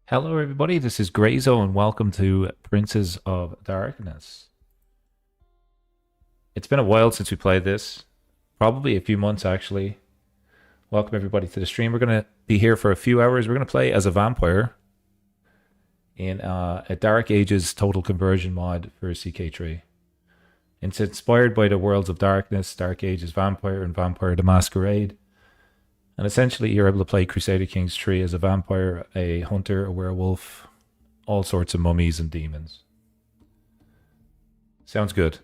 Hello, everybody. This is Grayzo, and welcome to Princes of Darkness. It's been a while since we played this, probably a few months actually. Welcome everybody to the stream. We're going to be here for a few hours. We're going to play as a vampire in a Dark Ages Total Conversion mod for CK3. It's inspired by the Worlds of Darkness, Dark Ages Vampire, and Vampire the Masquerade. And essentially, you're able to play Crusader Kings III as a vampire, a hunter, a werewolf, all sorts of mummies and demons. Sounds good,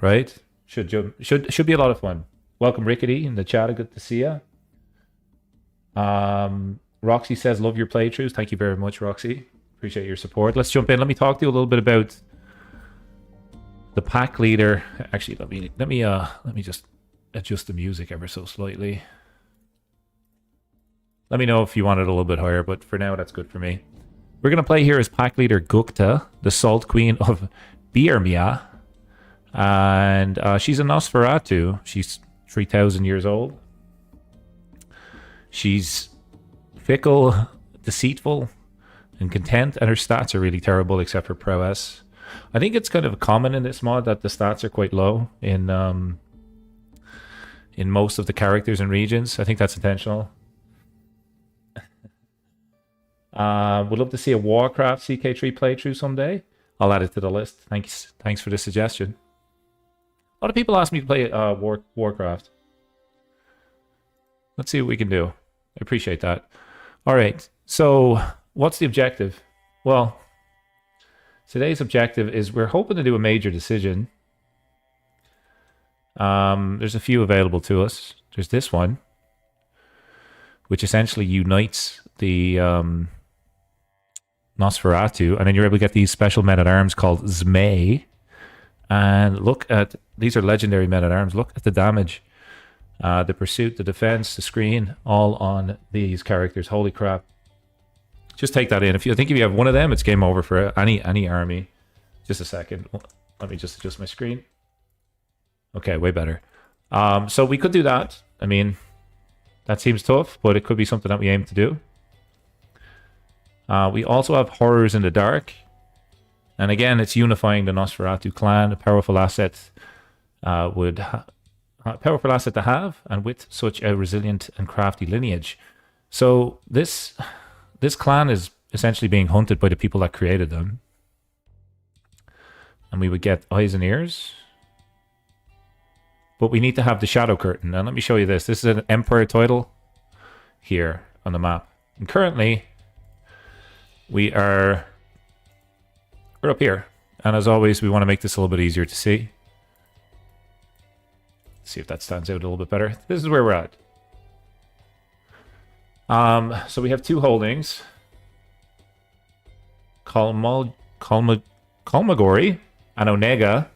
right? Should be a lot of fun. Welcome, Rickety, in the chat. Good to see you. Roxy says, "Love your playthroughs." Thank you very much, Roxy. Appreciate your support. Let's jump in. Let me talk to you a little bit about the pack leader. Actually, let me just adjust the music ever so slightly. Let me know if you want it a little bit higher, but for now, that's good for me. We're going to play here as pack leader Gukta, the Salt Queen of Birmia. And she's a Nosferatu. She's 3,000 years old. She's fickle, deceitful, and content, and her stats are really terrible except for prowess. I think it's kind of common in this mod that the stats are quite low in most of the characters and regions. I think that's intentional. Would love to see a Warcraft CK3 playthrough someday. I'll add it to the list. Thanks for the suggestion. A lot of people ask me to play Warcraft. Let's see what we can do. I appreciate that. All right. So, what's the objective? Well, today's objective is we're hoping to do a major decision. There's a few available to us. There's this one, which essentially unites the Nosferatu, and then you're able to get these special men-at-arms called Zmei. And look at, these are legendary men-at-arms. Look at the damage, the pursuit, the defense, the screen, all on these characters. Holy crap. Just take that in. I think if you have one of them, it's game over for any army. Just a second. Let me just adjust my screen. Okay, way better. So we could do that. I mean, that seems tough, but it could be something that we aim to do. We also have Horrors in the Dark. And again, it's unifying the Nosferatu clan. A powerful asset powerful asset to have, and with such a resilient and crafty lineage. So this clan is essentially being hunted by the people that created them. And we would get eyes and ears. But we need to have the Shadow Curtain. And let me show you this. This is an Empire title here on the map. And currently, we're up here. And as always, we want to make this a little bit easier to see. Let's see if that stands out a little bit better. This is where we're at. So we have two holdings. Kalmagori and Onega.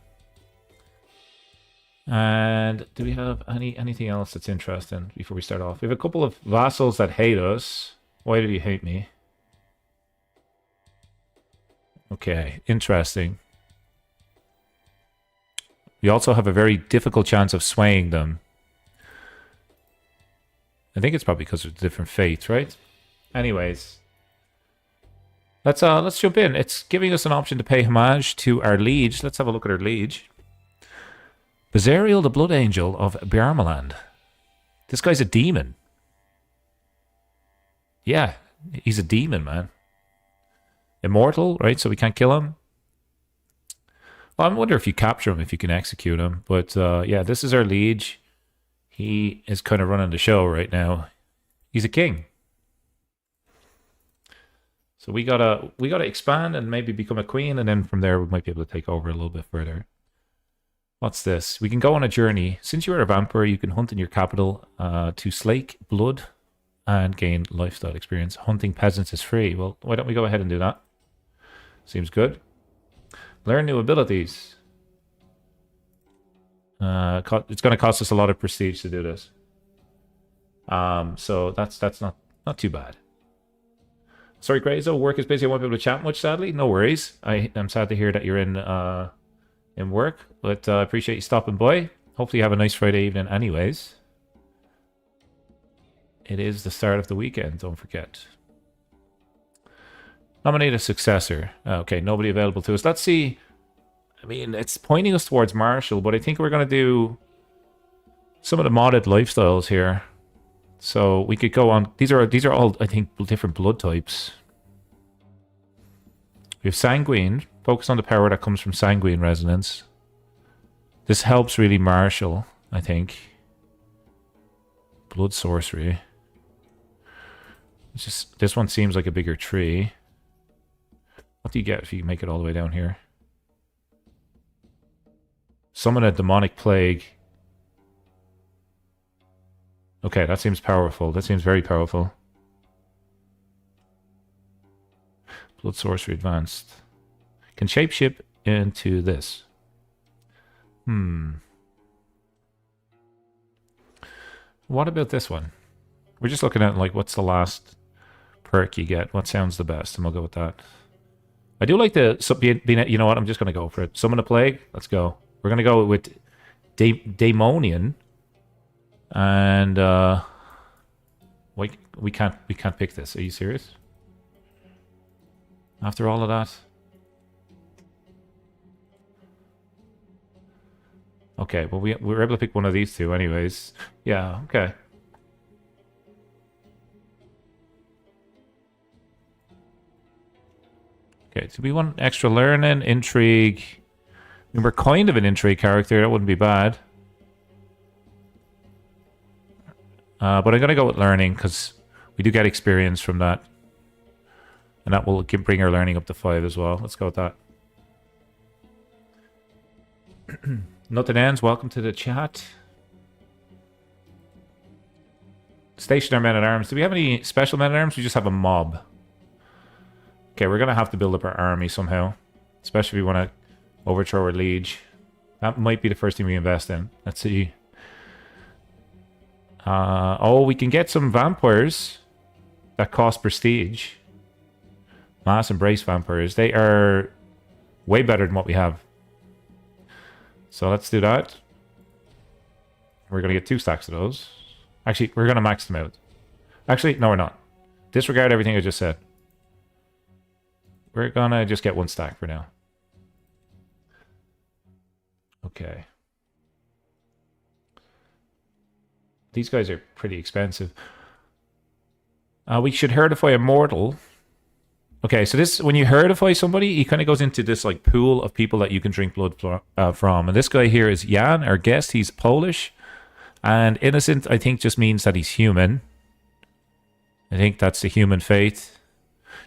And do we have anything else that's interesting before we start off? We have a couple of vassals that hate us. Why did he hate me? Okay, interesting. We also have a very difficult chance of swaying them. I think it's probably because of different fates, right? Anyways, let's jump in. It's giving us an option to pay homage to our liege. Let's have a look at our liege. Bezariel, the Blood Angel of Bjarmaland. This guy's a demon. Yeah, he's a demon, man. Immortal, right? So we can't kill him. Well, I wonder if you capture him, if you can execute him. But yeah, this is our liege. He is kind of running the show right now. He's a king. So we gotta expand and maybe become a queen, and then from there we might be able to take over a little bit further. What's this? We can go on a journey. Since you are a vampire, you can hunt in your capital to slake blood and gain lifestyle experience. Hunting peasants is free. Well, why don't we go ahead and do that? Seems good. Learn new abilities. It's going to cost us a lot of prestige to do this. So that's not too bad. Sorry, Grayzo, work is busy. I won't be able to chat much, sadly. No worries. I'm sad to hear that you're in work, but I appreciate you stopping by. Hopefully you have a nice Friday evening anyways. It is the start of the weekend, don't forget. Nominate a successor. Okay, nobody available to us. Let's see. I mean, it's pointing us towards Marshall, but I think we're going to do some of the modded lifestyles here. So we could go on. These are all, I think, different blood types. We have Sanguine. Focus on the power that comes from Sanguine resonance. This helps really Marshall, I think. Blood sorcery. It's just, this one seems like a bigger tree. What do you get if you make it all the way down here? Summon a demonic plague. Okay, that seems powerful. That seems very powerful. Blood sorcery advanced. Can shapeshift into this. What about this one? We're just looking at like what's the last perk you get. What sounds the best, and we'll go with that. I do like the you know what? I'm just gonna go for it. Summon a plague. Let's go. We're gonna go with Daemonian, and we can't pick this. Are you serious? After all of that. Okay, well we were able to pick one of these two anyways. Yeah, okay. Okay, so we want extra learning, intrigue. I mean, we're kind of an intrigue character, that wouldn't be bad. But I'm gonna go with learning because we do get experience from that. And that will bring our learning up to 5 as well. Let's go with that. Nothing ends. Welcome to the chat. Station our men-at-arms. Do we have any special men-at-arms? We just have a mob. Okay, we're going to have to build up our army somehow. Especially if we want to overthrow our liege. That might be the first thing we invest in. Let's see. Oh, we can get some vampires that cost prestige. Mass Embrace vampires. They are way better than what we have. So let's do that. We're going to get 2 stacks of those. Actually, we're going to max them out. Actually, no, we're not. Disregard everything I just said. We're going to just get 1 stack for now. Okay. These guys are pretty expensive. We should herdify a mortal. Okay, so this, when you herdify somebody, he kind of goes into this like pool of people that you can drink blood from. And this guy here is Jan, our guest. He's Polish. And innocent, I think, just means that he's human. I think that's the human fate.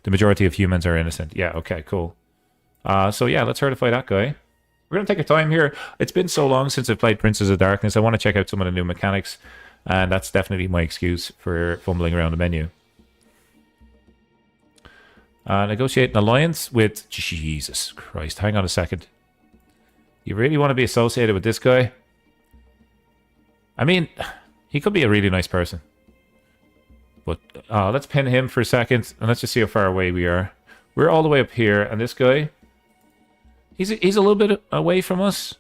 The majority of humans are innocent. Yeah, okay, cool. So yeah, let's herdify that guy. We're going to take our time here. It's been so long since I've played Princes of Darkness. I want to check out some of the new mechanics. And that's definitely my excuse for fumbling around the menu. Negotiate an alliance with... Jesus Christ, hang on a second. You really want to be associated with this guy? I mean, he could be a really nice person. But let's pin him for a second, and let's just see how far away we are. We're all the way up here, and this guy... He's a little bit away from us.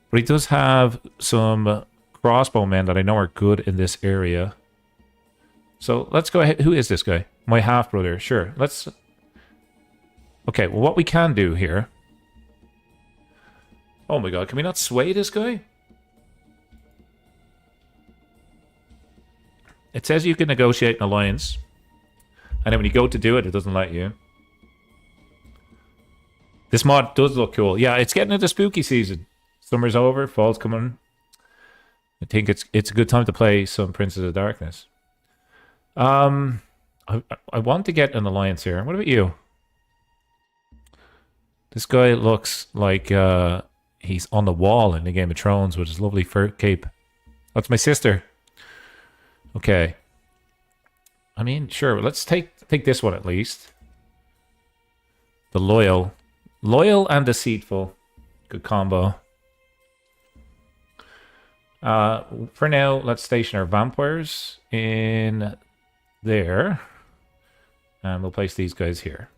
But he does have some crossbowmen that I know are good in this area. So let's go ahead. Who is this guy? My half-brother. Sure, let's... Okay, well, what we can do here... Oh my god, can we not sway this guy? It says you can negotiate an alliance. And then when you go to do it, it doesn't let you. This mod does look cool. Yeah, it's getting into spooky season. Summer's over, fall's coming. I think it's a good time to play some Princes of Darkness. I want to get an alliance here. What about you? This guy looks like he's on the wall in the Game of Thrones with his lovely fur cape. That's my sister. Okay. I mean, sure. Let's take this one at least. The loyal. Loyal and deceitful. Good combo. For now, let's station our vampires in there. And we'll place these guys here.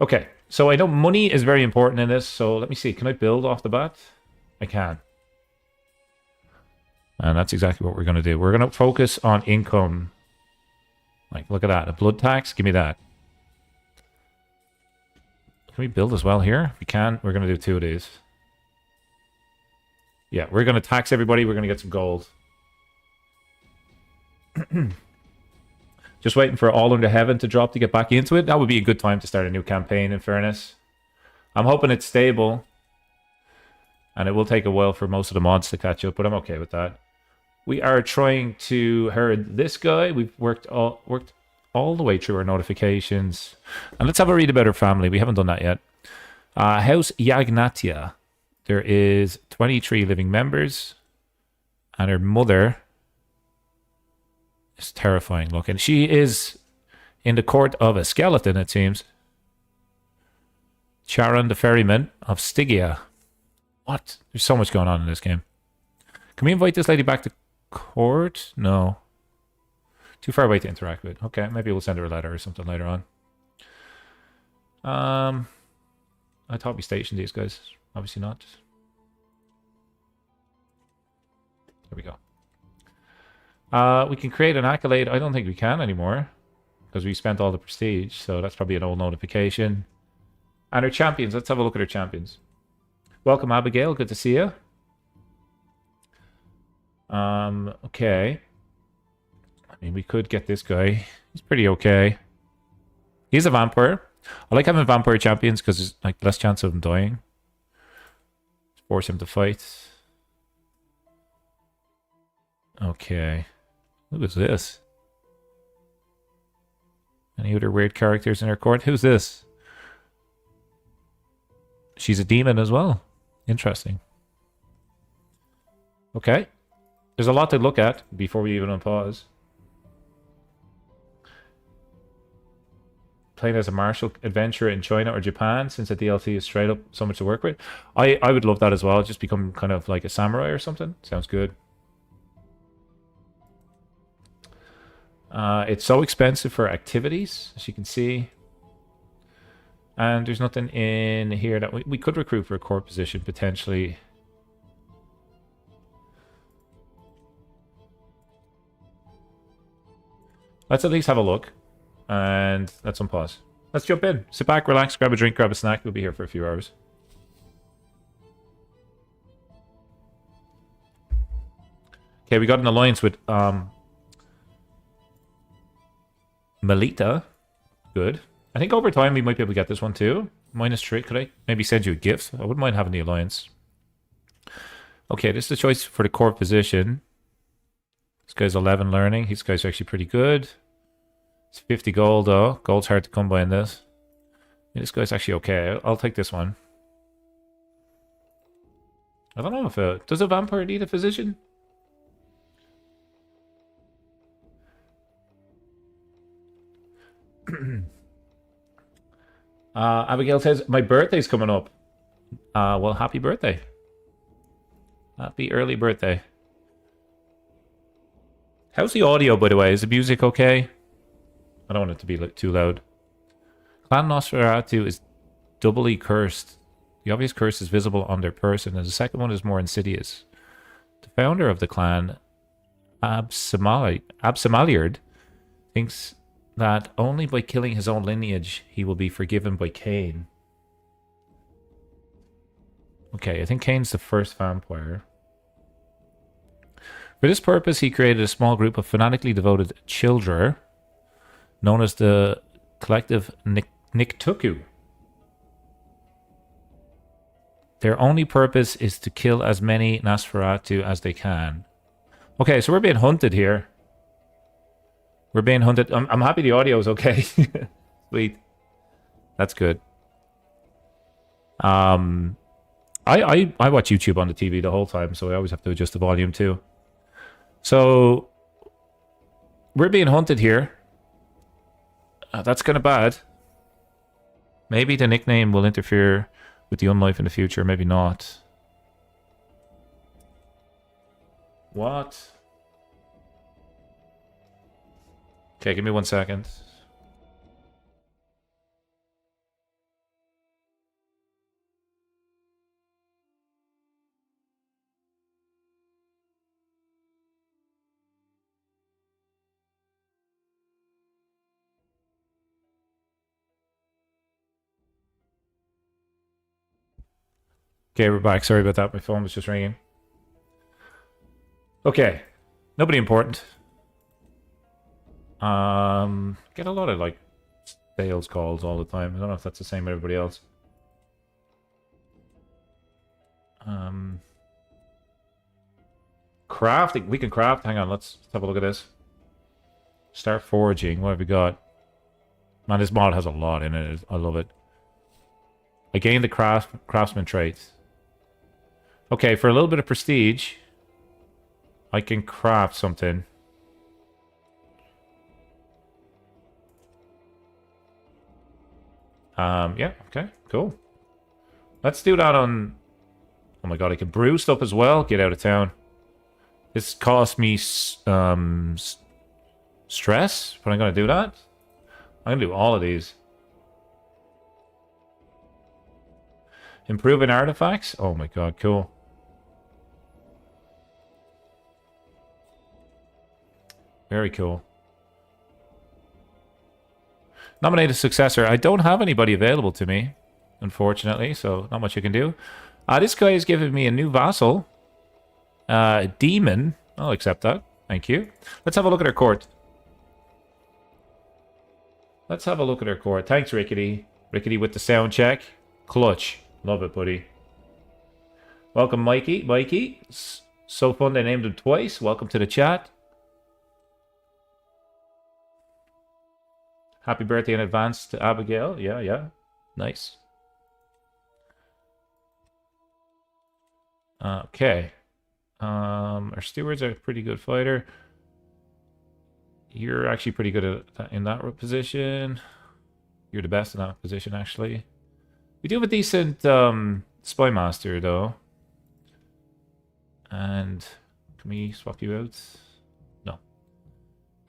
Okay, so I know money is very important in this, so let me see. Can I build off the bat? I can. And that's exactly what we're going to do. We're going to focus on income. Like, look at that. A blood tax? Give me that. Can we build as well here? If we can, we're going to do 2 of these. Yeah, we're going to tax everybody. We're going to get some gold. Just waiting for All Under Heaven to drop to get back into it. That would be a good time to start a new campaign, in fairness. I'm hoping it's stable. And it will take a while for most of the mods to catch up, but I'm okay with that. We are trying to herd this guy. We've worked all the way through our notifications. And let's have a read about her family. We haven't done that yet. House Yagnatia. There is 23 living members. And her mother is terrifying looking. She is in the court of a skeleton, it seems. Charon the ferryman of Stygia. What? There's so much going on in this game. Can we invite this lady back to court? No. Too far away to interact with. Okay, maybe we'll send her a letter or something later on. I thought we stationed these guys. Obviously not. There we go. We can create an accolade. I don't think we can anymore because we spent all the prestige. So that's probably an old notification. And our champions. Let's have a look at our champions. Welcome, Abigail. Good to see you. Okay. I mean, we could get this guy. He's pretty okay. He's a vampire. I like having vampire champions because there's like less chance of him dying. Force him to fight. Okay. Who is this? Any other weird characters in her court? Who's this? She's a demon as well. Interesting. Okay. There's a lot to look at before we even unpause. Playing as a martial adventurer in China or Japan, since the DLC is straight up so much to work with. I would love that as well. Just become kind of like a samurai or something. Sounds good. It's so expensive for activities, as you can see. And there's nothing in here that we could recruit for a core position, potentially. Let's at least have a look. And let's unpause. Let's jump in. Sit back, relax, grab a drink, grab a snack. We'll be here for a few hours. Okay, we got an alliance with Melita. Good. I think over time we might be able to get this one too. -3. Could I maybe send you a gift? I wouldn't mind having the alliance. Okay, this is the choice for the core position. This guy's 11 learning. This guy's actually pretty good. It's 50 gold though. Gold's hard to come by in this. Yeah, this guy's actually okay. I'll take this one. I don't know if does a vampire need a physician? Abigail says, my birthday's coming up. Well, happy birthday. Happy early birthday. How's the audio, by the way? Is the music okay? I don't want it to be too loud. Clan Nosferatu is doubly cursed. The obvious curse is visible on their person, and the second one is more insidious. The founder of the clan, Absamaliard, thinks that only by killing his own lineage he will be forgiven by Cain. Okay, I think Cain's the first vampire. For this purpose, he created a small group of fanatically devoted children, known as the collective Niktuku. Their only purpose is to kill as many Nosferatu as they can. Okay, so we're being hunted here. We're being hunted. I'm happy the audio is okay. Sweet. That's good. I watch YouTube on the TV the whole time, so I always have to adjust the volume too. So we're being hunted here. That's kind of bad. Maybe the nickname will interfere with the unlife in the future. Maybe not. What? Okay, give me 1 second. Okay, we're back. Sorry about that. My phone was just ringing. Okay. Nobody important. Get a lot of, like, sales calls all the time. I don't know if that's the same with everybody else. Crafting. We can craft. Hang on, let's have a look at this. Start foraging. What have we got? Man, this mod has a lot in it. I love it. I gained the craftsman traits. Okay, for a little bit of prestige, I can craft something. Yeah, okay, cool. Let's do that on... Oh my god, I can brew stuff as well. Get out of town. This cost me stress, but I'm going to do that. I'm going to do all of these. Improving artifacts? Oh my god, cool. Very cool. Nominate a successor. I don't have anybody available to me, unfortunately, so not much I can do. This guy is giving me a new vassal. Demon. I'll accept that. Thank you. Let's have a look at our court. Let's have a look at our court. Thanks, Rickety. Rickety with the sound check. Clutch. Love it, buddy. Welcome, Mikey. Mikey. So fun they named him twice. Welcome to the chat. Happy birthday in advance to Abigail. Yeah, yeah. Nice. Okay. Our stewards are a pretty good fighter. You're actually pretty good in that position. You're the best in that position, actually. We do have a decent spy master, though. And can we swap you out? No.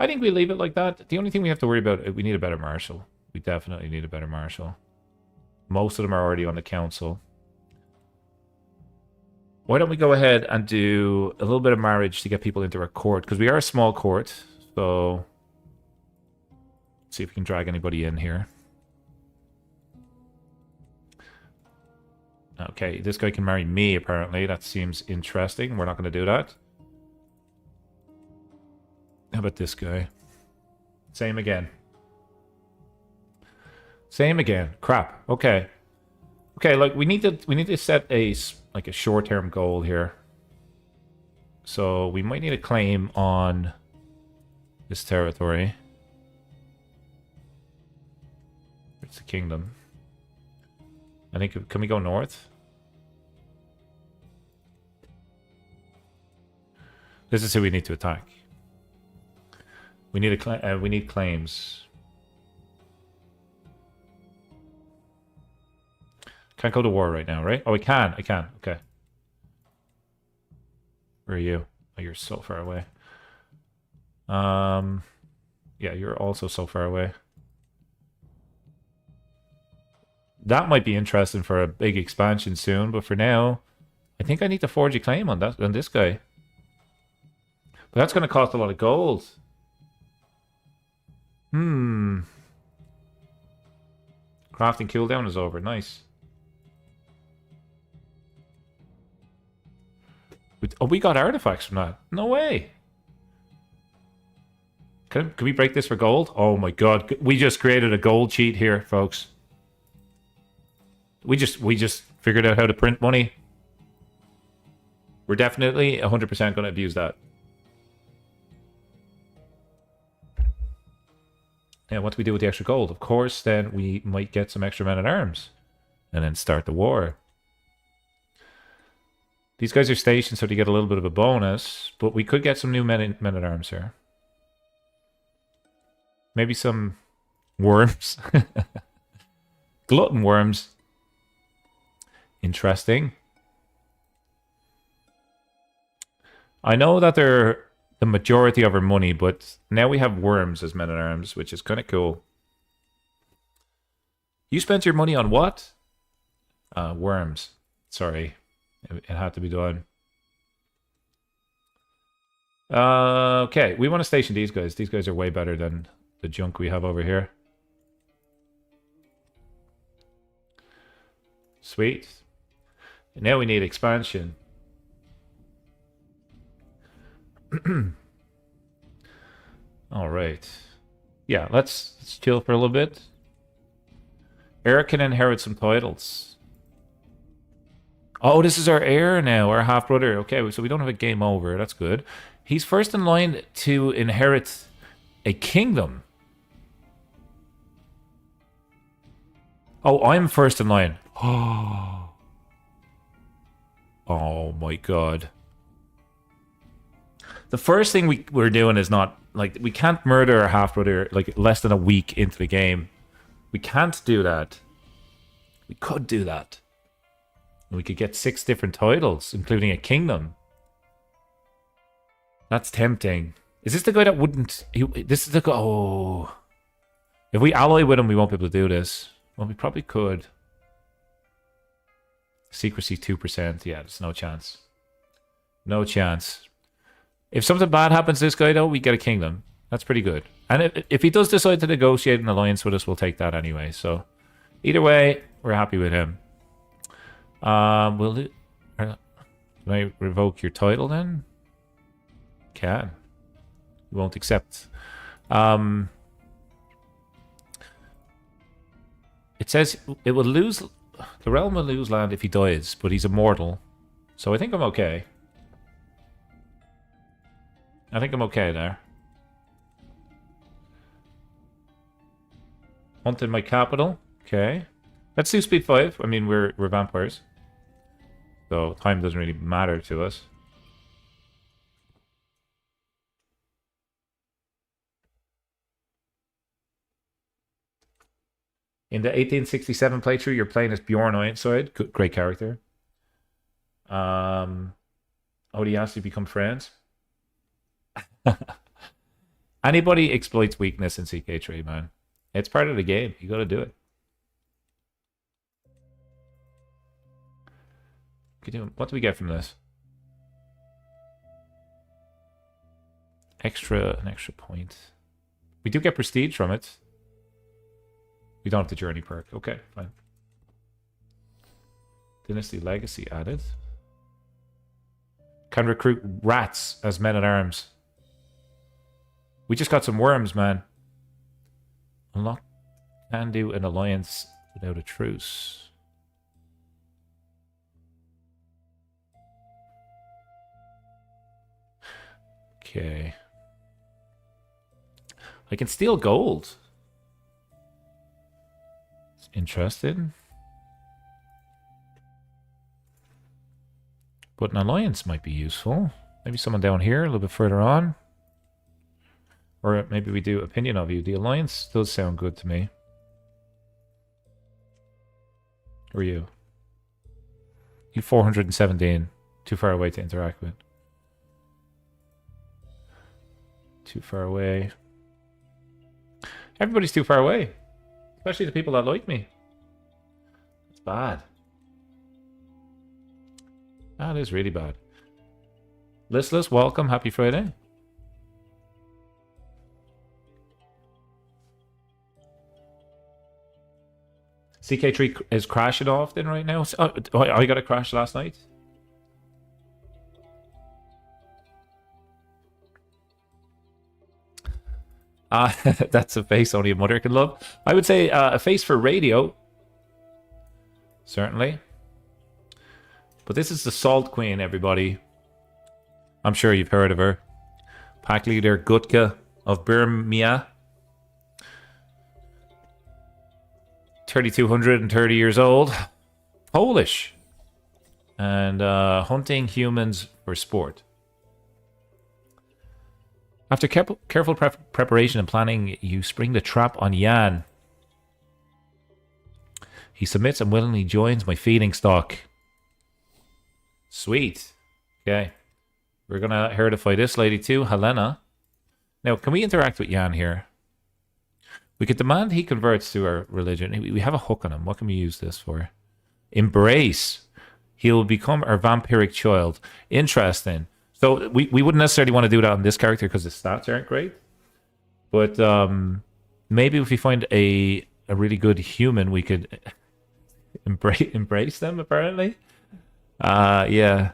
I think we leave it like that. The only thing we have to worry about, we need a better marshal. We definitely need a better marshal. Most of them are already on the council. Why don't we go ahead and do a little bit of marriage to get people into our court? Because we are a small court, so... Let's see if we can drag anybody in here. Okay, this guy can marry me, apparently. That seems interesting. We're not going to do that. How about this guy? Same again. Same again. Crap. Okay. Okay, like we need to set a short-term goal here. So we might need a claim on this territory. It's the kingdom. I think, can we go north? This is who we need to attack. We need we need claims. Can't go to war right now, right? Oh, I can. Okay. Where are you? Oh, you're so far away. Yeah, you're also so far away. That might be interesting for a big expansion soon, but for now, I think I need to forge a claim on this guy. But that's going to cost a lot of gold. Crafting cooldown is over. Nice. Oh, we got artifacts from that. No way. Can we break this for gold? Oh my god. We just created a gold cheat here, folks. We just figured out how to print money. We're definitely 100% going to abuse that. And what do we do with the extra gold? Of course, then we might get some extra men-at-arms. And then start the war. These guys are stationed so they get a little bit of a bonus. But we could get some new men-at-arms here. Maybe some worms. Glutton worms. Interesting. I know that they're the majority of our money, but now we have worms as men-at-arms, which is kind of cool. You spent your money on what? Worms. Sorry. It had to be done. Okay, we want to station these guys. These guys are way better than the junk we have over here. Sweet. Now we need expansion. All right. Yeah, let's chill for a little bit. Eric can inherit some titles. Oh, this is our heir now, our half brother. Okay, so we don't have a game over. That's good. He's first in line to inherit a kingdom. Oh, I'm first in line. Oh, oh my god. The first thing we're doing is not like we can't murder our half brother like less than a week into the game. We can't do that. We could do that. We could get 6 different titles, including a kingdom. That's tempting. Is this the guy that wouldn't... this is the guy... Oh. If we ally with him, we won't be able to do this. Well, we probably could. Secrecy 2%. Yeah, there's no chance. No chance. If something bad happens to this guy, though, we get a kingdom. That's pretty good. And if he does decide to negotiate an alliance with us, we'll take that anyway. So, either way, we're happy with him. Can I revoke your title then? Can. You won't accept. It says it will lose... The realm will lose land if he dies, but he's immortal. So I think I'm okay. I think I'm okay there. Hunted my capital. Okay. Let's do speed 5. I mean, we're vampires. So time doesn't really matter to us. In the 1867 playthrough, you're playing as Bjorn Ironside. Great character. Oh, he asked you to become friends? Anybody exploits weakness in CK3, man. It's part of the game. You gotta do it. What do we get from this? An extra point. We do get prestige from it. We don't have the journey perk. Okay, fine. Dynasty Legacy added. Can recruit rats as men-at-arms. We just got some worms, man. Unlock. Can do an alliance without a truce. Okay. I can steal gold. Interested. But an alliance might be useful. Maybe someone down here a little bit further on. Or maybe we do opinion of you. The alliance does sound good to me. Who are you? You 417. Too far away to interact with. Too far away. Everybody's too far away. Especially the people that like me. It's bad. That is really bad. Listless, welcome. Happy Friday. CK3 is crashing often right now. Oh, I got a crash last night. That's a face only a mother can love. I would say a face for radio. Certainly. But this is the Salt Queen, everybody. I'm sure you've heard of her. Pack leader Gutka of Birmia. 3,230 years old. Polish. And hunting humans for sport. After careful preparation and planning, you spring the trap on Jan. He submits and willingly joins my feeding stock. Sweet. Okay. We're going to heredify this lady too, Helena. Now, can we interact with Jan here? We could demand he converts to our religion. We have a hook on him. What can we use this for? Embrace. He'll become our vampiric child. Interesting. So we wouldn't necessarily want to do that on this character because the stats aren't great. But maybe if we find a really good human, we could embrace them, apparently. Yeah.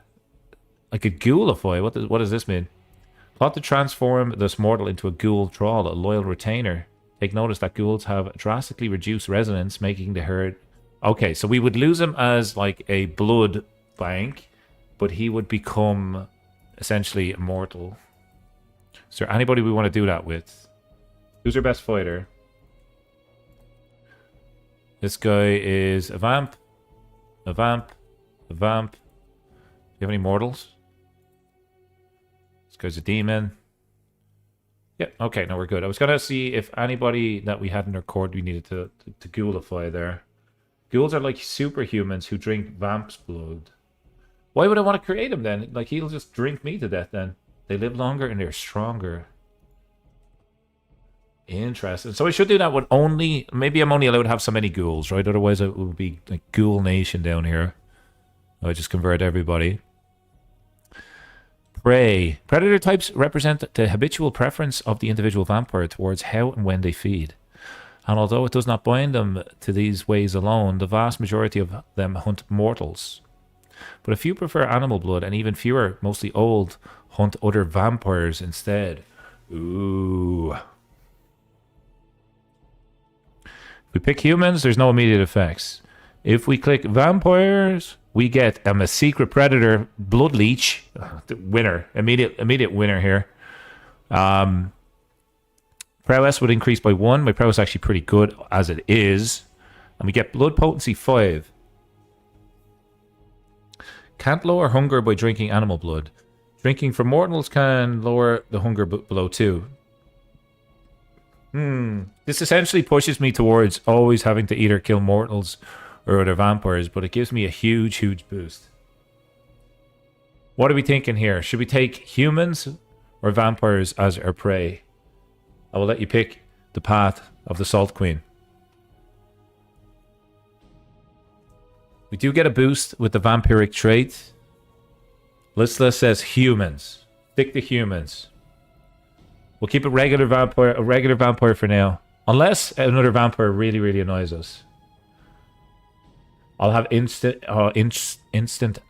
Like a ghoulify. What does this mean? Plot to transform this mortal into a ghoul thrall, a loyal retainer. Take notice that ghouls have drastically reduced resonance, making the herd... Okay, so we would lose him as like a blood bank, but he would become essentially immortal. Is there anybody we want to do that with? Who's our best fighter? This guy is a vamp, a vamp, a vamp. Do you have any mortals? This guy's a demon. Yep, okay, no, we're good. I was going to see if anybody that we had in our court we needed to ghoulify there. Ghouls are like superhumans who drink vamp's blood. Why would I want to create him then? Like, he'll just drink me to death then. They live longer and they're stronger. Interesting. So I should do that with only... Maybe I'm only allowed to have so many ghouls, right? Otherwise it would be like Ghoul Nation down here. I just convert everybody. Prey. Predator types represent the habitual preference of the individual vampire towards how and when they feed. And although it does not bind them to these ways alone, the vast majority of them hunt mortals. But a few prefer animal blood, and even fewer, mostly old, hunt other vampires instead. Ooh. If we pick humans, there's no immediate effects. If we click vampires, we get a secret predator blood leech. The winner. Immediate winner here. Prowess would increase by 1. My prowess is actually pretty good as it is. And we get blood potency 5. Can't lower hunger by drinking animal blood. Drinking from mortals can lower the hunger below 2. This essentially pushes me towards always having to either kill mortals or other vampires, but it gives me a huge boost. What are we thinking here? Should we take humans or vampires as our prey? I will let you pick the path of the Salt Queen. We do get a boost with the vampiric trait. Listless says humans. Stick to humans. We'll keep a regular vampire for now. Unless another vampire really annoys us. I'll have instant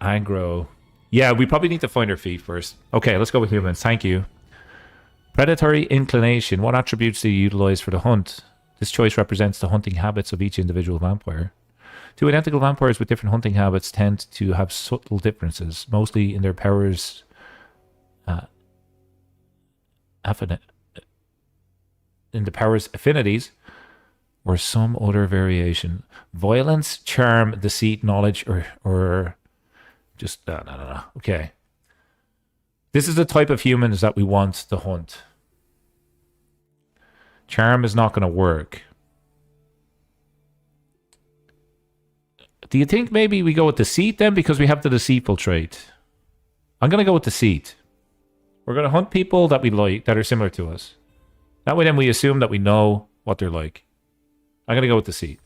aggro. Yeah, we probably need to find our feet first. Okay, let's go with humans. Thank you. Predatory inclination. What attributes do you utilize for the hunt? This choice represents the hunting habits of each individual vampire. Two identical vampires with different hunting habits tend to have subtle differences, mostly in their powers. In the powers affinities, or some other variation. Violence, charm, deceit, knowledge, or just no. Okay. This is the type of humans that we want to hunt. Charm is not going to work. Do you think maybe we go with deceit then, because we have the deceitful trait? I'm going to go with deceit. We're going to hunt people that we like, that are similar to us. That way then we assume that we know what they're like. I'm going to go with deceit.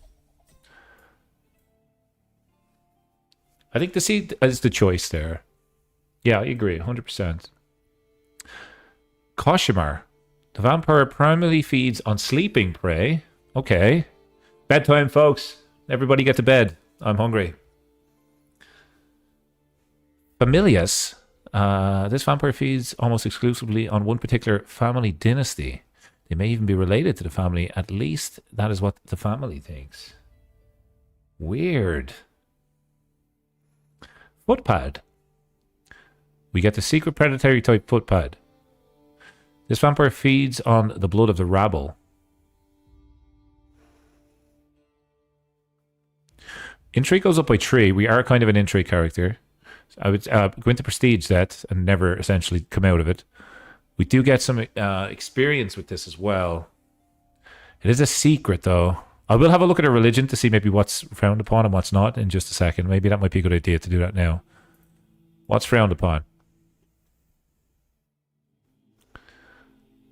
I think deceit is the choice there. Yeah, I agree, 100%. Koshimar. The vampire primarily feeds on sleeping prey. Okay. Bedtime, folks. Everybody get to bed. I'm hungry. Familius. This vampire feeds almost exclusively on one particular family dynasty. They may even be related to the family. At least that is what the family thinks. Weird. Footpad. We get the secret predatory type footpad. This vampire feeds on the blood of the rabble. Intrigue goes up by 3. We are kind of an intrigue character. I would go into prestige that and never essentially come out of it. We do get some experience with this as well. It is a secret, though. I will have a look at a religion to see maybe what's frowned upon and what's not in just a second. Maybe that might be a good idea to do that now. What's frowned upon?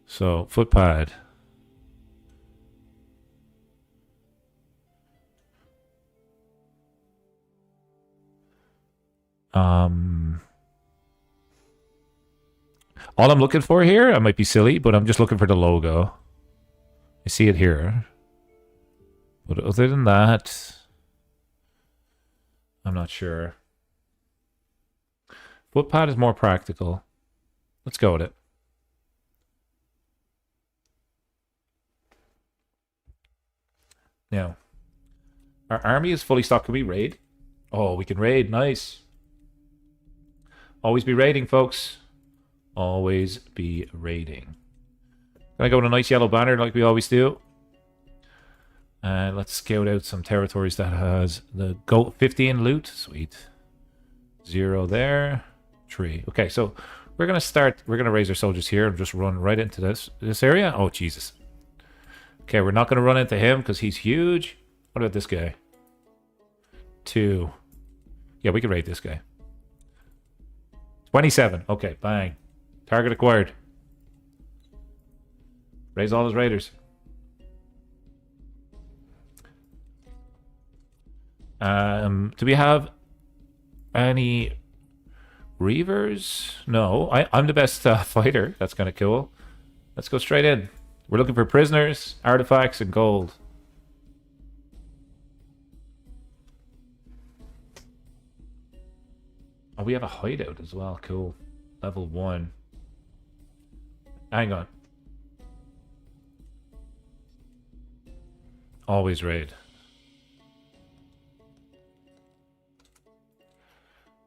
So, footpad. All I'm looking for here, I might be silly, but I'm just looking for the logo. I see it here. But other than that, I'm not sure. Footpad is more practical. Let's go with it. Now, our army is fully stocked. Can we raid? Oh, we can raid. Nice. Always be raiding, folks. Always be raiding. Gonna go with a nice yellow banner like we always do. And let's scout out some territories that has the 15 loot. Sweet. 0 there. 3. Okay, so we're gonna start. We're gonna raise our soldiers here and just run right into this area. Oh Jesus. Okay, we're not gonna run into him because he's huge. What about this guy? 2. Yeah, we can raid this guy. 27. Okay, bang. Target acquired. Raise all his raiders. Do we have any reavers? No, I'm the best fighter. That's kind of cool. Let's go straight in. We're looking for prisoners, artifacts, and gold. Oh, we have a hideout as well. Cool. Level 1. Hang on. Always raid.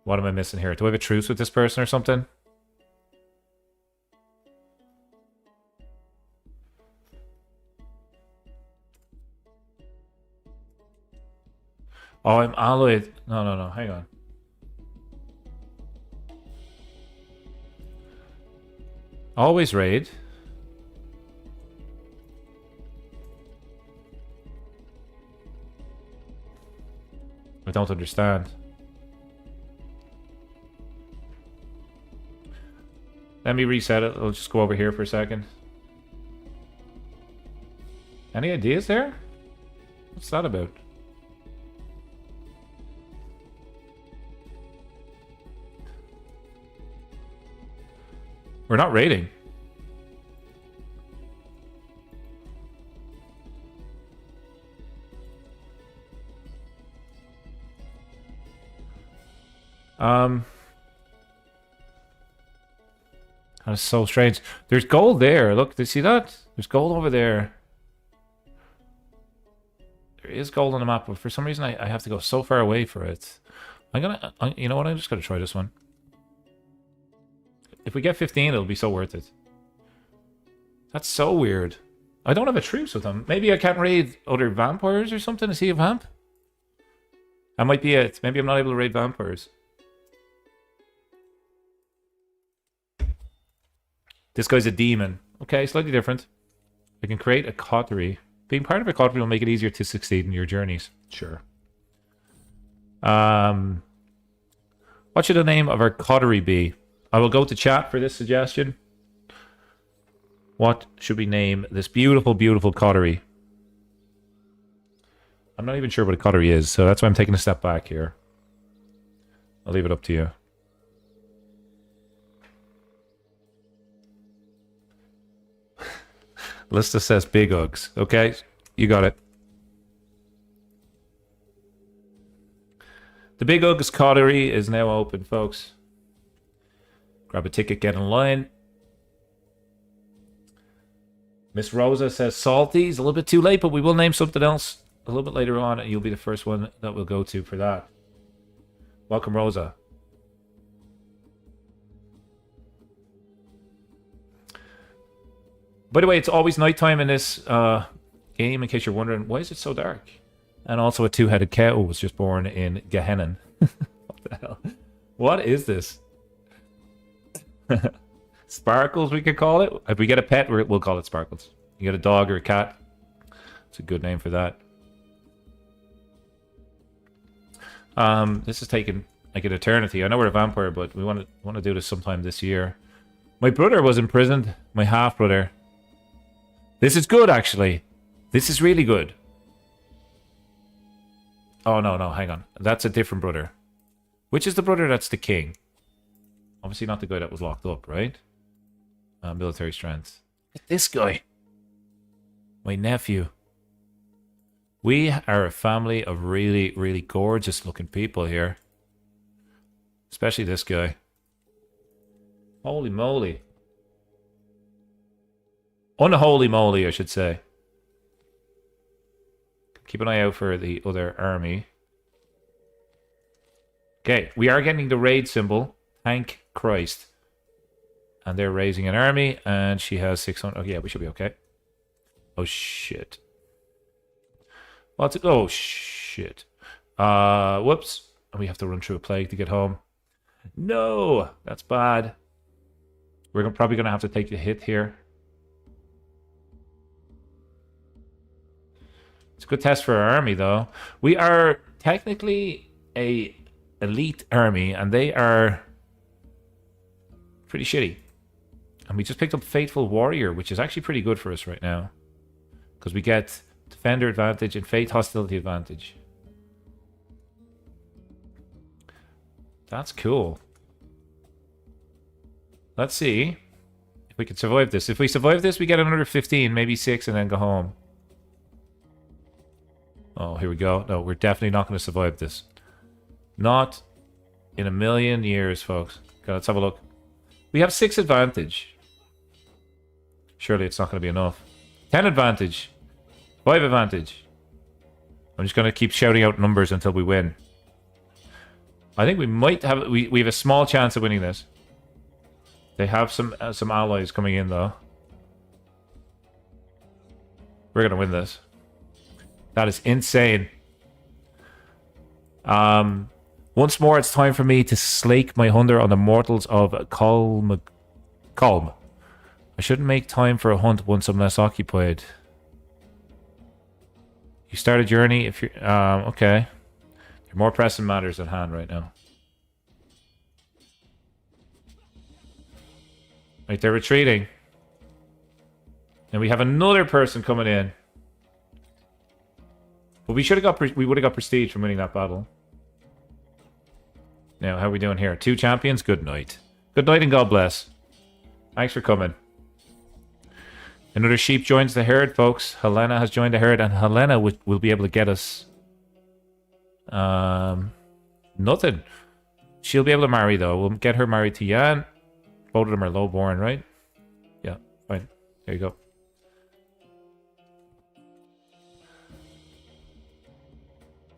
What am I missing here? Do I have a truce with this person or something? Oh, I'm alloyed. No. Hang on. Always raid. I don't understand. Let me reset it. I'll just go over here for a second. Any ideas there? What's that about? We're not raiding. That's so strange. There's gold there. Look, do you see that? There's gold over there. There is gold on the map, but for some reason I have to go so far away for it. You know what? I'm just gonna try this one. If we get 15, it'll be so worth it. That's so weird. I don't have a truce with him. Maybe I can't raid other vampires or something. Is he a vamp? That might be it. Maybe I'm not able to raid vampires. This guy's a demon. Okay, slightly different. I can create a coterie. Being part of a coterie will make it easier to succeed in your journeys. Sure. What should the name of our coterie be? I will go to chat for this suggestion. What should we name this beautiful, beautiful coterie? I'm not even sure what a coterie is, so that's why I'm taking a step back here. I'll leave it up to you. Lista says big Uggs. Okay, you got it. The Big Uggs coterie is now open, folks. Grab a ticket, get in line. Miss Rosa says salties. A little bit too late, but we will name something else a little bit later on, and you'll be the first one that we'll go to for that. Welcome, Rosa. By the way, it's always nighttime in this game, in case you're wondering, why is it so dark? And also a two-headed cow was just born in Gehenna. What the hell? What is this? Sparkles, we could call it. If we get a pet, we'll call it Sparkles. You get a dog or a cat, it's a good name for that. This is taking like an eternity. I know we're a vampire, but we want to do this sometime this year. My brother was imprisoned. My half-brother. This is good, actually. This is really good. Oh, no, hang on. That's a different brother. Which is the brother that's the king? Obviously not the guy that was locked up, right? Military strength. This guy. My nephew. We are a family of really, really gorgeous looking people here. Especially this guy. Holy moly. Unholy moly, I should say. Keep an eye out for the other army. Okay, we are getting the raid symbol. Thank Christ. And they're raising an army, and she has 600. Oh, yeah, we should be okay. Oh, shit. What's it? Oh, shit. Whoops. We have to run through a plague to get home. No, that's bad. We're probably going to have to take the hit here. It's a good test for our army, though. We are technically a elite army, and they are pretty shitty. And we just picked up Faithful Warrior, which is actually pretty good for us right now. Because we get Defender advantage and Faith Hostility advantage. That's cool. Let's see if we can survive this. If we survive this, we get another 15, maybe 6, and then go home. Oh, here we go. No, we're definitely not going to survive this. Not in a million years, folks. Okay, let's have a look. We have 6 advantage. Surely it's not going to be enough. 10 advantage. 5 advantage. I'm just going to keep shouting out numbers until we win. I think we might have... We have a small chance of winning this. They have some allies coming in, though. We're going to win this. That is insane. Once more, it's time for me to slake my hunger on the mortals of Calm. I shouldn't make time for a hunt once I'm less occupied. You start a journey if you're... okay. There are more pressing matters at hand right now. Right, they're retreating. And we have another person coming in. But we should have got... We would have got prestige from winning that battle. Now, how are we doing here? 2 champions? Good night. Good night and God bless. Thanks for coming. Another sheep joins the herd, folks. Helena has joined the herd, and Helena will be able to get us... nothing. She'll be able to marry, though. We'll get her married to Jan. Both of them are low-born, right? Yeah, fine. There you go.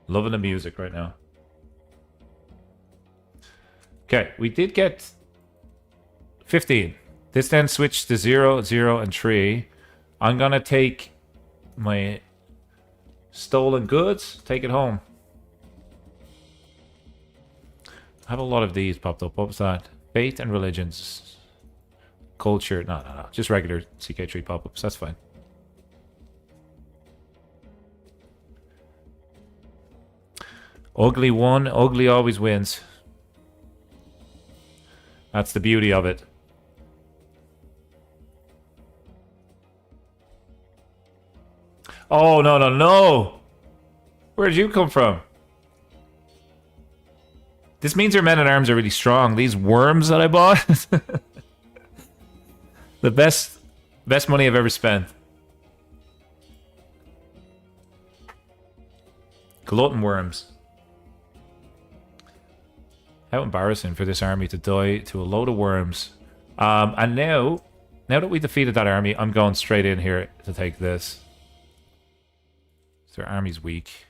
Loving the music right now. Okay, we did get 15. This then switched to 0, 0, and 3. I'm gonna take my stolen goods, take it home. I have a lot of these popped up. What was that? Faith and religions. Culture. No. Just regular CK3 pop-ups. That's fine. Ugly won. Ugly always wins. That's the beauty of it. Oh, no. Where did you come from? This means your men-at-arms are really strong. These worms that I bought. The best money I've ever spent. Glutton worms. How embarrassing for this army to die to a load of worms. And now that we defeated that army, I'm going straight in here to take this. Their army's weak.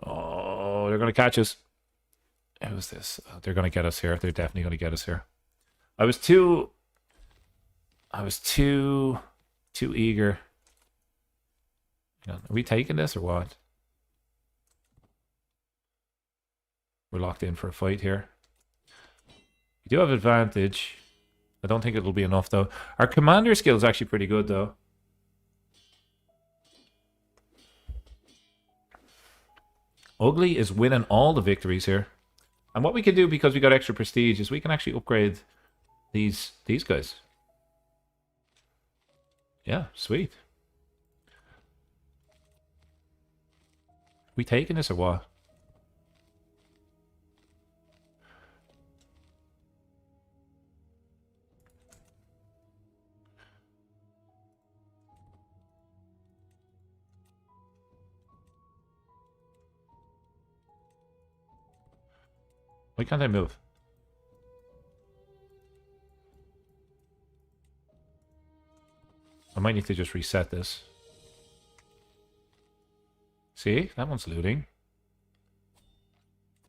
Oh, they're going to catch us. Who's this? Oh, they're going to get us here. They're definitely going to get us here. I was too eager. Hang on, are we taking this or what? We're locked in for a fight here. We do have advantage. I don't think it'll be enough, though. Our commander skill is actually pretty good, though. Ugly is winning all the victories here. And what we can do, because we got extra prestige, is we can actually upgrade these guys. Yeah, sweet. We taking this or what? Why can't I move? I might need to just reset this. See? That one's looting.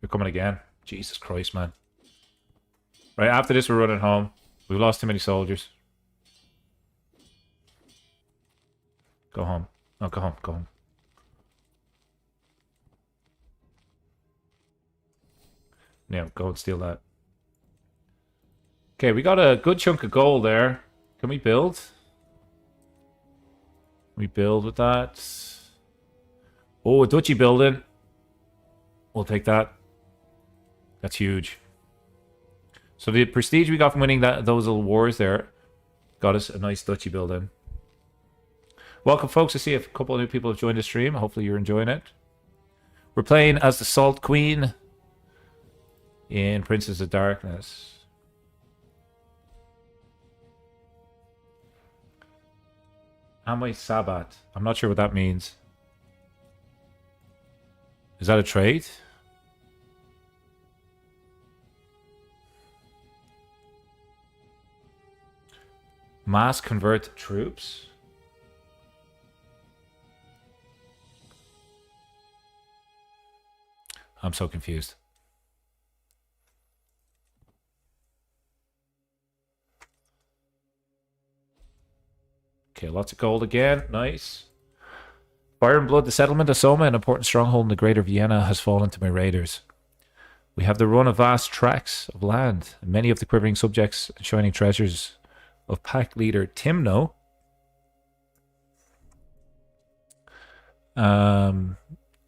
They're coming again. Jesus Christ, man. Right, after this we're running home. We've lost too many soldiers. Go home. No, go home, go home. Yeah, go and steal that. Okay, we got a good chunk of gold there. Can we build? We build with that. Oh, a duchy building. We'll take that. That's huge. So the prestige we got from winning those little wars there got us a nice duchy building. Welcome, folks. I see a couple of new people have joined the stream. Hopefully you're enjoying it. We're playing as the Salt Queen in Princess of Darkness. Amway Sabat. I'm not sure what that means. Is that a trade? Mass convert troops? I'm so confused. Okay, lots of gold again. Nice. Fire and Blood, the settlement of Soma, an important stronghold in the greater Vienna, has fallen to my raiders. We have the run of vast tracts of land, and many of the quivering subjects and shining treasures of pack leader Timno.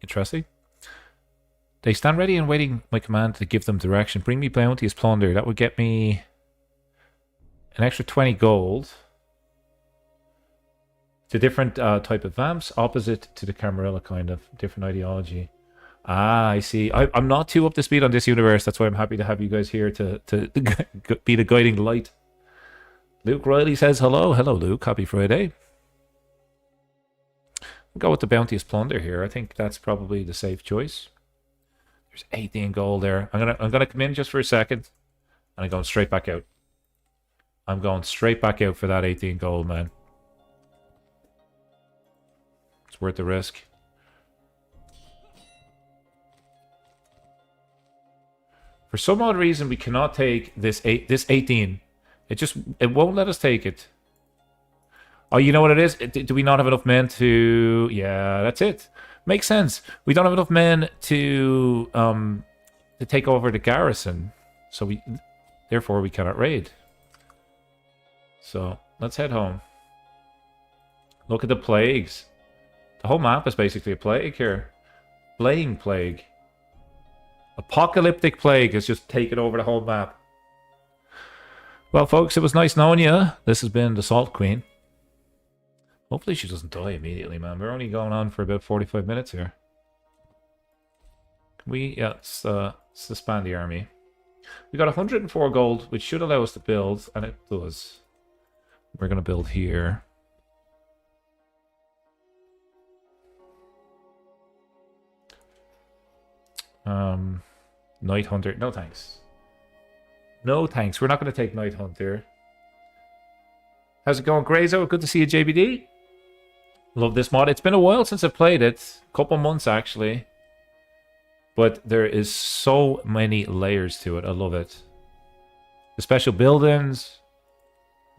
Interesting. They stand ready and waiting my command to give them direction. Bring me bounty as plunder. That would get me an extra 20 gold. It's a different type of vamps, opposite to the Camarilla, kind of. Different ideology. Ah, I see. I'm not too up to speed on this universe. That's why I'm happy to have you guys here to be the guiding light. Luke Riley says hello. Hello, Luke. Happy Friday. We'll go with the bounteous plunder here. I think that's probably the safe choice. There's 18 gold there. I'm gonna come in just for a second, and I'm going straight back out. I'm going straight back out for that 18 gold, man. It's worth the risk. For some odd reason, we cannot take this 18. It won't let us take it. Oh, you know what it is? Do we not have enough men to... Yeah, that's it. Makes sense. We don't have enough men to take over the garrison. So therefore we cannot raid. So let's head home. Look at the plagues. The whole map is basically a plague here. Flaying plague. Apocalyptic plague has just taken over the whole map. Well, folks, it was nice knowing you. This has been the Salt Queen. Hopefully she doesn't die immediately, man. We're only going on for about 45 minutes here. Can we... Yeah, let's disband the army. We got 104 gold, which should allow us to build, and it does. We're going to build here. Night Hunter. No thanks. No thanks. We're not going to take Night Hunter. How's it going, Grayzo? Good to see you, JBD. Love this mod. It's been a while since I've played it. A couple months, actually. But there is so many layers to it. I love it. The special buildings.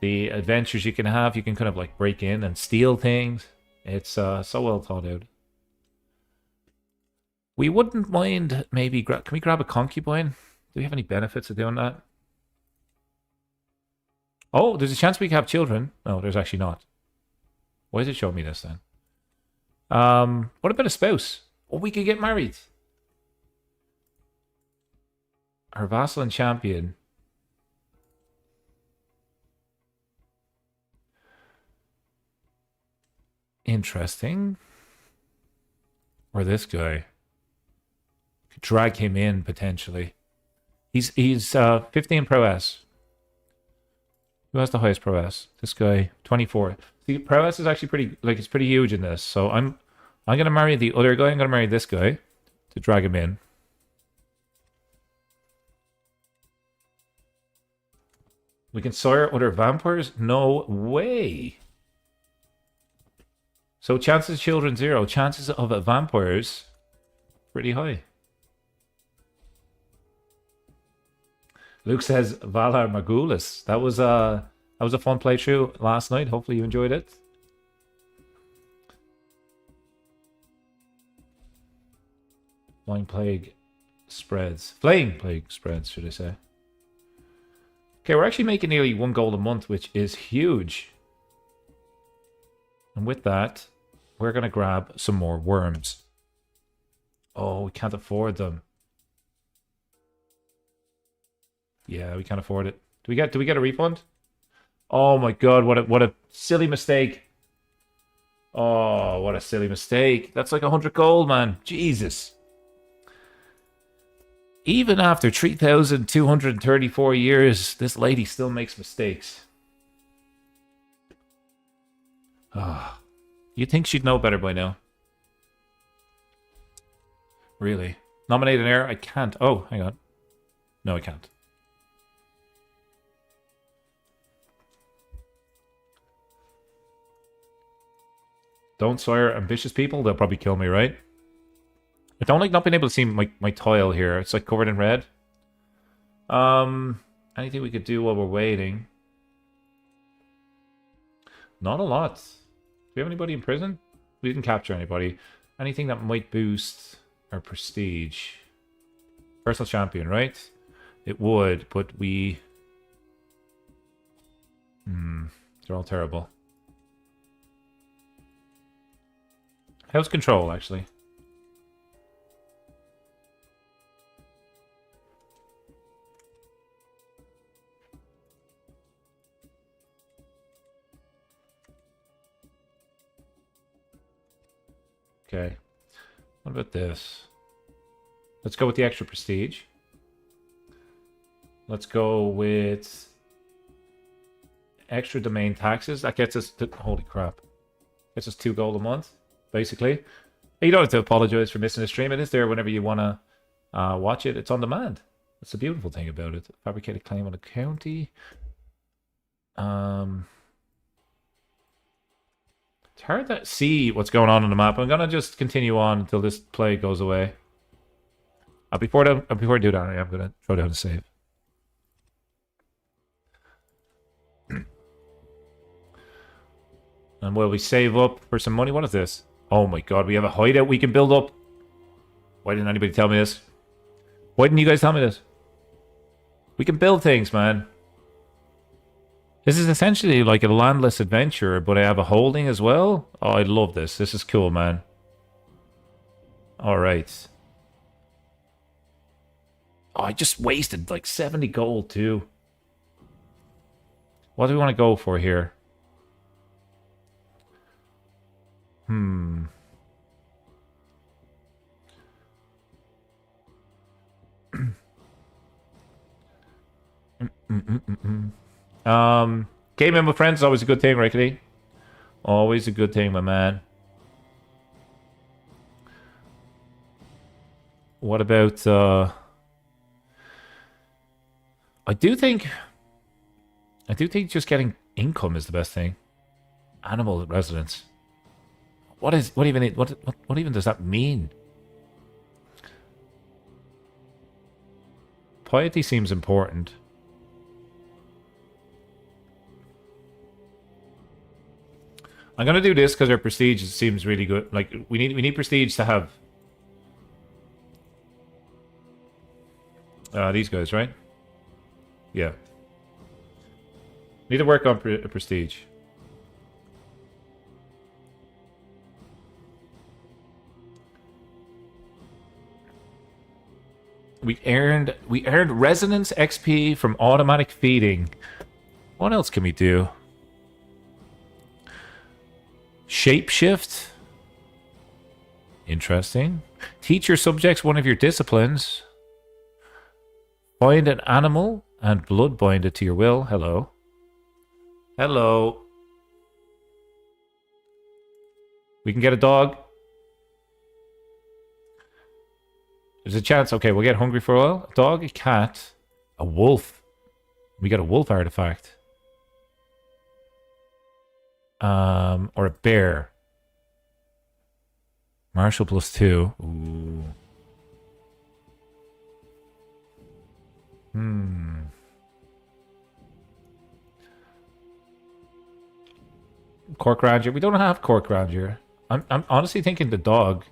The adventures you can have. You can kind of like break in and steal things. It's so well thought out. We wouldn't mind maybe... Can we grab a concubine? Do we have any benefits of doing that? Oh, there's a chance we can have children. No, there's actually not. Why is it showing me this then? What about a spouse? Oh, we could get married. Our vassal and champion. Interesting. Or this guy. Could drag him in potentially. He's 15 prowess. Who has the highest prowess? This guy, 24. See, prowess is actually pretty, like, it's pretty huge in this. So I'm gonna marry the other guy. I'm gonna marry this guy to drag him in. We can sire other vampires? No way. So chances of children 0. Chances of vampires pretty high. Luke says Valar Morghulis. That was a fun playthrough last night. Hopefully you enjoyed it. Flying plague spreads. Flaying plague spreads, should I say. Okay, we're actually making nearly 1 gold a month, which is huge. And with that, we're going to grab some more worms. Oh, we can't afford them. Yeah, we can't afford it. Do we get a refund? Oh my god, what a silly mistake. Oh, what a silly mistake. That's like 100 gold, man. Jesus. Even after 3,234 years, this lady still makes mistakes. Ah, oh, you'd think she'd know better by now. Really? Nominate an heir? I can't. Oh, hang on. No, I can't. Don't sire ambitious people. They'll probably kill me, right? I don't like not being able to see my tile here. It's like covered in red. Anything we could do while we're waiting? Not a lot. Do we have anybody in prison? We didn't capture anybody. Anything that might boost our prestige? Personal champion, right? It would, but we... they're all terrible. How's control, actually? Okay. What about this? Let's go with the extra prestige. Let's go with extra domain taxes. That gets us to... Holy crap. Gets us 2 gold a month, basically. You don't have to apologize for missing a stream. It is there whenever you want to watch it. It's on demand. That's the beautiful thing about it. Fabricated claim on a county. It's hard to see what's going on the map. I'm gonna just continue on until this play goes away. Before I do that, I'm gonna throw down a save. And while we save up for some money, what is this? Oh my god, we have a hideout we can build up. Why didn't anybody tell me this? Why didn't you guys tell me this? We can build things, man. This is essentially like a landless adventure, but I have a holding as well. Oh, I love this. This is cool, man. Alright. Oh, I just wasted like 70 gold too. What do we want to go for here? Gaming with friends is always a good thing, Rickety. Always a good thing, my man. What about I do think just getting income is the best thing. Animal residence. What even does that mean? Piety seems important. I'm gonna do this because our prestige seems really good. Like we need prestige to have these guys, right? Yeah. Need to work on prestige. We earned resonance XP from automatic feeding. What else can we do? Shapeshift. Interesting. Teach your subjects one of your disciplines. Bind an animal and blood bind it to your will. Hello. Hello. We can get a dog. There's a chance. Okay, we'll get hungry for a while. A dog, a cat, a wolf. We got a wolf artifact. Or a bear. Martial +2. Ooh. Cork Ranger. We don't have Cork Ranger. I'm honestly thinking the dog.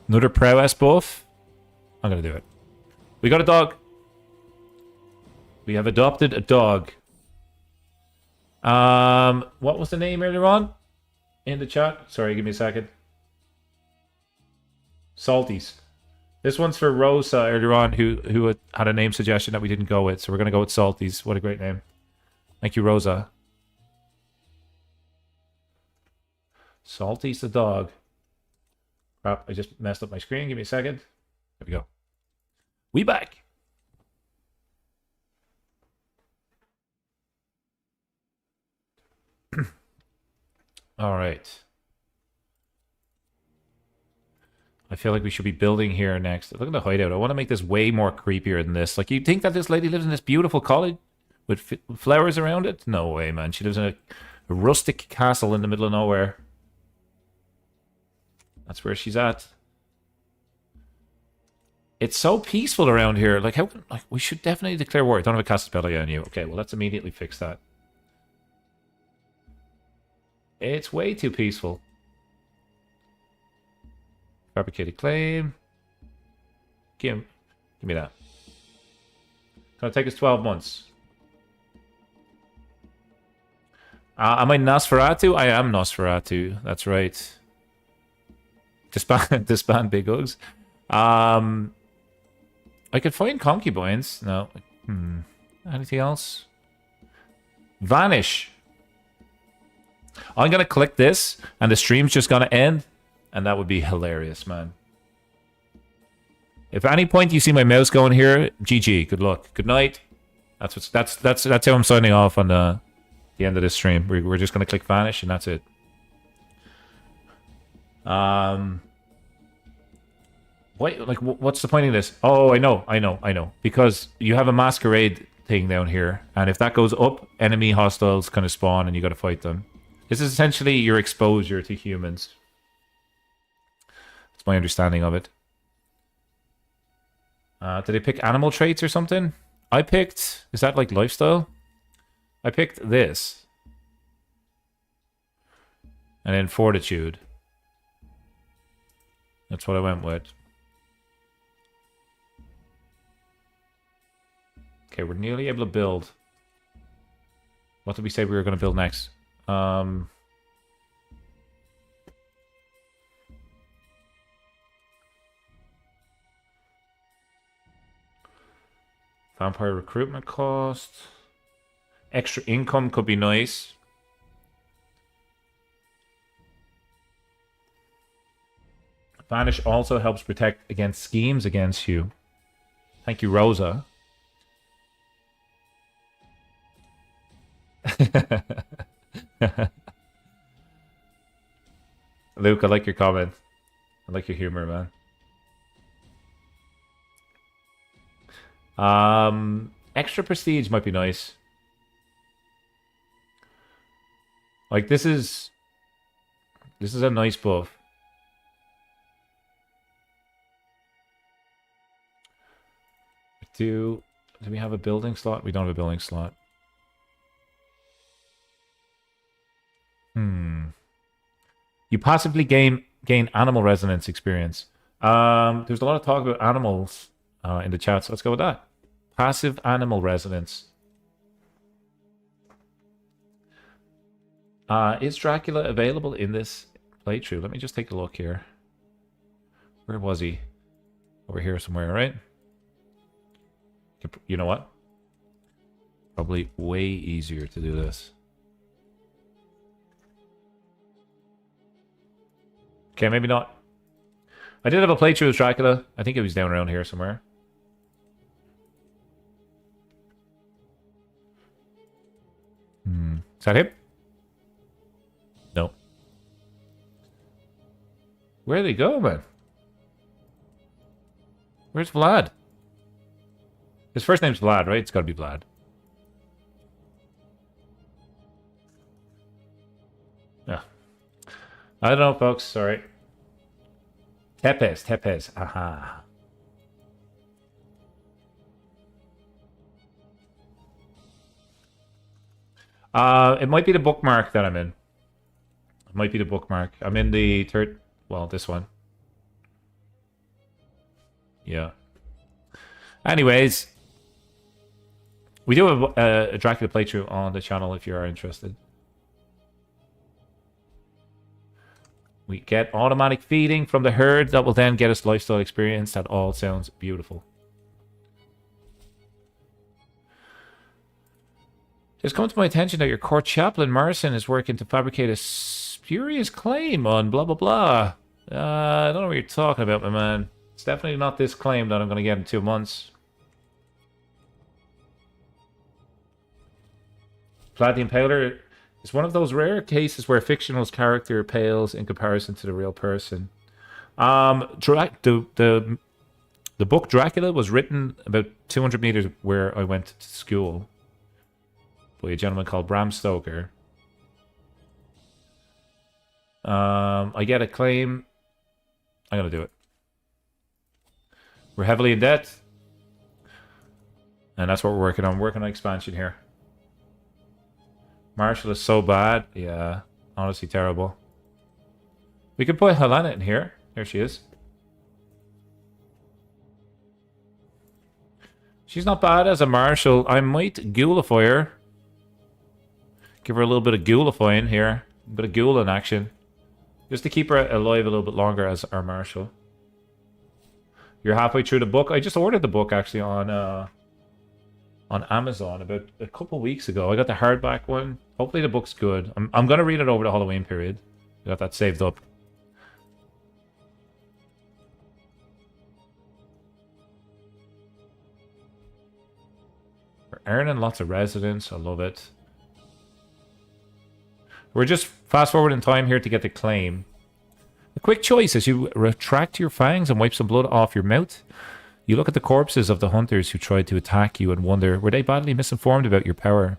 Another prowess buff. I'm gonna do it. We got a dog. We have adopted a dog. What was the name earlier on? In the chat? Sorry, give me a second. Salties. This one's for Rosa earlier on, who had a name suggestion that we didn't go with, so we're gonna go with Salties. What a great name. Thank you, Rosa. Salty's the dog. Crap, I just messed up my screen. Give me a second. There we go. We back. All right. I feel like we should be building here next. Look at the hideout. I want to make this way more creepier than this. Like, you'd think that this lady lives in this beautiful cottage with flowers around it? No way, man. She lives in a rustic castle in the middle of nowhere. That's where she's at. It's so peaceful around here. Like, how? Like, we should definitely declare war. I don't have a cast spell on you. Okay, well, let's immediately fix that. It's way too peaceful. Fabricated claim. Give me that. Gonna take us 12 months. Am I Nosferatu? I am Nosferatu. That's right. Disband Big Ugs. I could find concubines. No. Anything else? Vanish. I'm gonna click this, and the stream's just gonna end, and that would be hilarious, man. If at any point you see my mouse going here, GG. Good luck. Good night. That's how I'm signing off on the end of this stream. We're just gonna click vanish, and that's it. What's the point of this? Oh, I know. Because you have a masquerade thing down here, and if that goes up, enemy hostiles kind of spawn, and you got to fight them. This is essentially your exposure to humans. That's my understanding of it. Did I pick animal traits or something? I picked... Is that like lifestyle? I picked this. And then fortitude. That's what I went with. Okay, we're nearly able to build. What did we say we were going to build next? Vampire recruitment cost. Extra income could be nice. Vanish also helps protect against schemes against you. Thank you, Rosa. Luke, I like your comment. I like your humor, man. Extra prestige might be nice. Like, this is a nice buff. Do we have a building slot? We don't have a building slot. You passively gain animal resonance experience. There's a lot of talk about animals in the chat, so let's go with that. Passive animal resonance. Is Dracula available in this playthrough? Let me just take a look here. Where was he? Over here somewhere, right? You know what? Probably way easier to do this. Okay, maybe not. I did have a playthrough with Dracula. I think it was down around here somewhere. Is that him? No. Where'd they go, man? Where's Vlad? His first name's Vlad, right? It's got to be Vlad. Yeah. I don't know, folks. Sorry. Tepes. Aha. It might be the bookmark that I'm in. It might be the bookmark. I'm in the third... Well, this one. Yeah. Anyways. We do have a Dracula playthrough on the channel if you are interested. We get automatic feeding from the herd that will then get us lifestyle experience. That all sounds beautiful. It's come to my attention that your court chaplain, Morrison, is working to fabricate a spurious claim on blah, blah, blah. I don't know what you're talking about, my man. It's definitely not this claim that I'm going to get in 2 months. Vlad the Impaler is one of those rare cases where a fictional character pales in comparison to the real person. The book Dracula was written about 200 meters where I went to school by a gentleman called Bram Stoker. I get a claim. I'm going to do it. We're heavily in debt. And that's what we're working on. We're working on expansion here. Marshall is so bad. Yeah, honestly terrible. We could put Helena in here. There she is. She's not bad as a marshal. I might ghoulify her. Give her a little bit of ghoulifying here. A bit of ghoul in action. Just to keep her alive a little bit longer as our marshal. You're halfway through the book. I just ordered the book actually on Amazon about a couple weeks ago. I got the hardback one. Hopefully the book's good. I'm going to read it over the Halloween period. I got that saved up. We're earning lots of residents. I love it. We're just fast forward in time here to get the claim. A quick choice as you retract your fangs and wipe some blood off your mouth. You look at the corpses of the hunters who tried to attack you and wonder, were they badly misinformed about your power?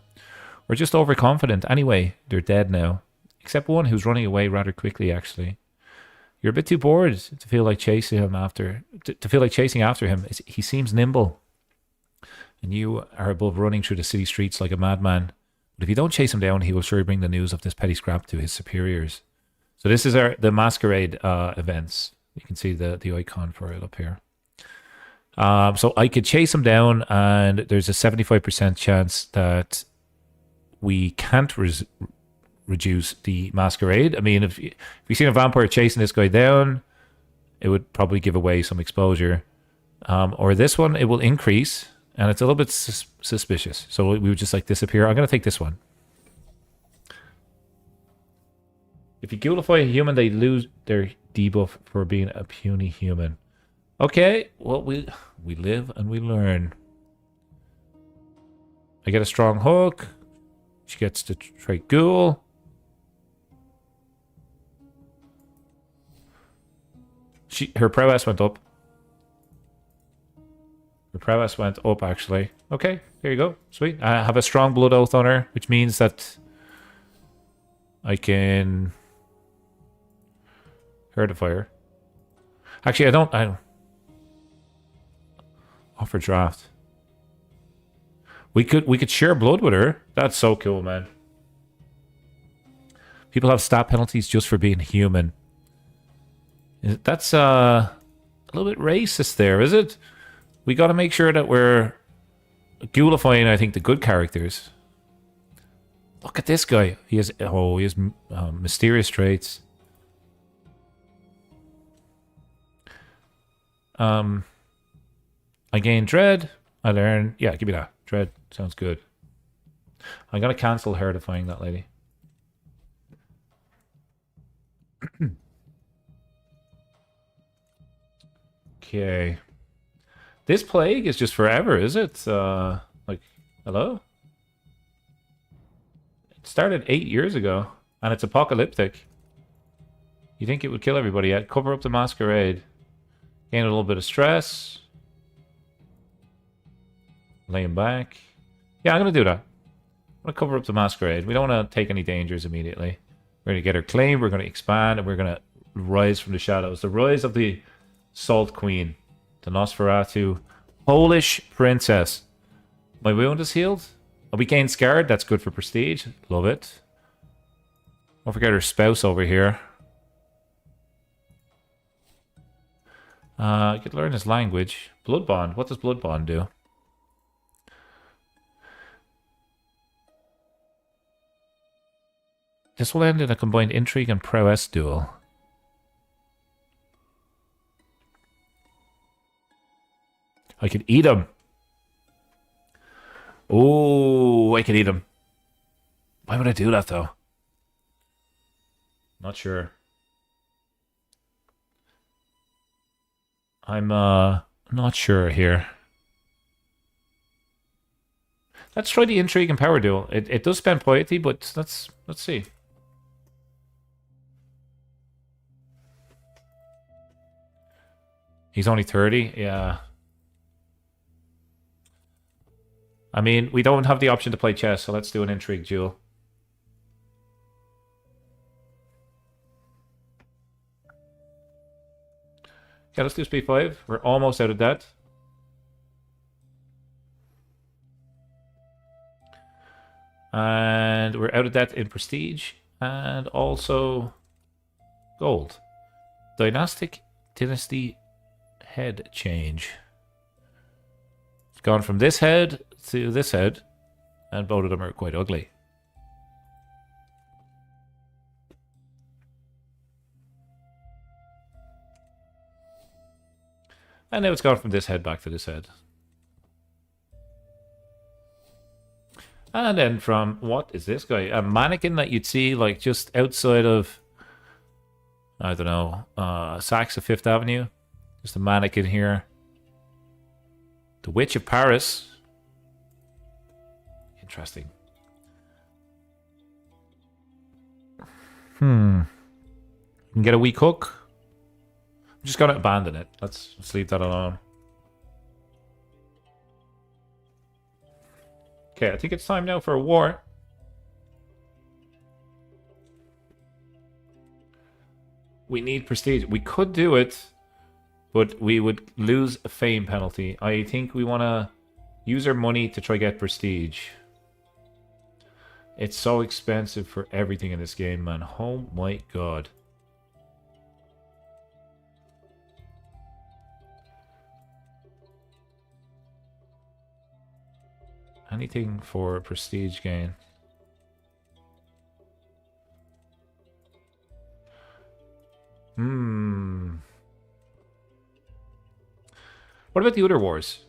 Or just overconfident? Anyway, they're dead now. Except one who's running away rather quickly, actually. You're a bit too bored to feel like chasing him after... To feel like chasing after him. He seems nimble. And you are above running through the city streets like a madman. But if you don't chase him down, he will sure bring the news of this petty scrap to his superiors. So this is the Masquerade events. You can see the icon for it up here. So I could chase him down, and there's a 75% chance that we can't reduce the Masquerade. I mean, if you've seen a vampire chasing this guy down, it would probably give away some exposure. Or this one, it will increase, and it's a little bit suspicious. So we would just like disappear. I'm going to take this one. If you ghoulify a human, they lose their debuff for being a puny human. Okay, well, we live and we learn. I get a strong hook. She gets to trait ghoul. Her prowess went up. Her prowess went up, actually. Okay, here you go. Sweet. I have a strong blood oath on her, which means that I can hurt a fire. Actually, I don't offer draft. We could share blood with her. That's so cool, man. People have stat penalties just for being human. That's a little bit racist there, is it? We got to make sure that we're ghoulifying, I think, the good characters. Look at this guy. He has mysterious traits. I gain dread. I learn. Yeah, give me that. Dread sounds good. I'm gonna cancel herdifying that lady. Okay. This plague is just forever, is it? Like, hello? It started 8 years ago, and it's apocalyptic. You think it would kill everybody yet? Cover up the Masquerade. Gain a little bit of stress. Laying back. Yeah, I'm going to do that. I'm going to cover up the Masquerade. We don't want to take any dangers immediately. We're going to get her claim, we're going to expand, and we're going to rise from the shadows. The rise of the Salt Queen. The Nosferatu. Polish princess. My wound is healed. We gain scarred. That's good for prestige. Love it. Don't forget her spouse over here. You could learn his language. Blood Bond. What does Blood Bond do? This will end in a combined intrigue and prowess duel. I could eat him. Oh, I could eat him. Why would I do that, though? Not sure. I'm not sure here. Let's try the intrigue and power duel. It does spend piety, but let's see. He's only 30, yeah. I mean, we don't have the option to play chess, so let's do an intrigue duel. Okay, let's do speed 5. We're almost out of debt. And we're out of debt in prestige and also gold. Dynasty head change. It's gone from this head to this head, and both of them are quite ugly. And now it's gone from this head back to this head. And then from, what is this guy? A mannequin that you'd see like just outside of, I don't know, Saks of Fifth Avenue. Just a mannequin here. The Witch of Paris. Interesting. You can get a weak hook. I'm just going to abandon it. Let's leave that alone. Okay, I think it's time now for a war. We need prestige. We could do it, but we would lose a fame penalty. I think we want to use our money to try get prestige. It's so expensive for everything in this game, man. Oh my god. Anything for prestige gain. What about the other wars?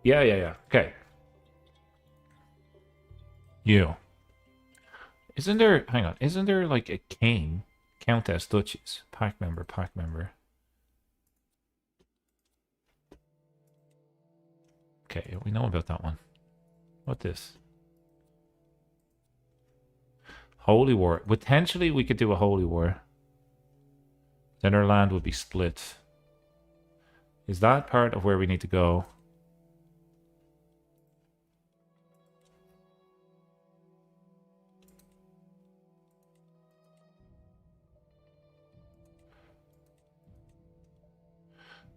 Yeah. Okay. You. Isn't there... Hang on. Isn't there like a king? Countess, duchess. Pact member. Okay, we know about that one. What this? Holy war. Potentially we could do a holy war. Then our land would be split. Is that part of where we need to go?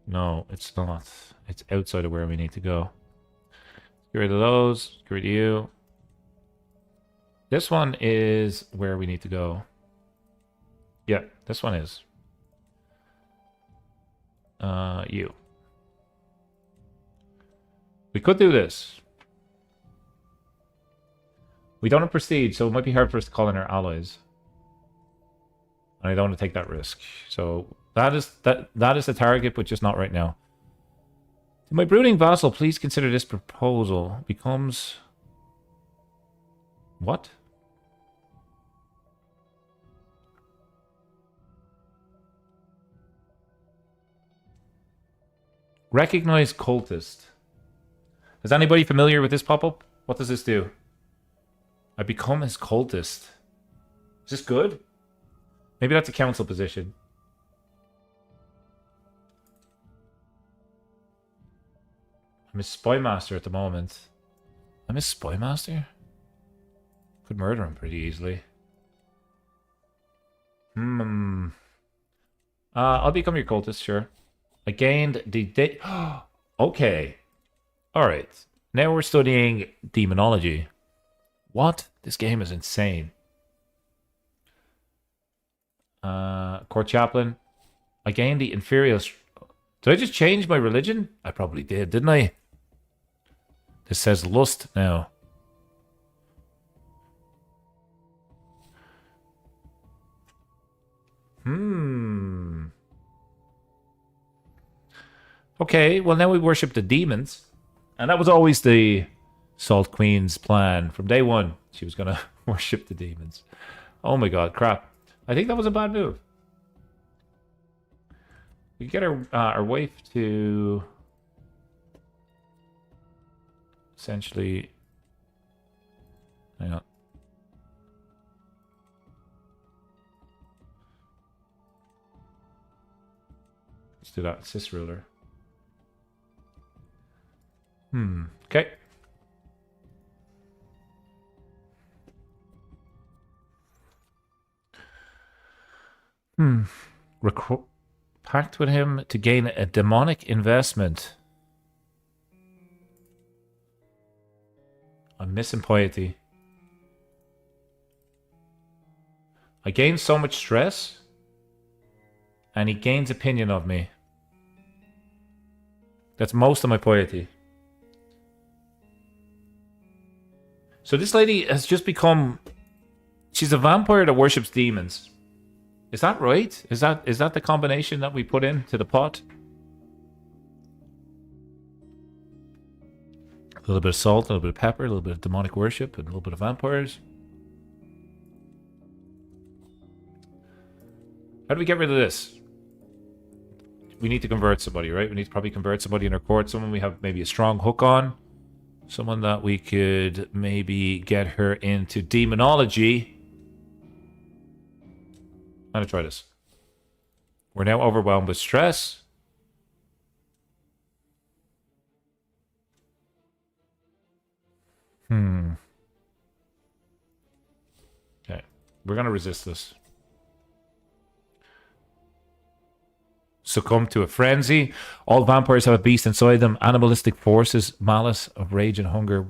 No, it's not. It's outside of where we need to go. Get rid of those. Get rid of you. This one is where we need to go. Yeah, this one is. You. We could do this. We don't have prestige, so it might be hard for us to call in our allies. And I don't want to take that risk. So that is the target, but just not right now. To my brooding vassal, please consider this proposal. Becomes... What? Recognize cultist. Is anybody familiar with this pop-up? What does this do? I become his cultist. Is this good? Maybe that's a council position. I'm a spy master at the moment. I'm a spy master? Could murder him pretty easily. I'll become your cultist, sure. I gained the... Okay. Alright. Now we're studying demonology. What? This game is insane. Court chaplain. I gained the inferior... Did I just change my religion? I probably did, didn't I? This says lust now. Okay, well now we worship the demons. And that was always the Salt Queen's plan. From day one, she was going to worship the demons. Oh my god, crap. I think that was a bad move. We get our wife to... essentially... Hang on. Let's do that. Cis ruler. Okay. Pact with him to gain a demonic investment. I'm missing piety. I gain so much stress, and he gains opinion of me. That's most of my piety. So this lady has just become... She's a vampire that worships demons. Is that right? Is that the combination that we put into the pot? A little bit of salt, a little bit of pepper, a little bit of demonic worship, and a little bit of vampires. How do we get rid of this? We need to convert somebody, right? We need to probably convert somebody in our court. Someone we have maybe a strong hook on. Someone that we could maybe get her into demonology. I'm going to try this. We're now overwhelmed with stress. Okay. We're going to resist this. Succumb to a frenzy. All vampires have a beast inside them. Animalistic forces, malice of rage and hunger.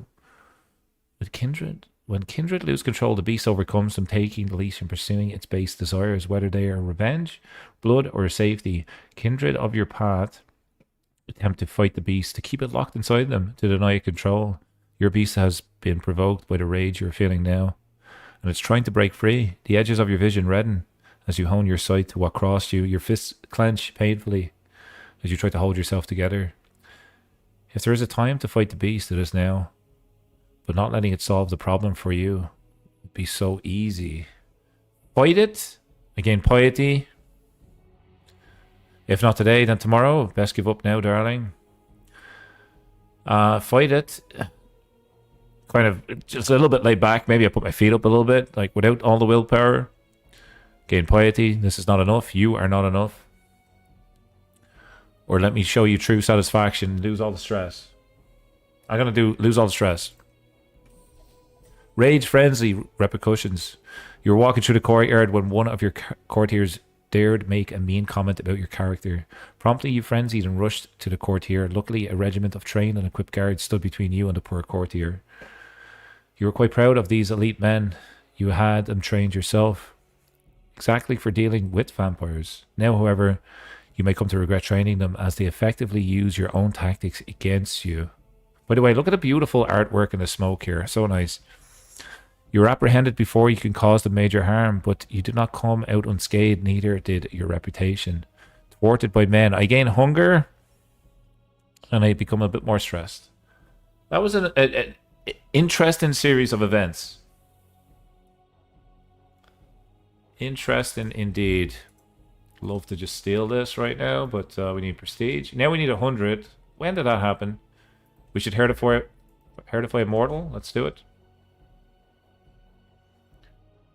With kindred, when kindred lose control, the beast overcomes them, taking the leash and pursuing its base desires, whether they are revenge, blood, or safety. Kindred of your path attempt to fight the beast, to keep it locked inside them, to deny it control. Your beast has been provoked by the rage you're feeling now, and it's trying to break free. The edges of your vision redden as you hone your sight to what crossed you. Your fists clench painfully as you try to hold yourself together. If there is a time to fight the beast, it is now. But not letting it solve the problem for you would be so easy. Fight it. Again, piety. If not today, then tomorrow. Best give up now, darling. Fight it. Kind of just a little bit laid back. Maybe I put my feet up a little bit, like without all the willpower. Gain piety. This is not enough. You are not enough. Or let me show you true satisfaction. Lose all the stress. I'm going to lose all the stress. Rage, frenzy, repercussions. You're walking through the courtyard when one of your courtiers dared make a mean comment about your character. Promptly you frenzied and rushed to the courtier. Luckily, a regiment of trained and equipped guards stood between you and the poor courtier. You were quite proud of these elite men. You had them trained yourself, exactly for dealing with vampires. Now, however, you may come to regret training them, as they effectively use your own tactics against you. By the way, look at the beautiful artwork in the smoke here. So nice. You were apprehended before you can cause them major harm, but you did not come out unscathed, neither did your reputation. Thwarted by men, I gain hunger, and I become a bit more stressed. That was an interesting series of events. Interesting indeed. Love to just steal this right now, but we need prestige. Now we need 100. When did that happen? We should heretify immortal. Let's do it.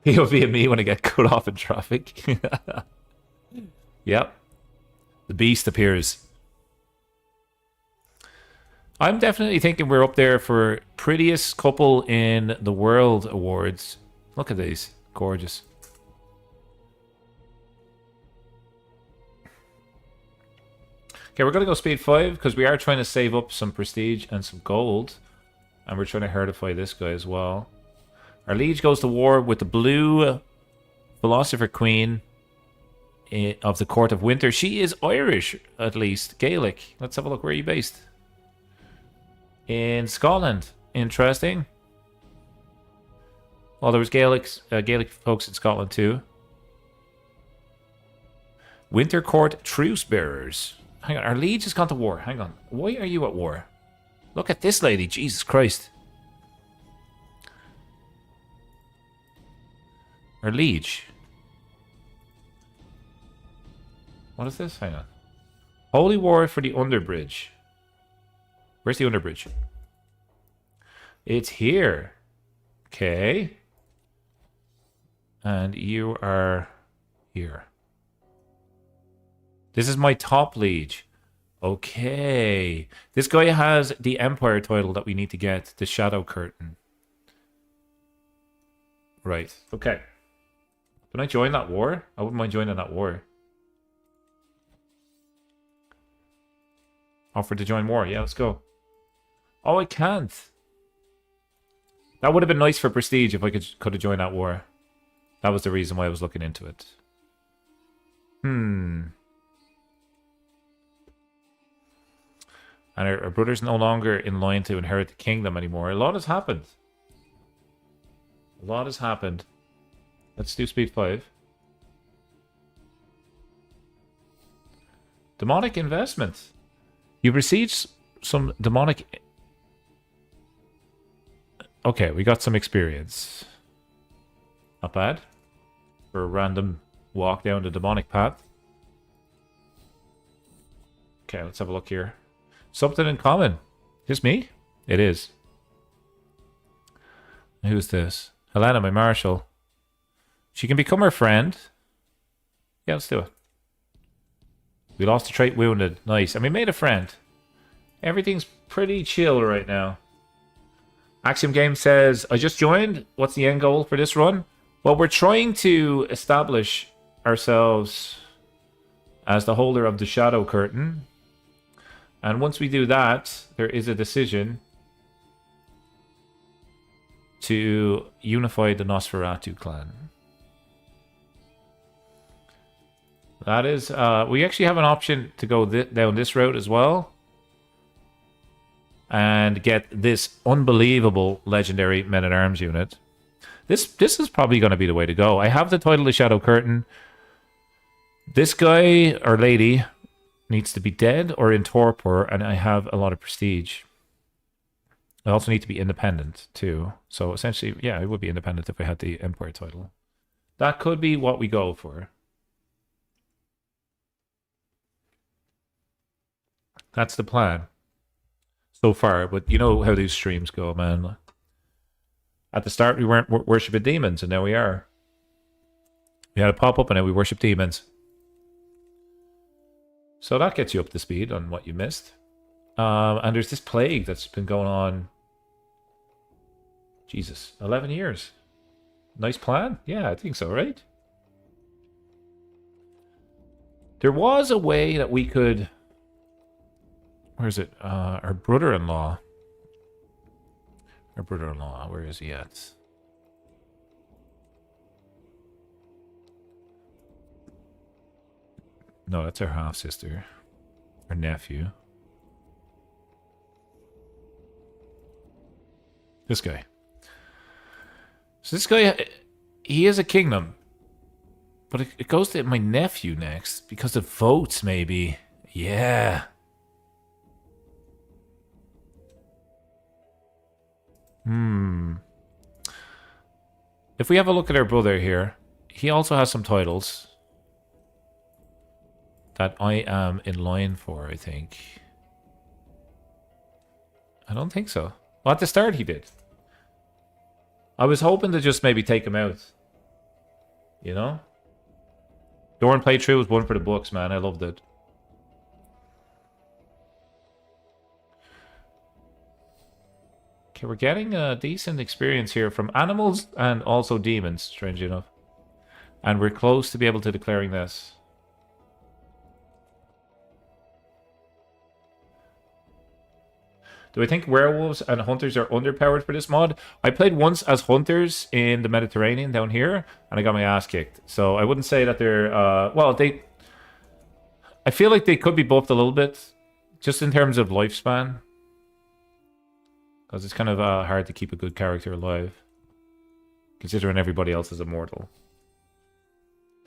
POV of me when I get cut off in traffic. Yep. The beast appears. I'm definitely thinking we're up there for prettiest couple in the world awards. Look at these. Gorgeous. Okay, we're going to go speed 5 because we are trying to save up some prestige and some gold. And we're trying to herdify this guy as well. Our liege goes to war with the blue philosopher queen of the Court of Winter. She is Irish, at least. Gaelic. Let's have a look. Where are you based? In Scotland. Interesting. Well, there was Gaelic folks in Scotland too. Winter Court Truce Bearers. Hang on, our liege has gone to war. Hang on. Why are you at war? Look at this lady. Jesus Christ. Our liege. What is this? Hang on. Holy War for the Underbridge. Where's the Underbridge? It's here. Okay. And you are here. This is my top liege. Okay. This guy has the Empire title that we need to get. The Shadow Curtain. Right. Okay. Can I join that war? I wouldn't mind joining that war. Offer to join war. Yeah, let's go. Oh, I can't. That would have been nice for prestige if I could have joined that war. That was the reason why I was looking into it. And our brother's no longer in line to inherit the kingdom anymore. A lot has happened. A lot has happened. Let's do speed 5. Demonic investment. You've received some demonic... Okay, we got some experience. Not bad. For a random walk down the demonic path. Okay, let's have a look here. Something in common. Just me? It is. Who's this? Helena, my marshal. She can become our friend. Yeah, let's do it. We lost a trait wounded. Nice. And we made a friend. Everything's pretty chill right now. Axiom Game says, I just joined. What's the end goal for this run? Well, we're trying to establish ourselves as the holder of the Shadow Curtain. And once we do that, there is a decision to unify the Nosferatu clan. That is, we actually have an option to go down this route as well. And get this unbelievable legendary men-at-arms unit. This is probably going to be the way to go. I have the title of Shadow Curtain. This guy or lady needs to be dead or in torpor, and I have a lot of prestige. I also need to be independent too. So essentially, yeah, I would be independent if I had the Empire title. That could be what we go for. That's the plan so far, but you know how these streams go, man. At the start, we weren't worshipping demons, and now we are. We had a pop-up, and now we worship demons. So that gets you up to speed on what you missed. And there's this plague that's been going on. Jesus, 11 years. Nice plan? Yeah, I think so, right? There was a way that we could... Where is it? Our brother-in-law. Our brother-in-law, where is he at? No, that's our half-sister. Our nephew. This guy. So this guy, he is a kingdom. But it goes to my nephew next. Because of votes, maybe. Yeah. If we have a look at our brother here, he also has some titles that I am in line for, I think. I don't think so. Well, at the start he did. I was hoping to just maybe take him out. You know? Dorn playthrough was one for the books, man. I loved it. Okay, we're getting a decent experience here from animals and also demons, strangely enough. And we're close to be able to declaring this. Do I think werewolves and hunters are underpowered for this mod? I played once as hunters in the Mediterranean down here, and I got my ass kicked. So I wouldn't say that they're... well, they... I feel like they could be buffed a little bit, just in terms of lifespan. Because it's kind of hard to keep a good character alive, considering everybody else is immortal.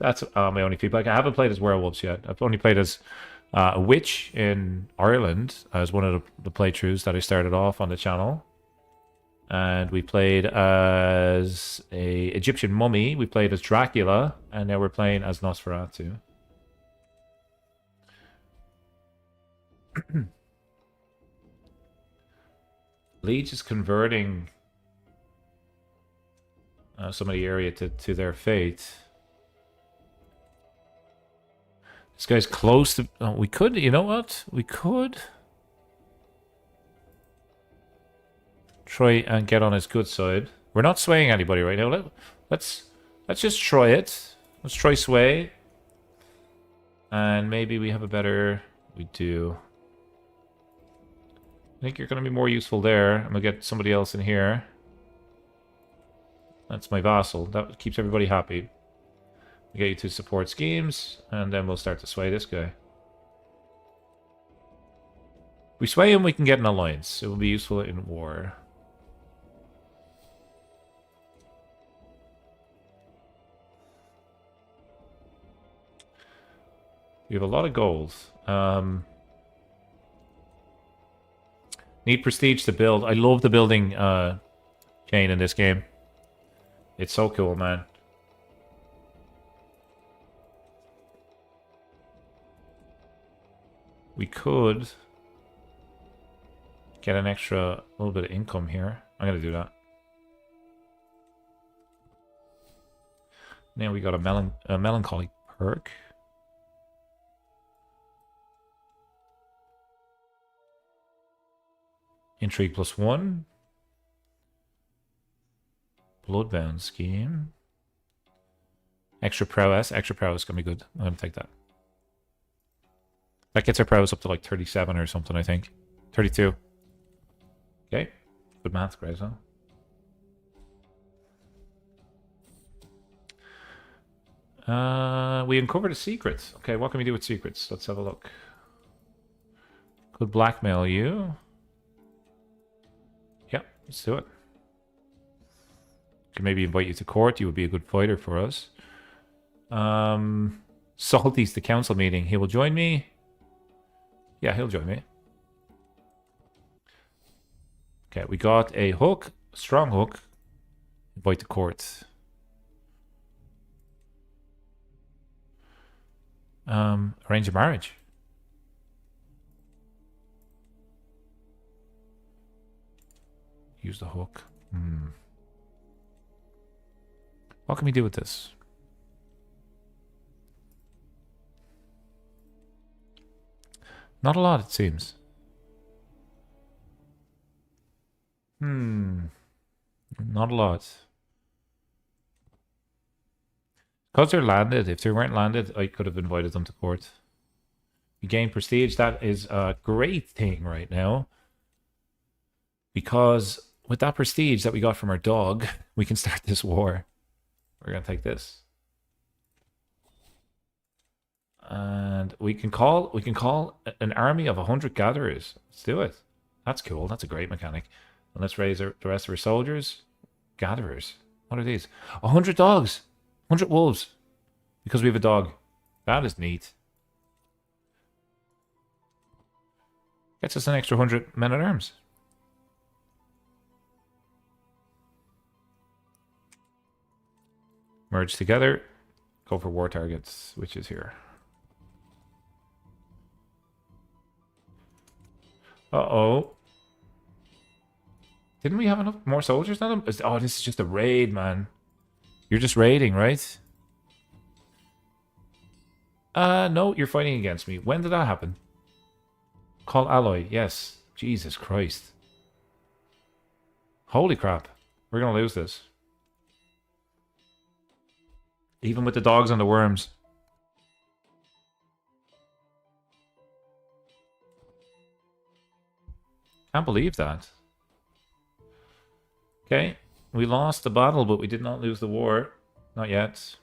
That's my only feedback. I haven't played as werewolves yet. I've only played as... a witch in Ireland as one of the playthroughs that I started off on the channel. And we played as a Egyptian mummy. We played as Dracula. And now we're playing as Nosferatu. Liege is converting some of the area to their fate. This guy's close to... Oh, we could... You know what? We could... try and get on his good side. We're not swaying anybody right now. Let's just try it. Let's try sway. And maybe we have a better... We do. I think you're going to be more useful there. I'm going to get somebody else in here. That's my vassal. That keeps everybody happy. Get you to support schemes, and then we'll start to sway this guy. If we sway him, we can get an alliance. It will be useful in war. We have a lot of gold. Need prestige to build. I love the building chain in this game. It's so cool, man. We could get an extra little bit of income here. I'm going to do that. Now we got a melancholy perk. Intrigue +1. Bloodbound scheme. Extra prowess. Extra prowess is going to be good. I'm going to take that. That gets our prowess up to like 37 or something, I think. 32. Okay. Good math, Grayzo. We uncovered a secret. Okay, what can we do with secrets? Let's have a look. Could blackmail you. Yep, let's do it. Can maybe invite you to court. You would be a good fighter for us. Salty's the council meeting. He will join me. Yeah, he'll join me. Okay, we got a hook, a strong hook. Invite to court. Arrange a marriage. Use the hook. What can we do with this? Not a lot, it seems. Not a lot. Because they're landed. If they weren't landed, I could have invited them to court. We gain prestige. That is a great thing right now. Because with that prestige that we got from our dog, we can start this war. We're going to take this. And we can call an army of 100 gatherers. Let's do it. That's cool. That's a great mechanic. And let's raise the rest of our soldiers. Gatherers. What are these? 100 dogs. 100 wolves. Because we have a dog. That is neat. Gets us an extra 100 men-at-arms. Merge together. Go for war targets, which is here. Uh-oh. Didn't we have enough more soldiers than them? Oh, this is just a raid, man. You're just raiding, right? No, you're fighting against me. When did that happen? Call alloy, yes. Jesus Christ. Holy crap. We're going to lose this. Even with the dogs and the worms. Can't believe that. Okay. We lost the battle, but we did not lose the war. Not yet.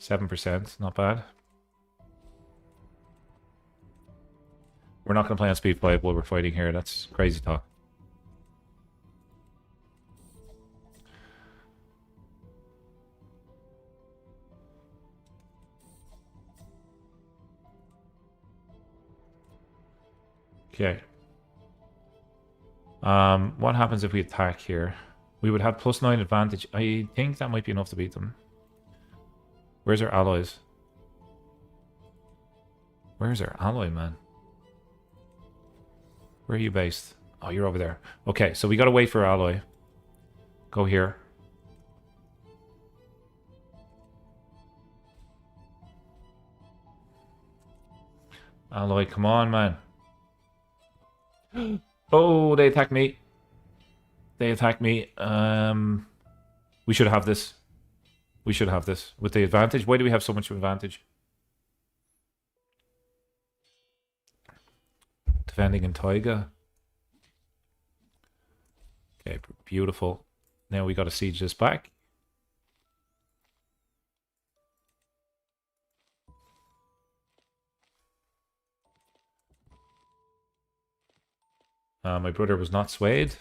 7%. Not bad. We're not going to play on speed 5 while we're fighting here. That's crazy talk. Okay. What happens if we attack here? We would have +9 advantage. I think that might be enough to beat them. Where's our allies? Where's our ally, man? Where are you based? Oh, you're over there. Okay, so we gotta wait for our ally. Go here. Alloy, come on, man. Oh, they attacked me. They attacked me. We should have this. We should have this. With the advantage. Why do we have so much advantage? Defending in Taiga. Okay, beautiful. Now we got to siege this back. My brother was not swayed.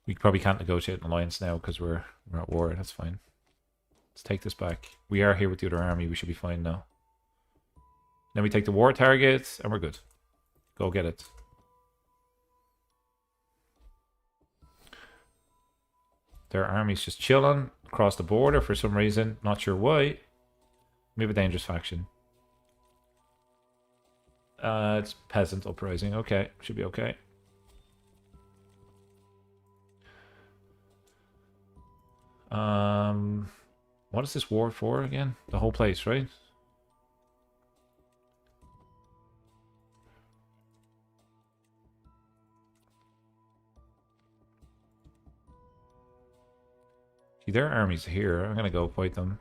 We probably can't negotiate an alliance now because we're at war. That's fine. Let's take this back. We are here with the other army. We should be fine now. Then we take the war target and we're good. Go get it. Their army's just chilling across the border for some reason. Not sure why. We have a dangerous faction. It's peasant uprising. Okay, should be okay. What is this war for again? The whole place, right? See, their army's here. I'm gonna go fight them.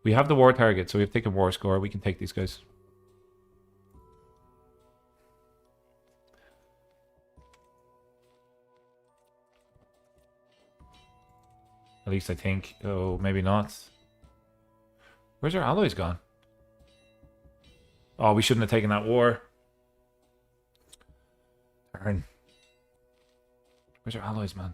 We have the war target, so we've taken war score. We can take these guys. At least I think. Oh, maybe not. Where's our allies gone? Oh, we shouldn't have taken that war. Turn. Where's our allies, man?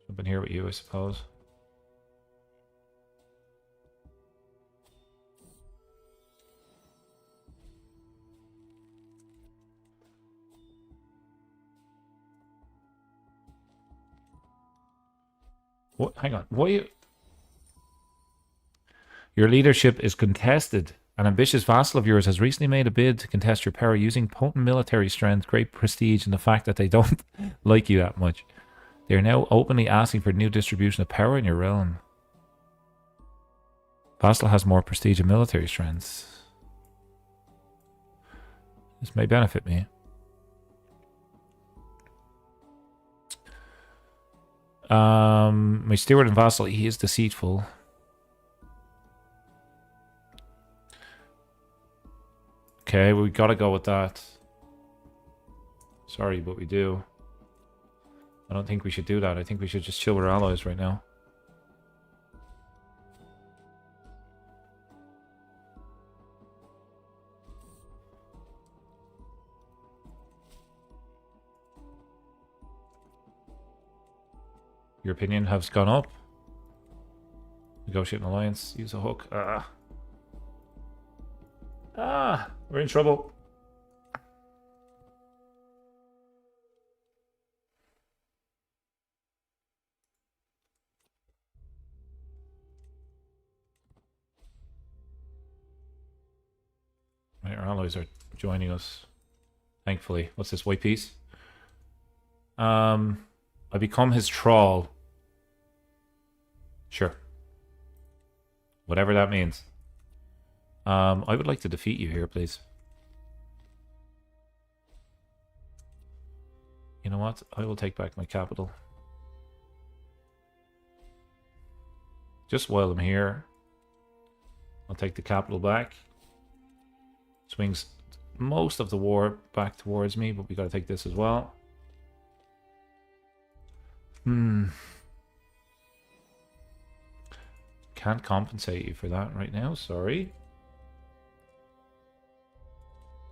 Jump in here with you, I suppose. What? Hang on. What are you? Your leadership is contested. An ambitious vassal of yours has recently made a bid to contest your power using potent military strength, great prestige, and the fact that they don't like you that much. They are now openly asking for new distribution of power in your realm. Vassal has more prestige and military strength. This may benefit me. My steward and vassal, he is deceitful. Okay, we gotta go with that. Sorry, but we do. I don't think we should do that. I think we should just chill with our allies right now. Your opinion has gone up. Negotiate an alliance. Use a hook. We're in trouble. Right, our allies are joining us. Thankfully. What's this, white piece? I become his thrall. Sure. Whatever that means. I would like to defeat you here, please. You know what? I will take back my capital. Just while I'm here, I'll take the capital back. Swings most of the war back towards me, but we gotta take this as well. Can't compensate you for that right now, sorry.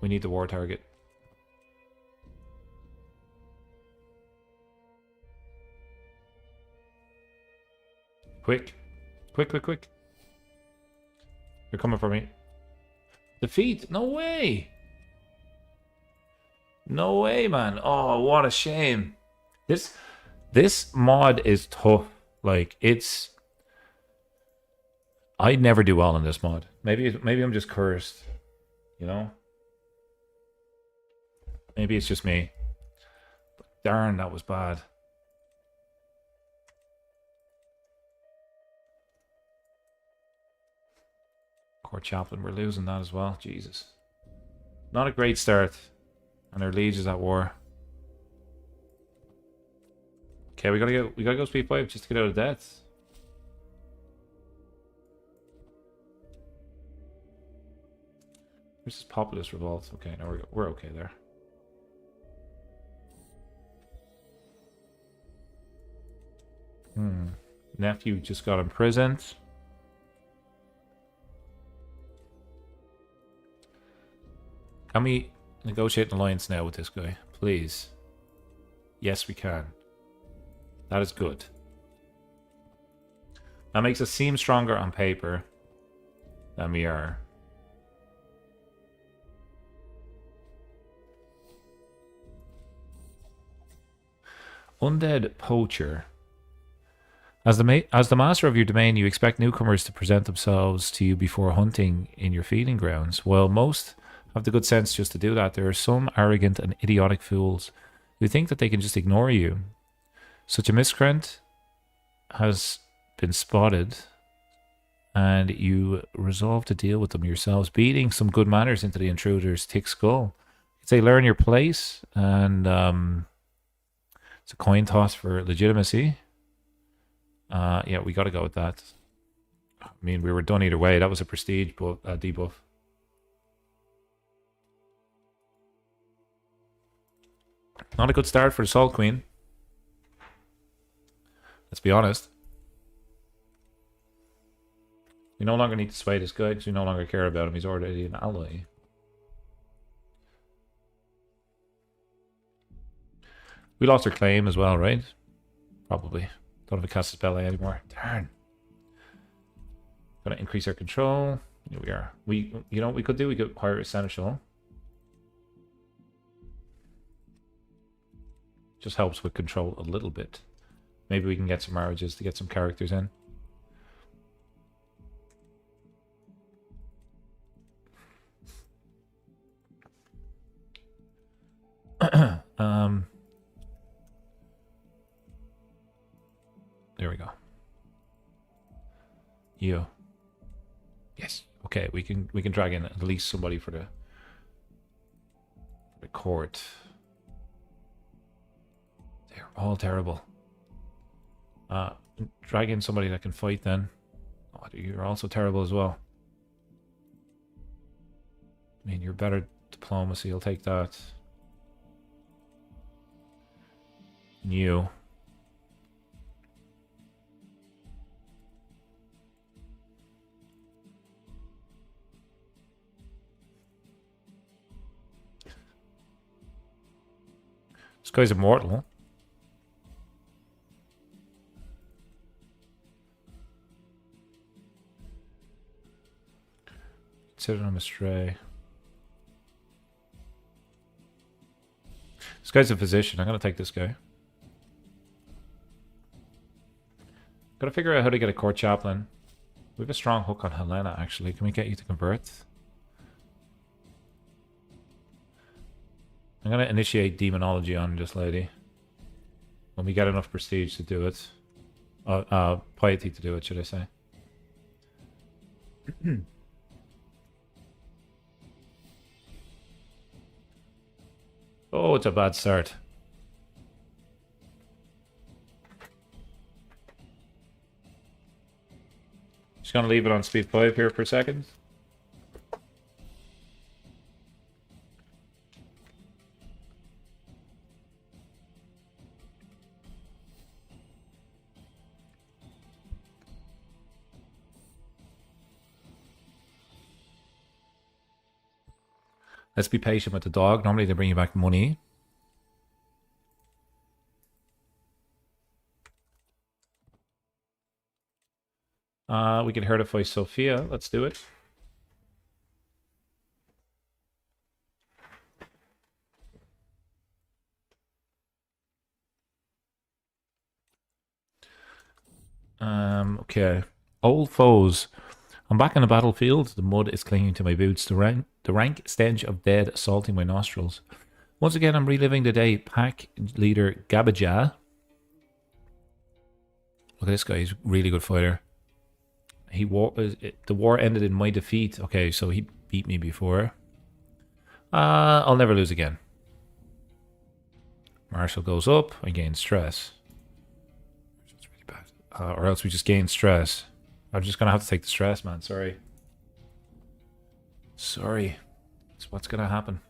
We need the war target. Quick. Quick, quick, quick. They're coming for me. Defeat? No way! No way, man. Oh, what a shame. This mod is tough. Like, it's... I'd never do well in this mod. Maybe I'm just cursed. You know? Maybe it's just me. But darn, that was bad. Court Chaplain, we're losing that as well. Jesus. Not a great start. And our liege is at war. Okay, we gotta go speed 5 just to get out of death. This is populist revolt. Okay, no, we're okay there. Nephew just got imprisoned. Can we negotiate an alliance now with this guy? Please. Yes, we can. That is good. That makes us seem stronger on paper than we are. Undead Poacher. As the master of your domain, you expect newcomers to present themselves to you before hunting in your feeding grounds. While most have the good sense just to do that, there are some arrogant and idiotic fools who think that they can just ignore you. Such a miscreant has been spotted, and you resolve to deal with them yourselves, beating some good manners into the intruder's thick skull. You'd say learn your place, and it's a coin toss for legitimacy. Yeah, we got to go with that. I mean, we were done either way. That was a prestige debuff. Not a good start for the Salt Queen. Let's be honest. We no longer need to sway this guy because we no longer care about him. He's already an ally. We lost our claim as well, right? Probably. Don't have a cast spell anymore. Darn. Gonna increase our control. Here we are. You know what we could do? We could hire a seneschal. Just helps with control a little bit. Maybe we can get some marriages to get some characters in. There we go. You. Yes. Okay, we can drag in at least somebody for the court. They're all terrible. Drag in somebody that can fight then. Oh, you're also terrible as well. I mean, you're better diplomacy, I'll take that. You. This guy's immortal. Consider him a stray. This guy's a physician. I'm going to take this guy. Got to figure out how to get a court chaplain. We have a strong hook on Helena, actually. Can we get you to convert? I'm going to initiate demonology on this lady. When we get enough prestige to do it. Piety to do it, should I say. Oh, it's a bad start. Just gonna leave it on speed 5 here for a second. Let's be patient with the dog. Normally they bring you back money. We can hertify Sophia. Let's do it. Okay. Old foes. I'm back on the battlefield. The mud is clinging to my boots. The rank stench of dead assaulting my nostrils. Once again, I'm reliving the day. Pack leader Gabajah. Look at this guy. He's a really good fighter. The war ended in my defeat. Okay, so he beat me before. I'll never lose again. Marshal goes up. I gain stress. It's really bad. Or else we just gain stress. I'm just gonna have to take the stress, man. Sorry. Sorry. That's what's gonna happen.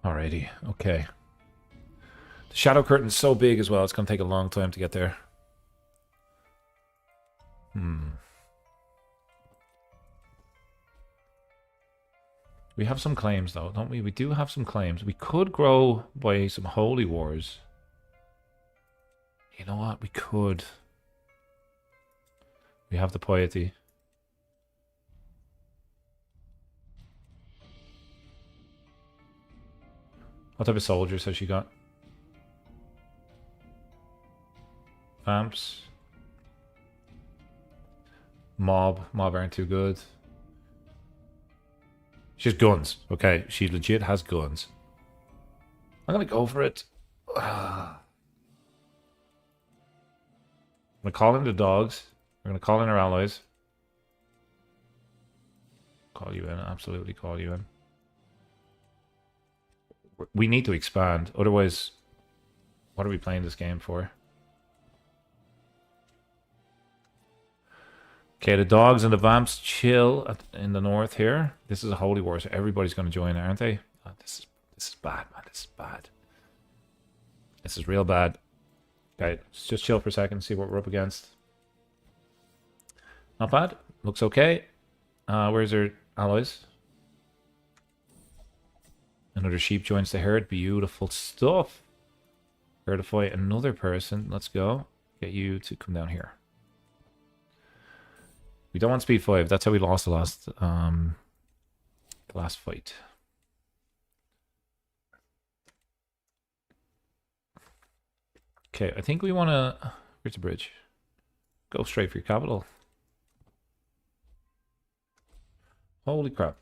Alrighty, okay. The shadow curtain's so big as well, it's gonna take a long time to get there. We have some claims though, don't we? We do have some claims. We could grow by some holy wars. You know what? We could. We have the piety. What type of soldiers has she got? Vamps. Mob. Mob aren't too good. She has guns. Okay, she legit has guns. I'm gonna go for it. I'm gonna call in the dogs. We're gonna call in our allies. Call you in. Absolutely call you in. We need to expand. Otherwise, what are we playing this game for? Okay, the dogs and the vamps chill in the north here. This is a holy war, so everybody's going to join, aren't they? Oh, this is bad, man. This is bad. This is real bad. Okay, let's just chill for a second, see what we're up against. Not bad. Looks okay. Where's our allies? Another sheep joins the herd. Beautiful stuff. Herdify another person. Let's go. Get you to come down here. We don't want speed 5. That's how we lost the last fight. Okay, I think we want to... Where's the bridge? Go straight for your capital. Holy crap.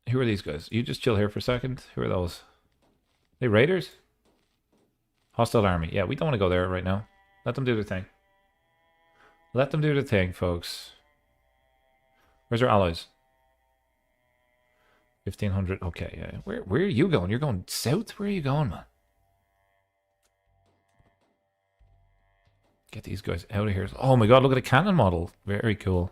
Who are these guys? You just chill here for a second. Who are those? They raiders? Hostile army. Yeah, we don't want to go there right now. Let them do their thing. Let them do their thing, folks. Where's our allies? 1,500. Okay, yeah. Where are you going? You're going south? Where are you going, man? Get these guys out of here. Oh my god, look at the cannon model. Very cool.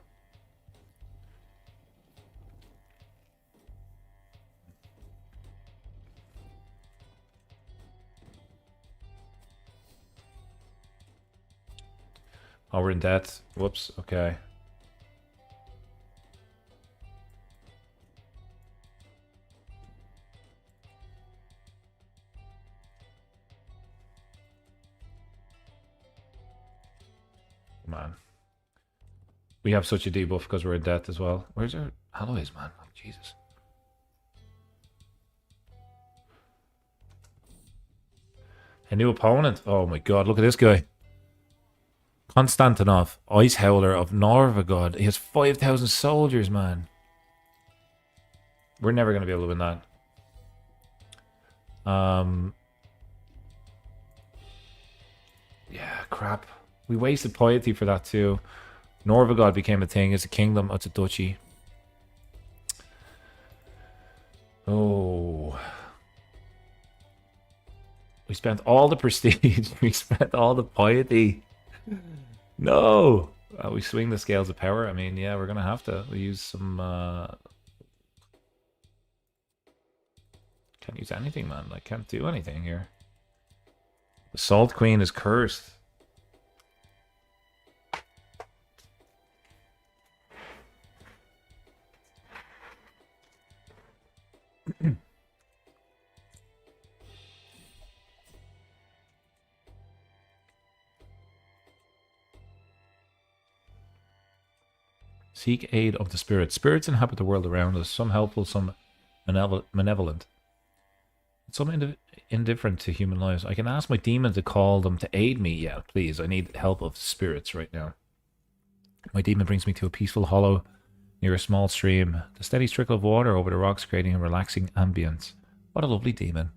Oh, we're in debt. Whoops. Okay. Man. We have such a debuff because we're in debt as well. Where's our alloys, man? Oh, Jesus. A new opponent. Oh my god, look at this guy. Konstantinov, Ice Howler of Norvagod. He has 5,000 soldiers, man. We're never going to be able to win that. Yeah, crap. We wasted piety for that too. Norvagod became a thing. It's a kingdom. It's a duchy. Oh. We spent all the prestige. We spent all the piety. No. We swing the scales of power. I mean, yeah, we're going to have to. We use some... Can't use anything, man. I can't do anything here. The Salt Queen is cursed. Seek aid of the spirits. Spirits inhabit the world around us. Some helpful, some malevolent. Some indifferent to human lives. I can ask my demon to call them to aid me. Yeah, please. I need help of spirits right now. My demon brings me to a peaceful hollow near a small stream. The steady trickle of water over the rocks creating a relaxing ambience. What a lovely demon.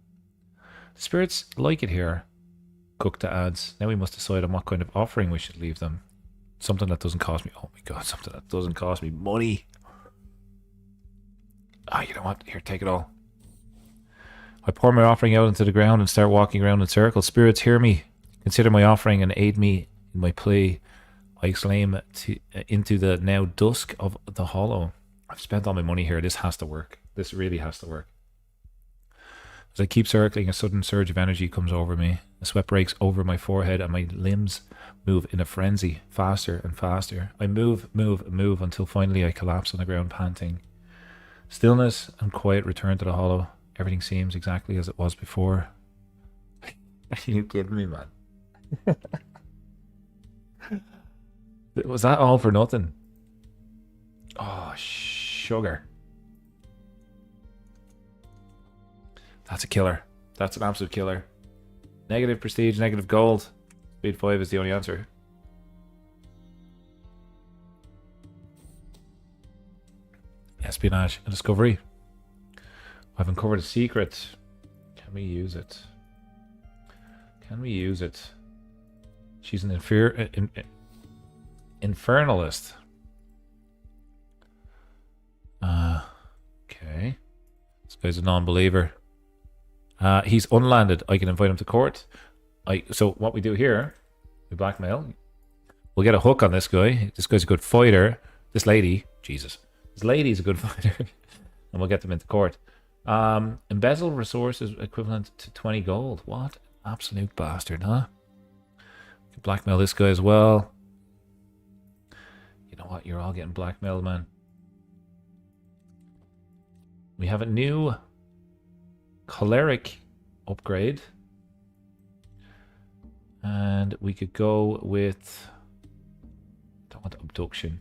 The spirits like it here. Cookta adds. Now we must decide on what kind of offering we should leave them. Something that doesn't cost me... Oh my god, something that doesn't cost me money. Ah, you know what? Here, take it all. I pour my offering out into the ground and start walking around in circles. Spirits, hear me. Consider my offering and aid me in my plea. I exclaim into the now dusk of the hollow. I've spent all my money here. This has to work. This really has to work. As I keep circling, a sudden surge of energy comes over me. A sweat breaks over my forehead and my limbs move in a frenzy, faster and faster. I move until finally I collapse on the ground panting. Stillness and quiet return to the hollow. Everything seems exactly as it was before. Are you kidding me, man? Was that all for nothing? Oh, sugar. That's a killer. That's an absolute killer. Negative prestige, negative gold. Speed 5 is the only answer. Espionage and discovery. I've uncovered a secret. Can we use it? Can we use it? She's an infernalist. Okay. This guy's a non-believer. He's unlanded. I can invite him to court. So what we do here, we blackmail. We'll get a hook on this guy. This guy's a good fighter. This lady, Jesus. This lady's a good fighter. And we'll get them into court. Embezzle resources equivalent to 20 gold. What an absolute bastard, huh? We can blackmail this guy as well. You know what? You're all getting blackmailed, man. We have a new choleric upgrade. And we could go with... don't want abduction.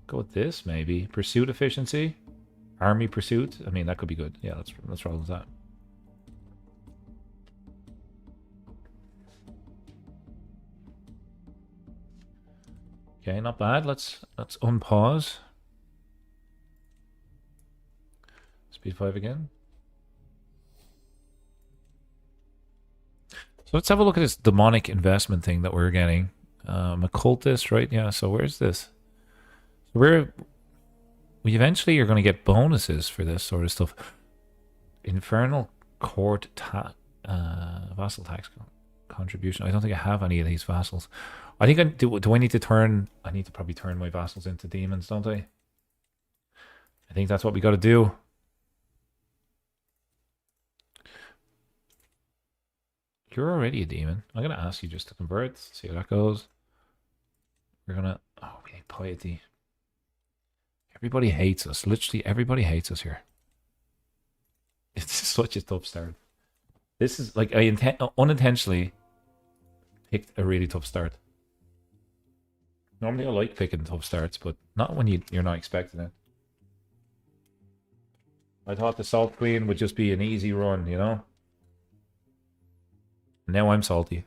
Go with this, maybe. Pursuit efficiency. Army pursuit. I mean, that could be good. Yeah, let's roll with that. Okay, not bad. Let's unpause. Speed 5 again. So let's have a look at this demonic investment thing that we're getting. Occultist, right? Yeah, so where's this? So we eventually are going to get bonuses for this sort of stuff. Infernal court vassal tax contribution. I don't think I have any of these vassals. I think do I need to turn... I need to probably turn my vassals into demons, don't I? I think that's what we got to do. You're already a demon. I'm going to ask you just to convert. See how that goes. We're going to... Oh, we need piety. Everybody hates us. Literally, everybody hates us here. It's such a tough start. This is like... I unintentionally picked a really tough start. Normally I like picking tough starts, but not when you're not expecting it. I thought the Salt Queen would just be an easy run, you know? Now I'm salty.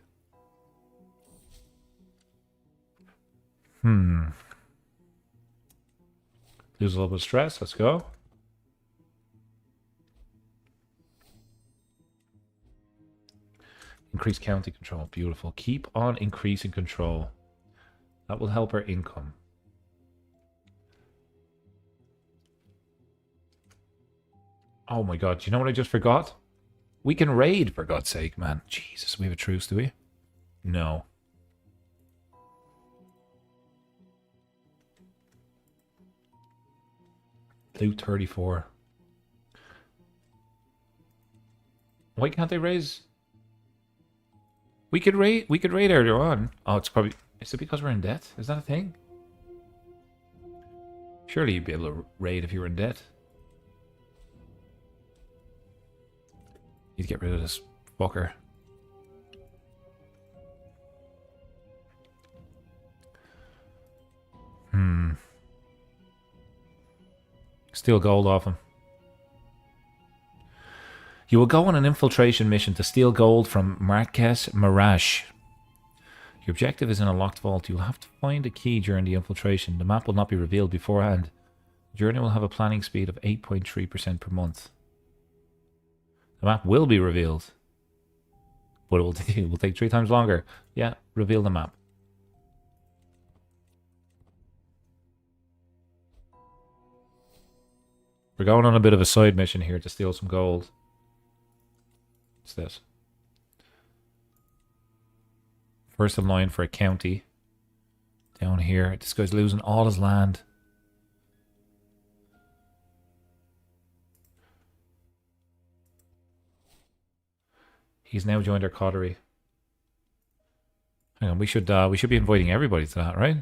Lose a little bit of stress. Let's go. Increase county control. Beautiful. Keep on increasing control. That will help our income. Oh my god. Do you know what I just forgot? We can raid, for God's sake, man. Jesus, we have a truce, do we? No. Loot 34. Why can't they raise? We could raid earlier on. Oh, it's probably... Is it because we're in debt? Is that a thing? Surely you'd be able to raid if you were in debt. Need to get rid of this fucker. Steal gold off him. You will go on an infiltration mission to steal gold from Marques Marash. Your objective is in a locked vault. You'll have to find a key during the infiltration. The map will not be revealed beforehand. The journey will have a planning speed of 8.3% per month. The map will be revealed, but it will take 3 times longer. Yeah, reveal the map. We're going on a bit of a side mission here to steal some gold. What's this? First in line for a county. Down here. This guy's losing all his land. He's now joined our coterie. Hang on, we should be inviting everybody to that, right?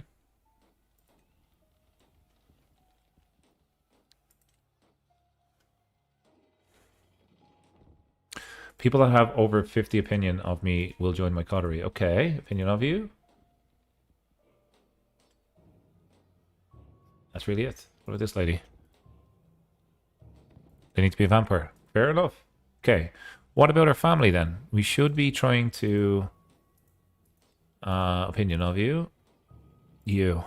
People that have over 50 opinion of me will join my coterie. Okay, opinion of you? That's really it. What about this lady? They need to be a vampire. Fair enough. Okay. What about our family then? We should be trying to... opinion of you. You.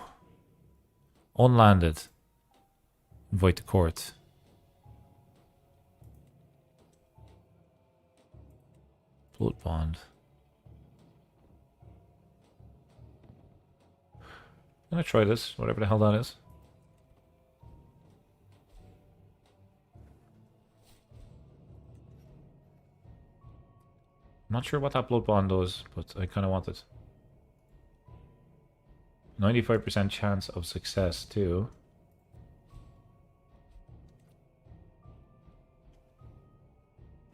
Unlanded. Invite to court. Blood bond. I'm gonna try this, whatever the hell that is. I'm not sure what that blood bond does, but I kind of want it. 95% chance of success too.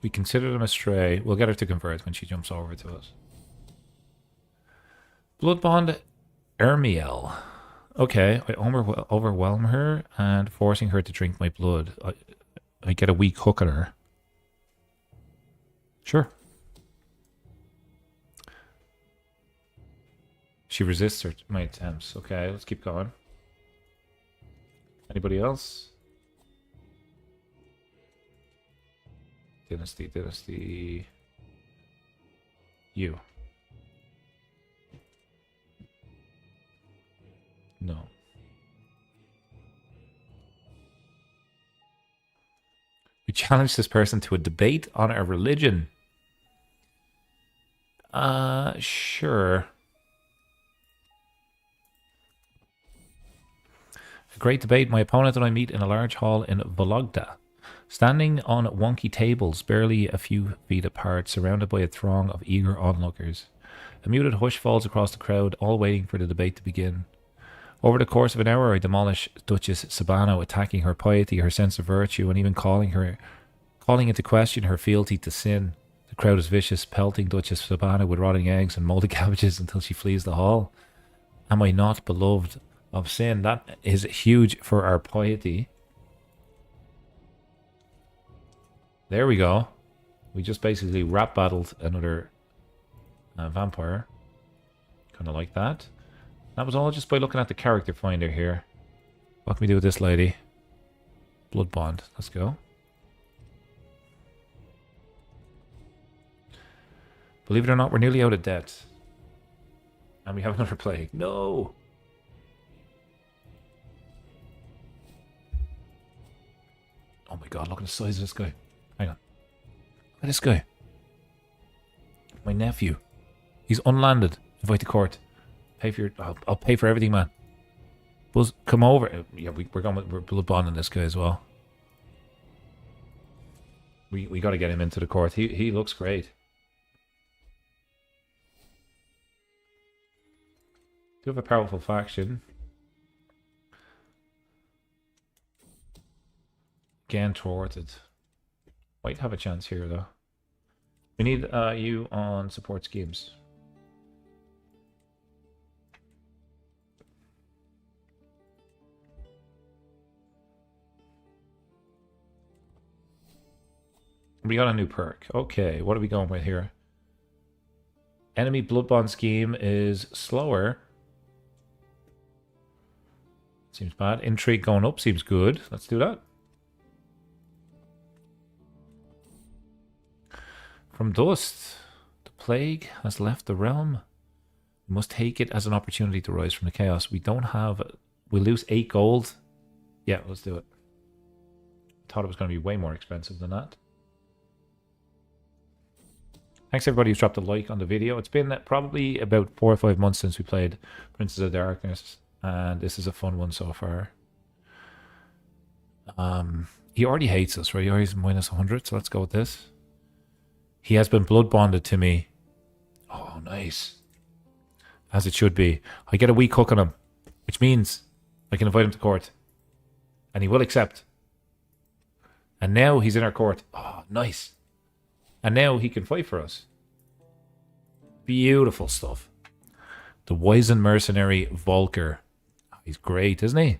We consider them a stray. We'll get her to convert when she jumps over to us. Blood bond Ermiel. Okay, I overwhelm her and forcing her to drink my blood. I get a weak hook at her. Sure. She resists my attempts. Okay, let's keep going. Anybody else? Dynasty. You. No. We challenge this person to a debate on our religion. Sure. A great debate. My opponent and I meet in a large hall in Vologda. Standing on wonky tables, barely a few feet apart, surrounded by a throng of eager onlookers. A muted hush falls across the crowd, all waiting for the debate to begin. Over the course of an hour, I demolish Duchess Sabano, attacking her piety, her sense of virtue, and even calling into question her fealty to sin. The crowd is vicious, pelting Duchess Sabano with rotting eggs and moldy cabbages until she flees the hall. Am I not beloved of sin? That is huge for our piety. There we go. We just basically rap battled another vampire. Kind of like that. That was all just by looking at the character finder here. What can we do with this lady? Blood bond. Let's go. Believe it or not, we're nearly out of debt. And we have another plague. No! god, look at the size of this guy. Hang on. Look at this guy. My nephew. He's unlanded. Invite to court. Pay for your... I'll pay for everything, man. Buzz, come over. Yeah, we're blood bonding this guy as well. We got to get him into the court. He looks great. Do have a powerful faction. Again, thwarted. Might have a chance here, though. We need you on support schemes. We got a new perk. Okay, what are we going with here? Enemy blood bond scheme is slower. Seems bad. Intrigue going up seems good. Let's do that. From dust, the plague has left the realm. We must take it as an opportunity to rise from the chaos. We don't have... We'll lose 8 gold. Yeah, let's do it. Thought it was going to be way more expensive than that. Thanks everybody who's dropped a like on the video. It's been probably about 4 or 5 months since we played Princes of Darkness. And this is a fun one so far. He already hates us, right? He already minus 100, so let's go with this. He has been blood bonded to me. Oh, nice. As it should be. I get a weak hook on him, which means I can invite him to court. And he will accept. And now he's in our court. Oh, nice. And now he can fight for us. Beautiful stuff. The Wizened Mercenary Volker. Oh, he's great, isn't he?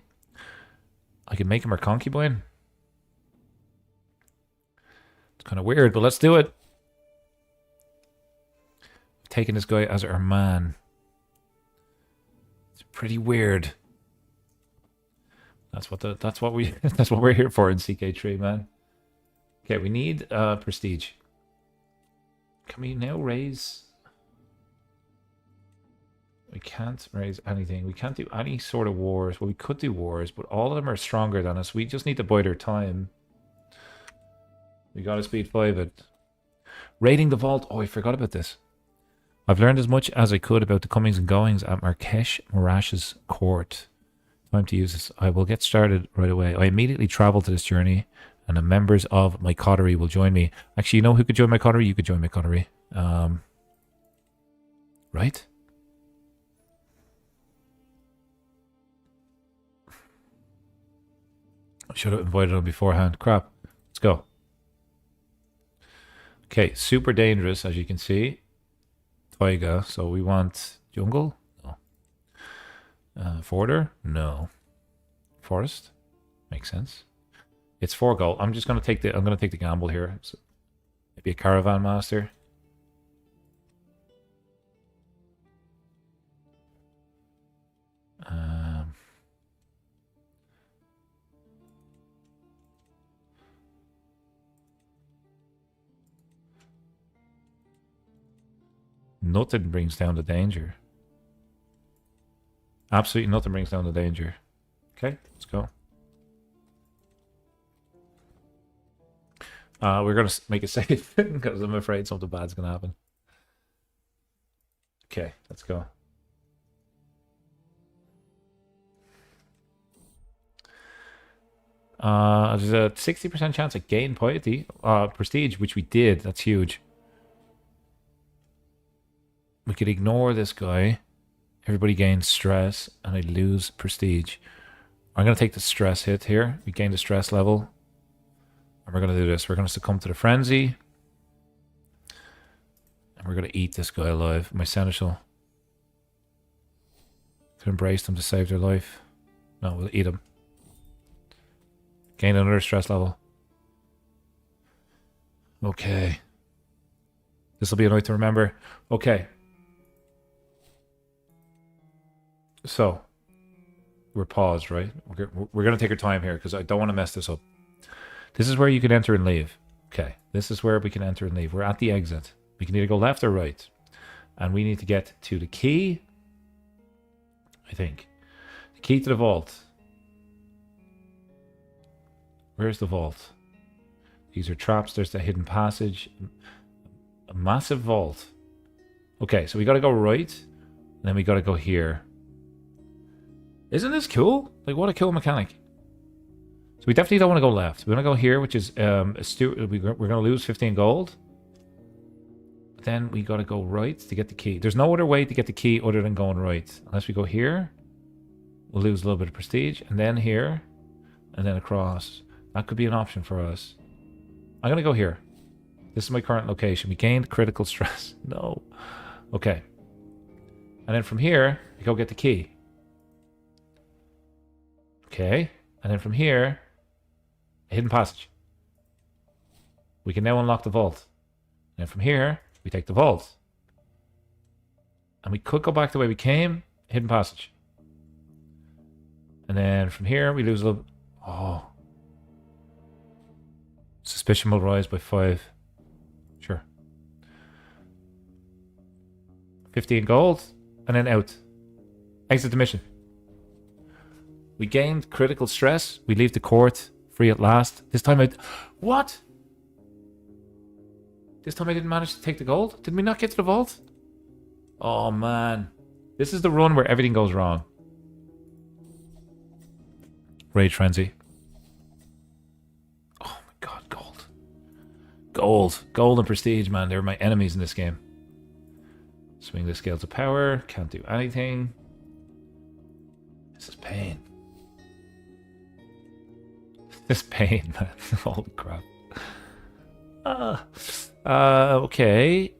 I can make him our concubine. It's kind of weird, but let's do it. Taking this guy as our man. It's pretty weird. That's what we're here for in CK3, man. Okay, we need prestige. Can we now raise? We can't raise anything. We can't do any sort of wars. Well, we could do wars, but all of them are stronger than us. We just need to bide our time. We got to speed 5 it. Raiding the vault. Oh, I forgot about this. I've learned as much as I could about the comings and goings at Marrakesh Marash's court. Time to use this. I will get started right away. I immediately travel to this journey, and the members of my coterie will join me. Actually, you know who could join my coterie? You could join my coterie. Right? I should have invited him beforehand. Crap. Let's go. Okay, super dangerous, as you can see. Taiga, so we want jungle? No. Forder? No. Forest? Makes sense. It's 4 gold. I'm just gonna take the gamble here. So maybe a caravan master. Nothing brings down the danger. Absolutely nothing brings down the danger. Okay, let's go. We're going to make it safe because I'm afraid something bad's going to happen. Okay, let's go. There's a 60% chance of gain piety, prestige, which we did. That's huge. We could ignore this guy. Everybody gains stress, and I lose prestige. I'm going to take the stress hit here. We gain the stress level. And we're going to do this. We're going to succumb to the frenzy. And we're going to eat this guy alive. My seneschal. Could embrace them to save their life. No, we'll eat him. Gain another stress level. Okay. This will be a night to remember. Okay. So, we're paused, right? We're going to take our time here because I don't want to mess this up. This is where you can enter and leave. Okay, this is where we can enter and leave. We're at the exit. We can either go left or right. And we need to get to the key, I think. The key to the vault. Where's the vault? These are traps. There's the hidden passage. A massive vault. Okay, so we got to go right. And then we got to go here. Isn't this cool? Like, what a cool mechanic. So we definitely don't want to go left. We want to go here, which is we're going to lose 15 gold. Then we got to go right to get the key. There's no other way to get the key other than going right. Unless we go here, we'll lose a little bit of prestige. And then here, and then across. That could be an option for us. I'm going to go here. This is my current location. We gained critical stress. No. Okay. And then from here, we go get the key. Okay. And then from here, a hidden passage. We can now unlock the vault. And then from here, we take the vault. And we could go back the way we came. Hidden passage. And then from here, we lose a little... Oh. Suspicion will rise by 5. Sure. 15 gold. And then out. Exit the mission. We gained critical stress. We leave the court. Free at last. This time I... What? This time I didn't manage to take the gold? Did we not get to the vault? Oh, man. This is the run where everything goes wrong. Rage Frenzy. Oh, my God. Gold. Gold. Gold and prestige, man. They're my enemies in this game. Swing the scales of power. Can't do anything. This is pain. This pain, man. Holy crap. Okay.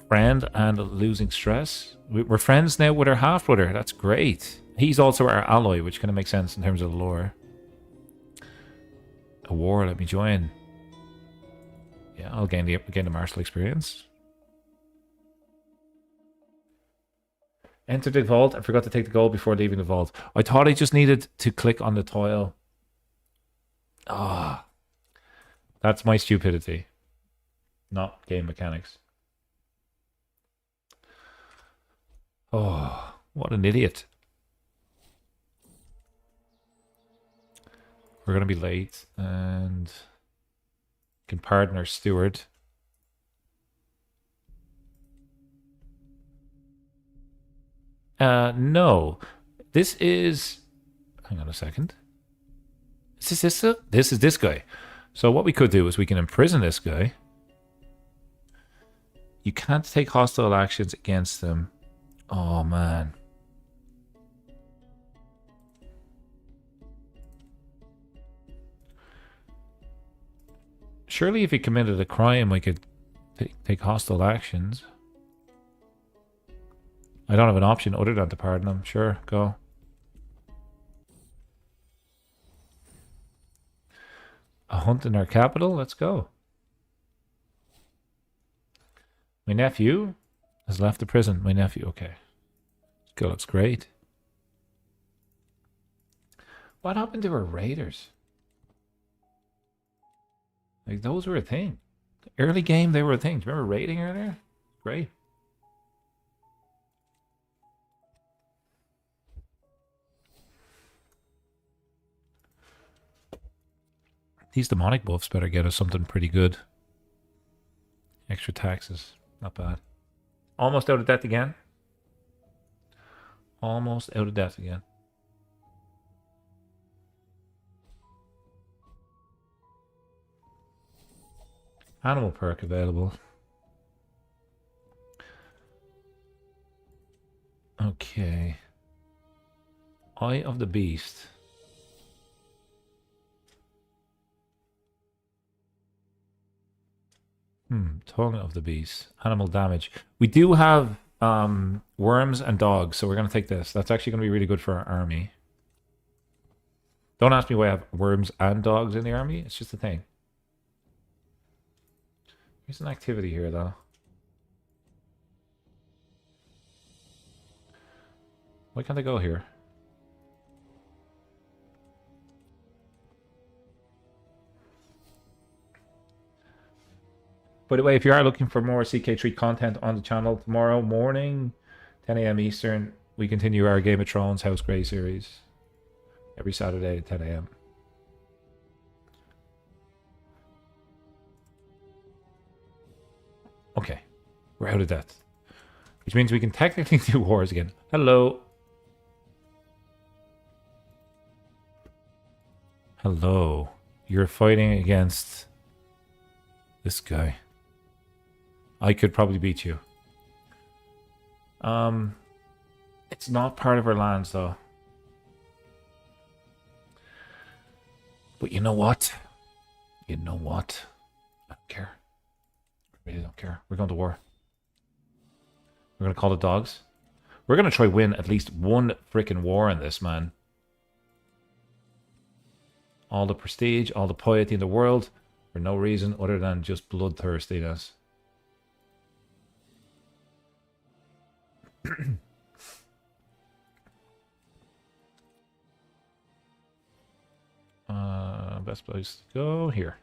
Friend and losing stress. We're friends now with our half-brother. That's great. He's also our ally, which kind of makes sense in terms of the lore. A war, let me join. Yeah, I'll gain the martial experience. Enter the vault. I forgot to take the gold before leaving the vault. I thought I just needed to click on the tile. Ah. That's my stupidity. Not game mechanics. Oh, what an idiot. We're going to be late and can pardon our steward. No. This is... Hang on a second. Is this this is this guy. So what we could do is we can imprison this guy. You can't take hostile actions against them. Oh, man. Surely if he committed a crime, we could take hostile actions. I don't have an option other than to pardon him. Sure, go. A hunt in our capital? Let's go. My nephew has left the prison. My nephew, okay. Good, looks great. What happened to our raiders? Like, those were a thing. Early game, they were a thing. Do you remember raiding earlier? Great. These demonic buffs better get us something pretty good. Extra taxes. Not bad. Almost out of debt again. Almost out of debt again. Animal perk available. Okay. Eye of the Beast. Tongue of the Beast. Animal damage. We do have worms and dogs, so we're going to take this. That's actually going to be really good for our army. Don't ask me why I have worms and dogs in the army. It's just a thing. There's an activity here, though. Why can't I go here? By the way, if you are looking for more CK3 content on the channel, tomorrow morning, 10 a.m. Eastern, we continue our Game of Thrones House Grey series. Every Saturday at 10 a.m. We're out of debt. Which means we can technically do wars again. Hello. Hello. You're fighting against this guy. I could probably beat you. It's not part of our lands though. But you know what? You know what? I don't care. I really don't care. We're going to war. We're going to call the dogs. We're going to try win at least one freaking war in this, man. All the prestige, all the piety in the world for no reason other than just bloodthirstiness. Best place to go here.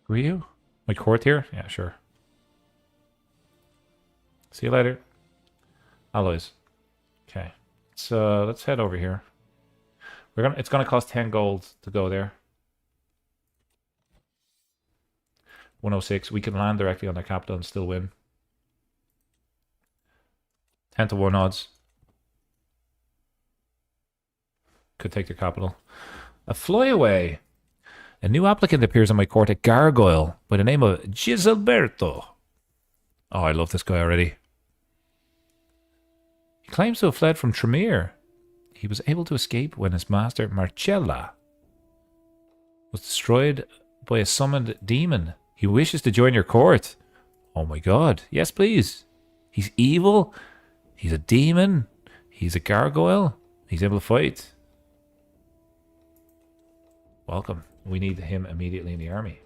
Were you? My court here? Yeah, sure. See you later. Alloys. Okay. So let's head over here. It's gonna cost 10 gold to go there. 106. We can land directly on their capital and still win. 10 to 1 odds. Could take their capital. A flyaway. A new applicant appears on my court at Gargoyle by the name of Gisalberto. Oh, I love this guy already. He claims to have fled from Tremere. He was able to escape when his master, Marcella, was destroyed by a summoned demon. He wishes to join your court. Oh my god. Yes, please. He's evil. He's a demon. He's a gargoyle. He's able to fight. Welcome. We need him immediately in the army.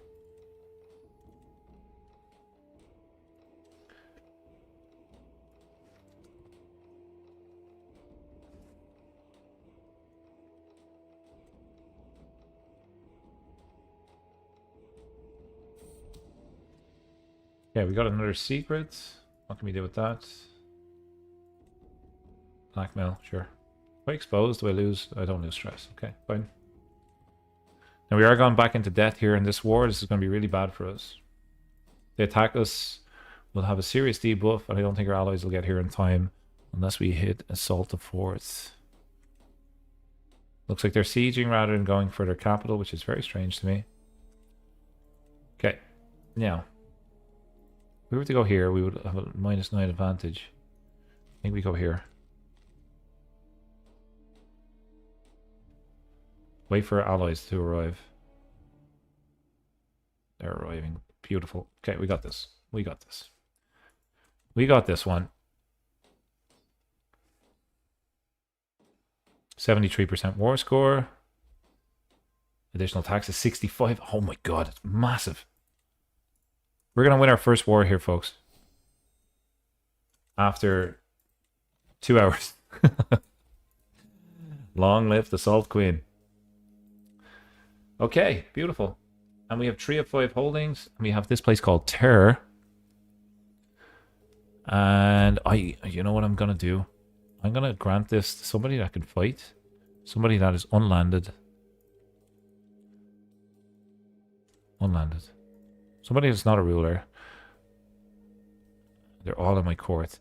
Yeah, we got another secret. What can we do with that? Blackmail, sure. If I expose, do I lose? I don't lose stress. Okay, fine. Now we are going back into debt here in this war. This is going to be really bad for us. They attack us, we'll have a serious debuff, and I don't think our allies will get here in time unless we hit assault the fort. Looks like they're sieging rather than going for their capital, which is very strange to me. Okay, now. If we were to go here, we would have a -9 advantage. I think we go here. Wait for our allies to arrive. They're arriving. Beautiful. Okay, we got this. We got this. We got this one. 73% war score. Additional tax is 65. Oh my god, it's massive. We're going to win our first war here, folks. After 2 hours. Long live the Salt Queen. Okay, beautiful. And we have 3 of 5 holdings. And we have this place called Terror. And you know what I'm going to do? I'm going to grant this to somebody that can fight. Somebody that is unlanded. Unlanded. Somebody that's not a ruler. They're all in my court.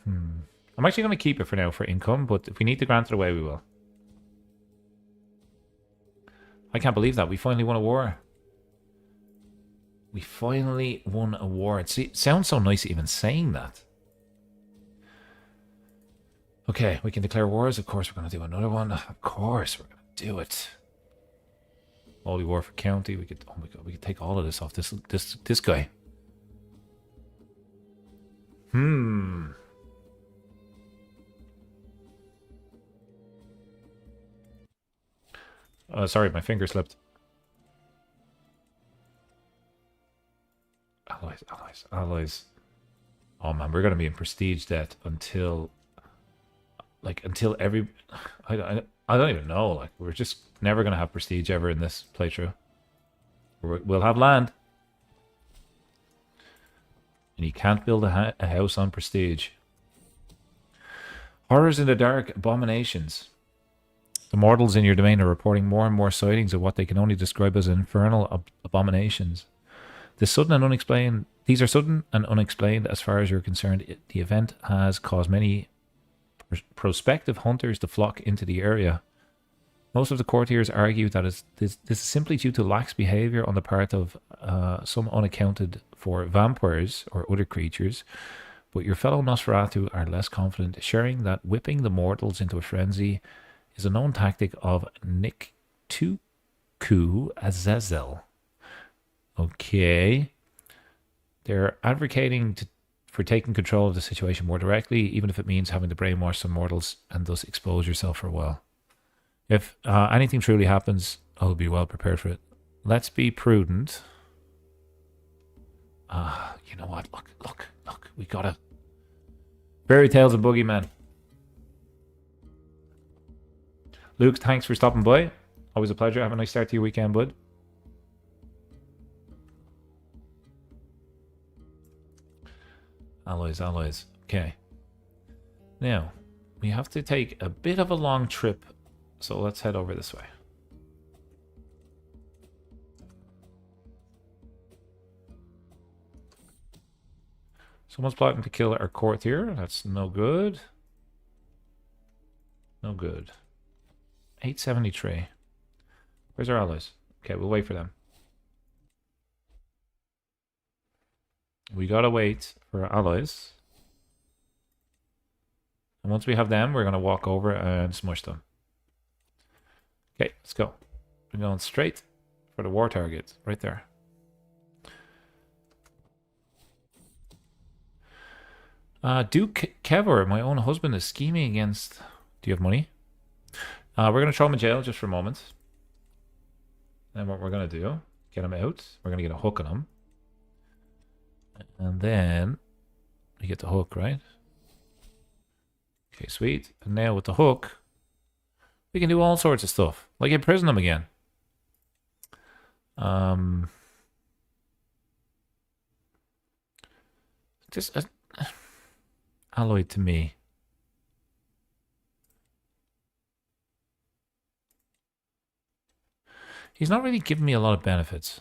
I'm actually going to keep it for now for income, but if we need to grant it away, we will. I can't believe that. We finally won a war. We finally won a war. It sounds so nice even saying that. Okay, we can declare wars. Of course, we're going to do another one. Of course, we're going to do it. Holy War for County. We could, oh my god, we could take all of this off this guy. Sorry, my finger slipped. Allies. Oh man, we're gonna be in prestige debt until every. I don't even know. Like, we're just never gonna have prestige ever in this playthrough. We'll have land. And you can't build a house on prestige. Horrors in the dark, abominations. The mortals in your domain are reporting more and more sightings of what they can only describe as infernal abominations. These are sudden and unexplained as far as you're concerned. The event has caused many prospective hunters to flock into the area. Most of the courtiers argue that this is simply due to lax behavior on the part of some unaccounted for vampires or other creatures, but your fellow Nosferatu are less confident, sharing that whipping the mortals into a frenzy is a known tactic of Niktuku Azazel. Okay. They're advocating for taking control of the situation more directly, even if it means having to brainwash some mortals and thus expose yourself for a while. If anything truly happens, I'll be well prepared for it. Let's be prudent. You know what? Look. We gotta... Fairy Tales and Boogeyman. Luke, thanks for stopping by. Always a pleasure. Have a nice start to your weekend, bud. Alloys. Okay. Now, we have to take a bit of a long trip, so let's head over this way. Someone's plotting to kill our courtier. That's no good. No good. 873. Where's our allies? Okay, we'll wait for them. We gotta wait for our allies. And once we have them, we're gonna walk over and smush them. Okay, let's go. We're going straight for the war target, right there. Duke Kevor, my own husband, is scheming against... Do you have money? We're going to throw him in jail just for a moment. And what we're going to do, get him out. We're going to get a hook on him. And then we get the hook, right? Okay, sweet. And now with the hook, we can do all sorts of stuff. Like imprison him again. Just... alloyed to me. He's not really giving me a lot of benefits.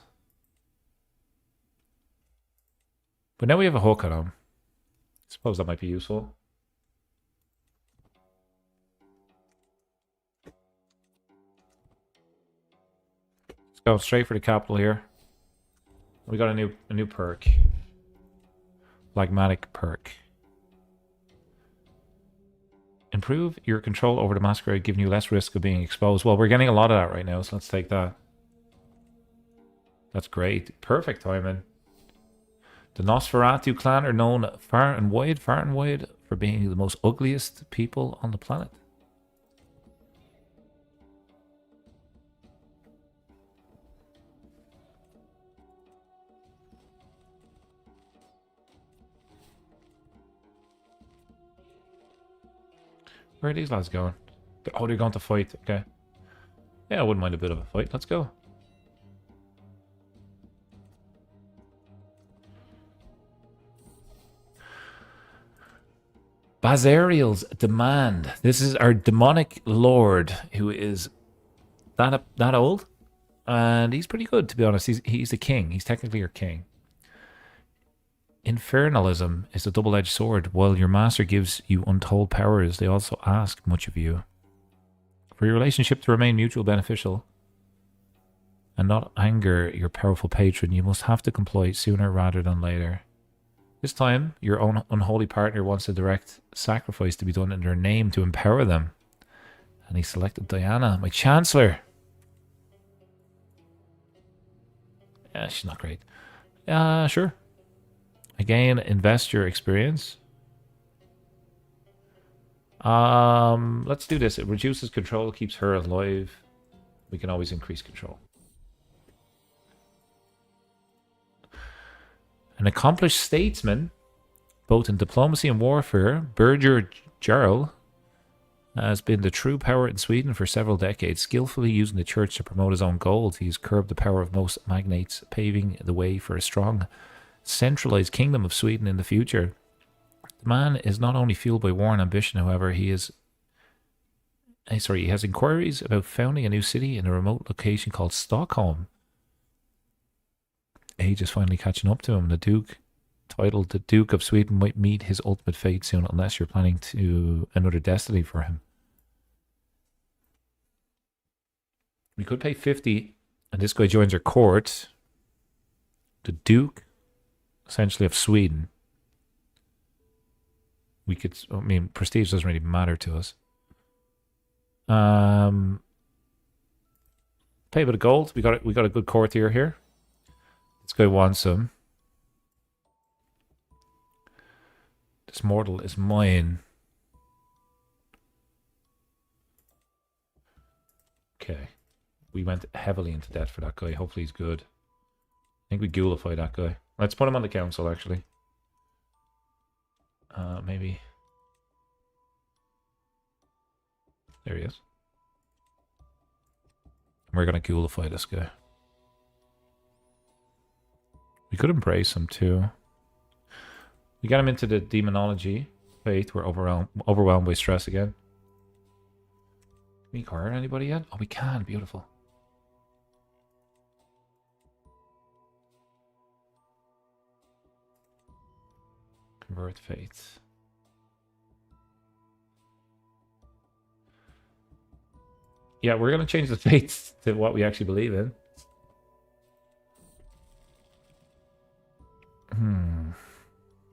But now we have a hook on him. I suppose that might be useful. Let's go straight for the capital here. We got a new perk. Phlegmatic perk. Improve your control over the Masquerade, giving you less risk of being exposed. Well, we're getting a lot of that right now, so let's take that. That's great. Perfect timing. The Nosferatu clan are known far and wide for being the most ugliest people on the planet. Where are these lads going? Oh, they're going to fight. Okay. Yeah, I wouldn't mind a bit of a fight. Let's go. Bazariel's Demand. This is our demonic lord who is that old. And he's pretty good, to be honest. He's the king. He's technically your king. Infernalism is a double-edged sword. While your master gives you untold powers, they also ask much of you. For your relationship to remain mutually beneficial and not anger your powerful patron, you must have to comply sooner rather than later. This time, your own unholy partner wants a direct sacrifice to be done in their name to empower them. And he selected Diana, my chancellor. Yeah, she's not great. Sure. Again, invest your experience. Let's do this. It reduces control, keeps her alive. We can always increase control. An accomplished statesman, both in diplomacy and warfare, Birger Jarl has been the true power in Sweden for several decades, skillfully using the church to promote his own goals. He's curbed the power of most magnates, paving the way for a strong centralized kingdom of Sweden in the future. The man is not only fueled by war and ambition, however, he has inquiries about founding a new city in a remote location called Stockholm. Age is finally catching up to him. The Duke, titled the Duke of Sweden, might meet his ultimate fate soon, unless you're planning to another destiny for him. We could pay 50, and this guy joins our court. The Duke, essentially, of Sweden. We could, I mean, prestige doesn't really matter to us. Pay a bit of gold. We got a good courtier here. This guy wants him. This mortal is mine. Okay. We went heavily into debt for that guy. Hopefully he's good. I think we ghoulified that guy. Let's put him on the council, actually. Maybe. There he is. We're going to ghoulified this guy. We could embrace him too. We got him into the demonology faith. We're overwhelmed by stress again. Can we acquire anybody yet? Oh, we can. Beautiful. Convert faith. Yeah, we're going to change the faith to what we actually believe in.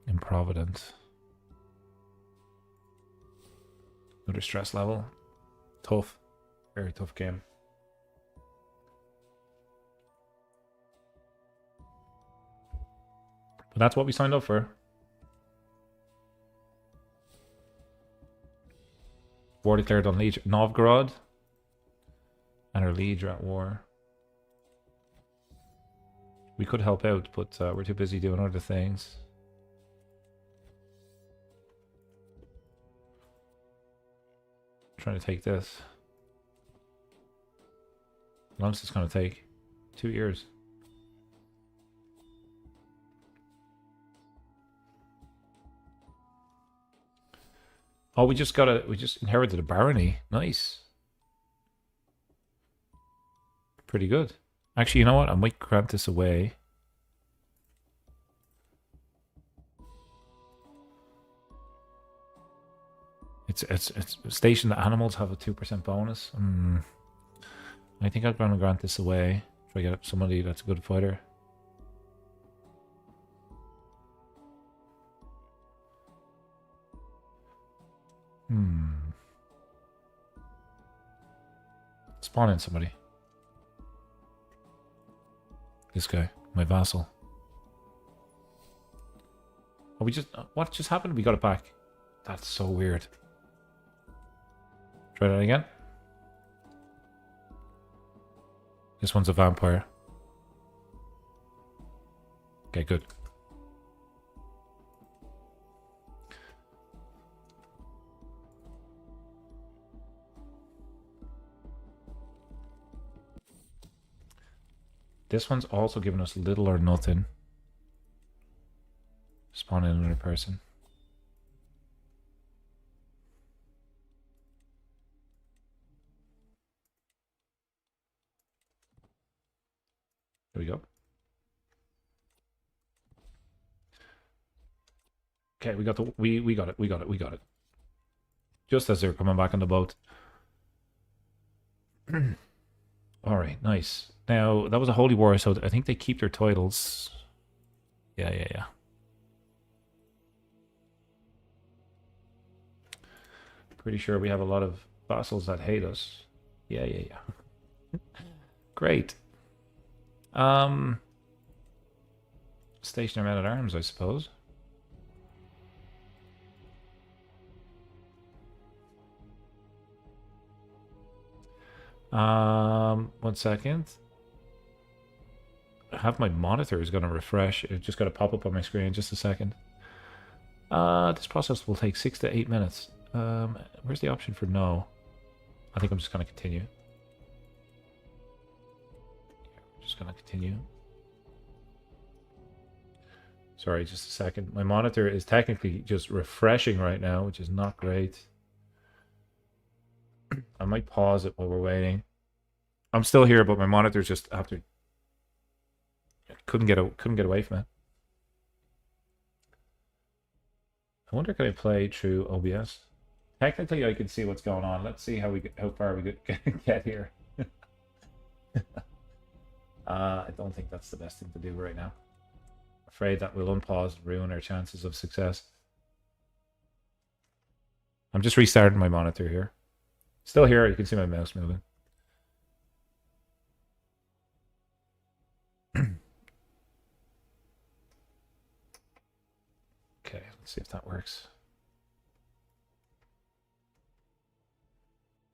Improvident. Another stress level. Tough. Very tough game. But that's what we signed up for. War declared on Liege Novgorod. And our Liege are at war. We could help out, but we're too busy doing other things. Trying to take this. How long is this going to take? 2 years. Oh, we just inherited a barony. Nice. Pretty good. Actually, you know what? I might grant this away. It's stationed animals have a 2% bonus. I think I'm going to grant this away. Try to get somebody that's a good fighter. Spawn in somebody. This guy, my vassal. Oh, what just happened? We got it back. That's so weird. Try that again. This one's a vampire. Okay, good. This one's also giving us little or nothing. Spawn in another person. There we go. Okay, we got it. Just as they're coming back on the boat. Alright, nice. Now, that was a holy war, so I think they keep their titles. Yeah. Pretty sure we have a lot of vassals that hate us. Yeah. Great. Stationary men-at-arms, I suppose. One second. I have my monitor is going to refresh. It just got to pop up on my screen. Just a second. This process will take 6 to 8 minutes. Where's the option for no? I think I'm just going to continue. Just going to continue. Sorry, just a second. My monitor is technically just refreshing right now, which is not great. I might pause it while we're waiting. I'm still here, but my monitor's just after couldn't get away from it. I wonder can I play through OBS? Technically, I can see what's going on. Let's see how far we get here. I don't think that's the best thing to do right now. Afraid that will unpause and ruin our chances of success. I'm just restarting my monitor here. Still here, you can see my mouse moving. Okay, let's see if that works.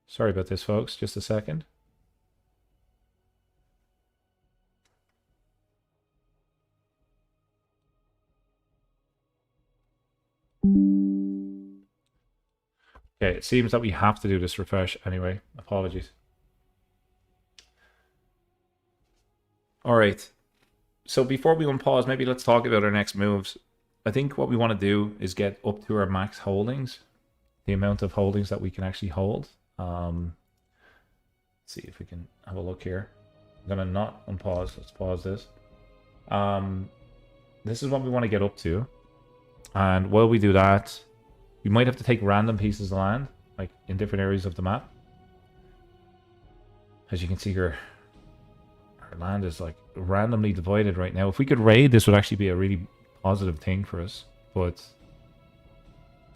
Sorry about this, folks. Just a second. Okay, it seems that we have to do this refresh anyway. Apologies. All right. So before we unpause, maybe let's talk about our next moves. I think what we want to do is get up to our max holdings, the amount of holdings that we can actually hold. Let's see if we can have a look here. I'm gonna not unpause. Let's pause this. This is what we want to get up to, and while we do that, we might have to take random pieces of land, like in different areas of the map. As you can see here, our land is like randomly divided right now. If we could raid, this would actually be a really positive thing for us, but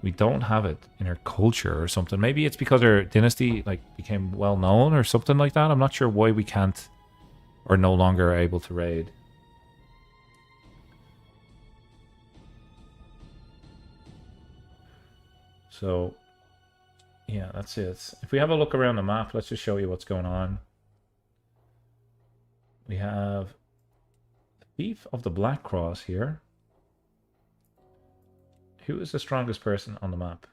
we don't have it in our culture or something. Maybe it's because our dynasty like became well known or something like that. I'm not sure why we can't or no longer are able to raid. So yeah, that's it. If we have a look around the map, let's just show you what's going on. We have the Thief of the Black Cross here. Who is the strongest person on the map?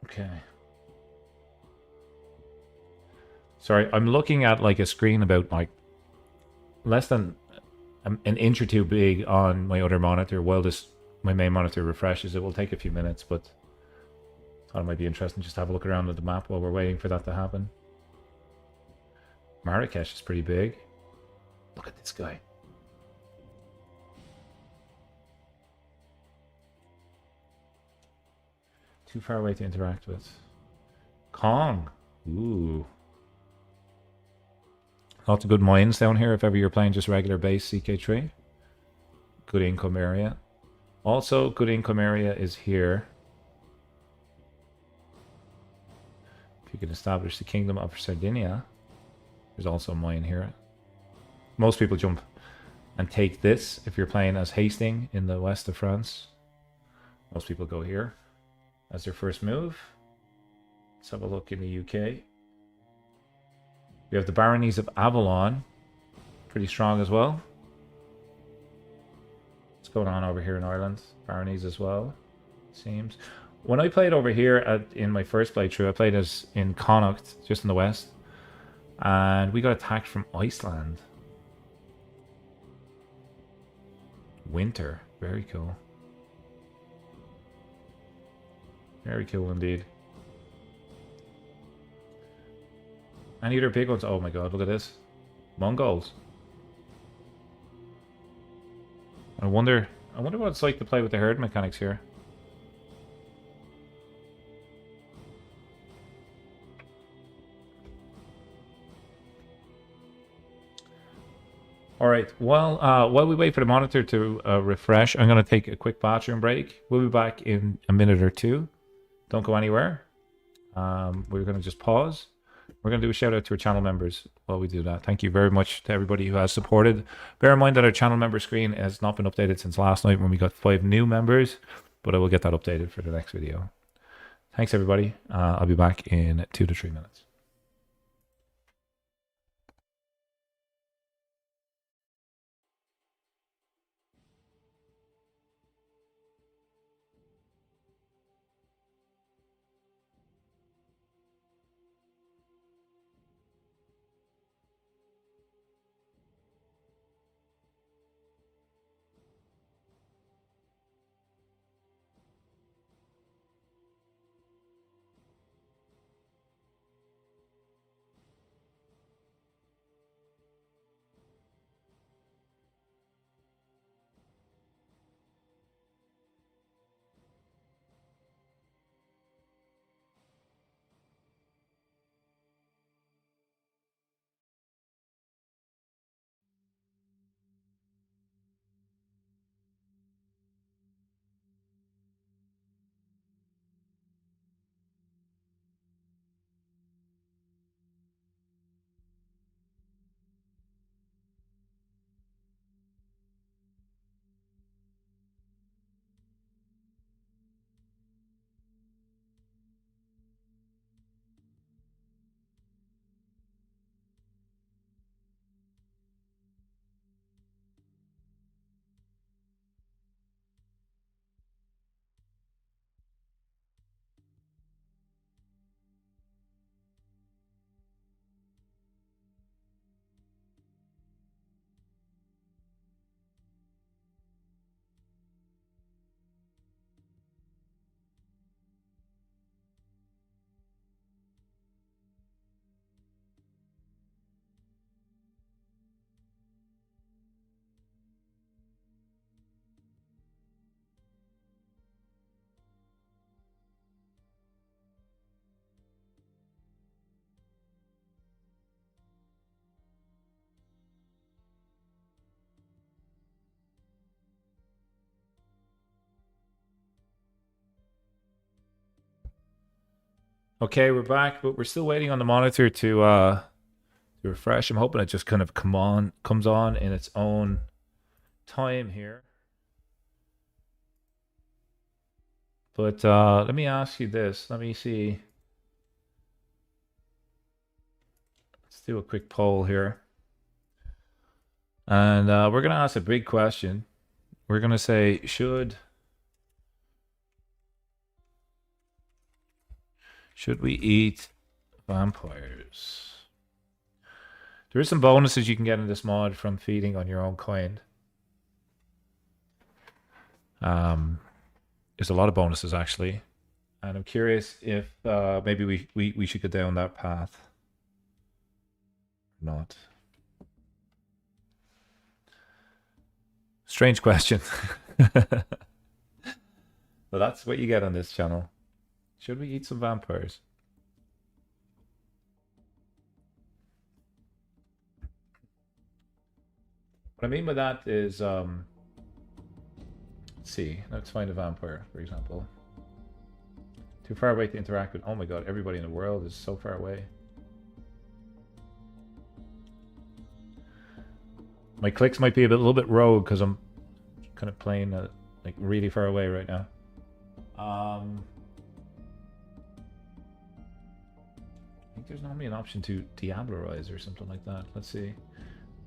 Okay. Sorry, I'm looking at like a screen about like less than an inch or two big on my other monitor while my main monitor refreshes. It will take a few minutes, but thought it might be interesting just to have a look around at the map while we're waiting for that to happen. Marrakesh is pretty big. Look at this guy. Too far away to interact with. Kong. Ooh. Lots of good mines down here if ever you're playing just regular base CK3. Good income area. Also, good income area is here. If you can establish the Kingdom of Sardinia, there's also a mine here. Most people jump and take this if you're playing as Hastings in the west of France. Most people go here as their first move. Let's have a look in the UK. We have the Baronies of Avalon, pretty strong as well. What's going on over here in Ireland? Baronies as well, it seems. When I played over here in my first playthrough, I played as in Connacht, just in the west, and we got attacked from Iceland. Winter, very cool. Very cool indeed. Any other big ones? Oh my god, look at this. Mongols. I wonder what it's like to play with the herd mechanics here. Alright, well, while we wait for the monitor to refresh, I'm going to take a quick bathroom break. We'll be back in a minute or two. Don't go anywhere. We're going to just pause. We're going to do a shout out to our channel members while we do that. Thank you very much to everybody who has supported. Bear in mind that our channel member screen has not been updated since last night when we got 5 new members, but I will get that updated for the next video. Thanks everybody. I'll be back in 2 to 3 minutes. Okay, we're back, but we're still waiting on the monitor to refresh. I'm hoping it just kind of comes on in its own time here. But let me ask you this. Let me see. Let's do a quick poll here. And we're going to ask a big question. We're going to say, should we eat vampires? There is some bonuses you can get in this mod from feeding on your own coin. There's a lot of bonuses actually, and I'm curious if maybe we should go down that path. Not. Strange question. Well, that's what you get on this channel. Should we eat some vampires? What I mean by that is, let's see. Let's find a vampire, for example. Too far away to interact with. Oh my god, everybody in the world is so far away. My clicks might be a little bit rogue because I'm kind of playing like really far away right now. I think there's normally an option to diablerize or something like that. Let's see.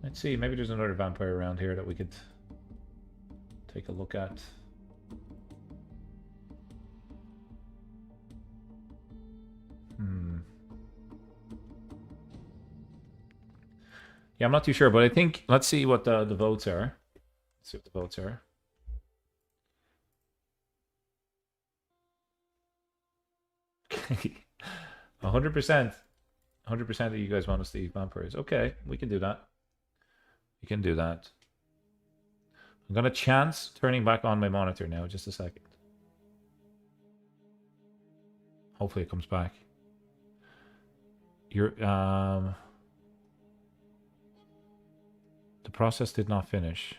Let's see. Maybe there's another vampire around here that we could take a look at. Yeah, I'm not too sure, but I think let's see what the votes are. Let's see what the votes are. Okay. 100%. 100% of you guys want us to eat vampires. Okay, we can do that. We can do that. I'm gonna chance turning back on my monitor now, just a second. Hopefully it comes back. You're the process did not finish.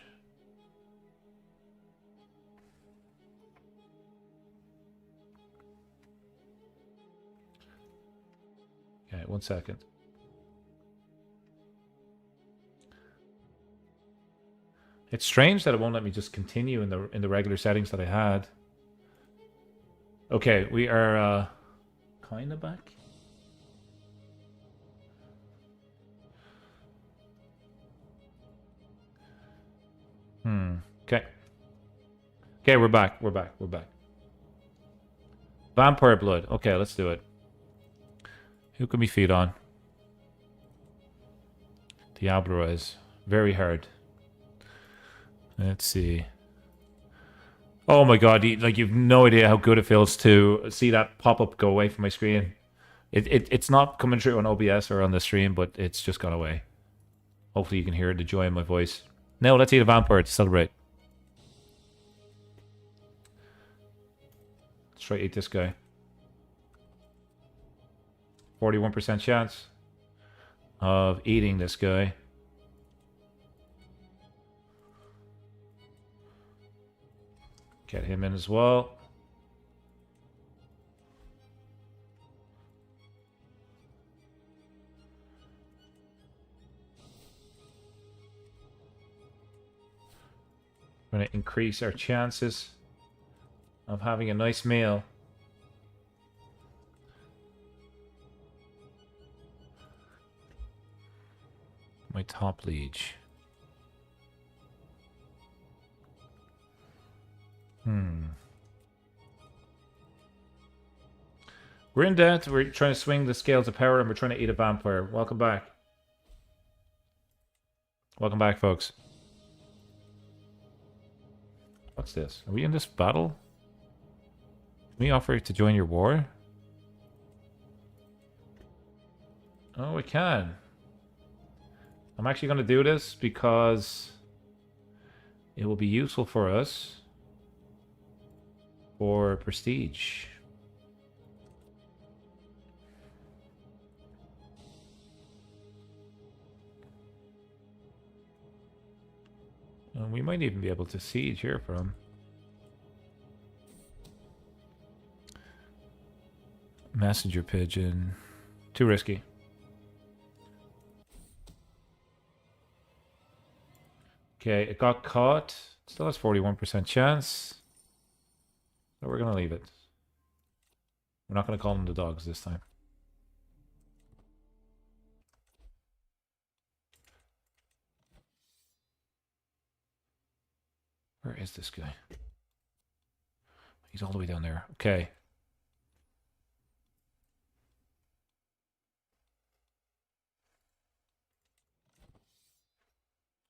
Okay, 1 second. It's strange that it won't let me just continue in the regular settings that I had. Okay, we are kind of back. Okay. Okay, we're back. We're back. We're back. Vampire blood. Okay, let's do it. Who can we feed on? Diablerize. Very hard. Let's see. Oh my god, you've no idea how good it feels to see that pop-up go away from my screen. It's not coming through on OBS or on the stream, but it's just gone away. Hopefully you can hear the joy in my voice. Now let's eat a vampire to celebrate. Let's try to eat this guy. 41% chance of eating this guy. Get him in as well. We're going to increase our chances of having a nice meal. My top liege. We're in debt. We're trying to swing the scales of power, and we're trying to eat a vampire. Welcome back. Welcome back, folks. What's this? Are we in this battle? Can we offer to join your war? Oh, we can. I'm actually going to do this because it will be useful for us for prestige. And we might even be able to siege here from Messenger pigeon. Too risky. Okay, it got caught. Still has 41% chance. So we're going to leave it. We're not going to call them the dogs this time. Where is this guy? He's all the way down there. Okay.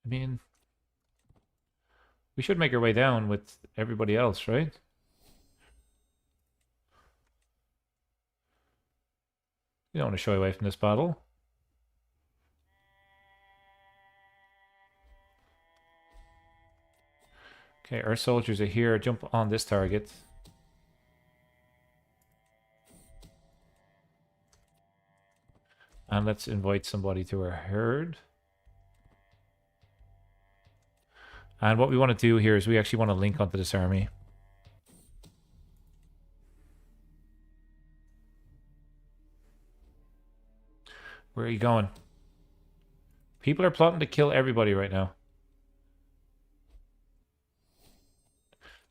I mean, we should make our way down with everybody else, right? You don't want to shy away from this battle. Okay, our soldiers are here. Jump on this target. And let's invite somebody to our herd. And what we want to do here is we actually want to link onto this army. Where are you going? People are plotting to kill everybody right now.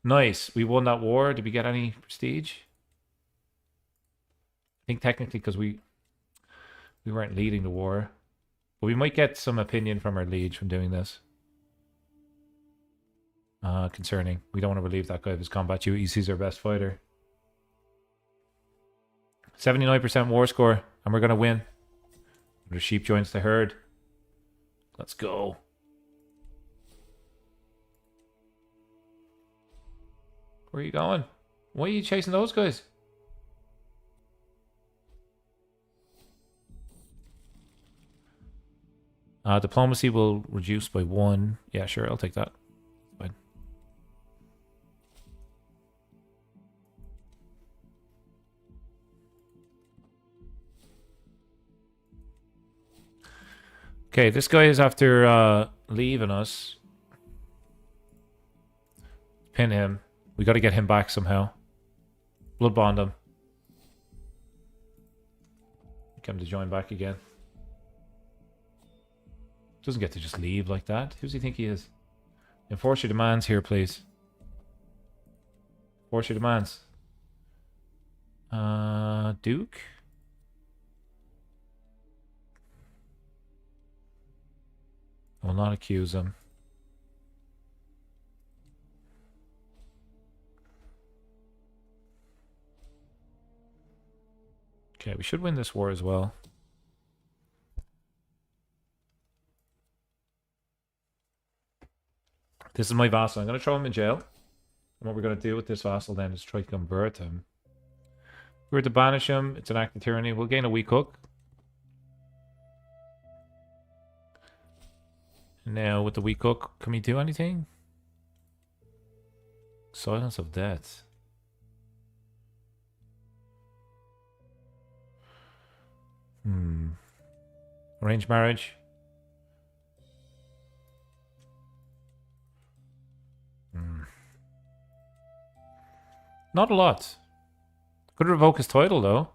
Nice. We won that war. Did we get any prestige? I think technically because we weren't leading the war. But we might get some opinion from our liege from doing this. Concerning. We don't want to relieve that guy of his combat duties. He's our best fighter. 79% war score. And we're going to win. The sheep joins the herd. Let's go. Where are you going? Why are you chasing those guys? Diplomacy will reduce by 1. Yeah, sure, I'll take that. Fine. Okay, this guy is after leaving us. Pin him. We got to get him back somehow. Blood bond him. Get him to join back again. Doesn't get to just leave like that. Who does he think he is? Enforce your demands here, please. Enforce your demands. Duke? I will not accuse him. Okay, we should win this war as well. This is my vassal. I'm going to throw him in jail. And what we're going to do with this vassal then is try to convert him. If we were to banish him, it's an act of tyranny. We'll gain a weak hook. Now, with the weak hook, can we do anything? Silence of death. Arranged marriage. Not a lot. Could revoke his title, though.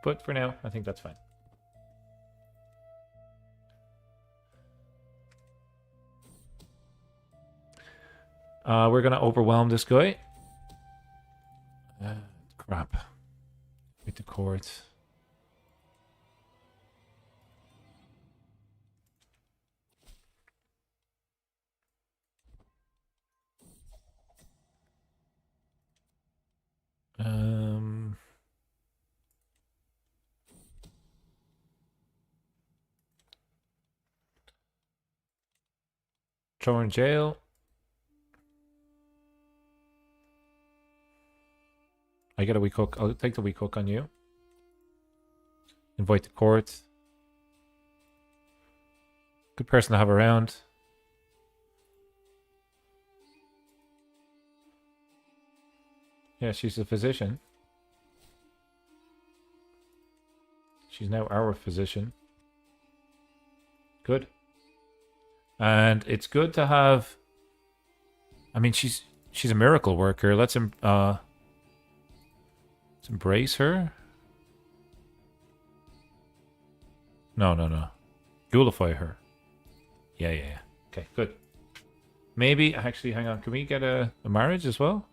But for now, I think that's fine. We're going to overwhelm this guy. Crap. With the court. Throw her in jail. I get a weak hook. I'll take the weak hook on you. Invite the court. Good person to have around. Yeah, she's a physician. She's now our physician. Good. And it's good to have... I mean, she's a miracle worker. Let's Let's embrace her. No, no, no. Ghoulify her. Yeah, yeah, yeah. Okay, good. Maybe, actually, hang on. Can we get a marriage as well?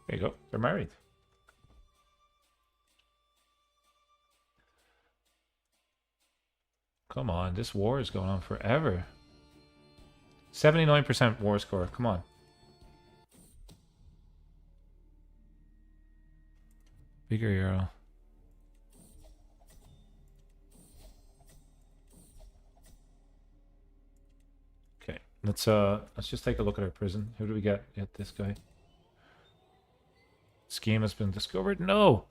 There you go. They're married. Come on. This war is going on forever. 79% war score. Come on. Bigger euro. Okay. Let's just take a look at our prison. Who do we get? Get this guy. Scheme has been discovered. No.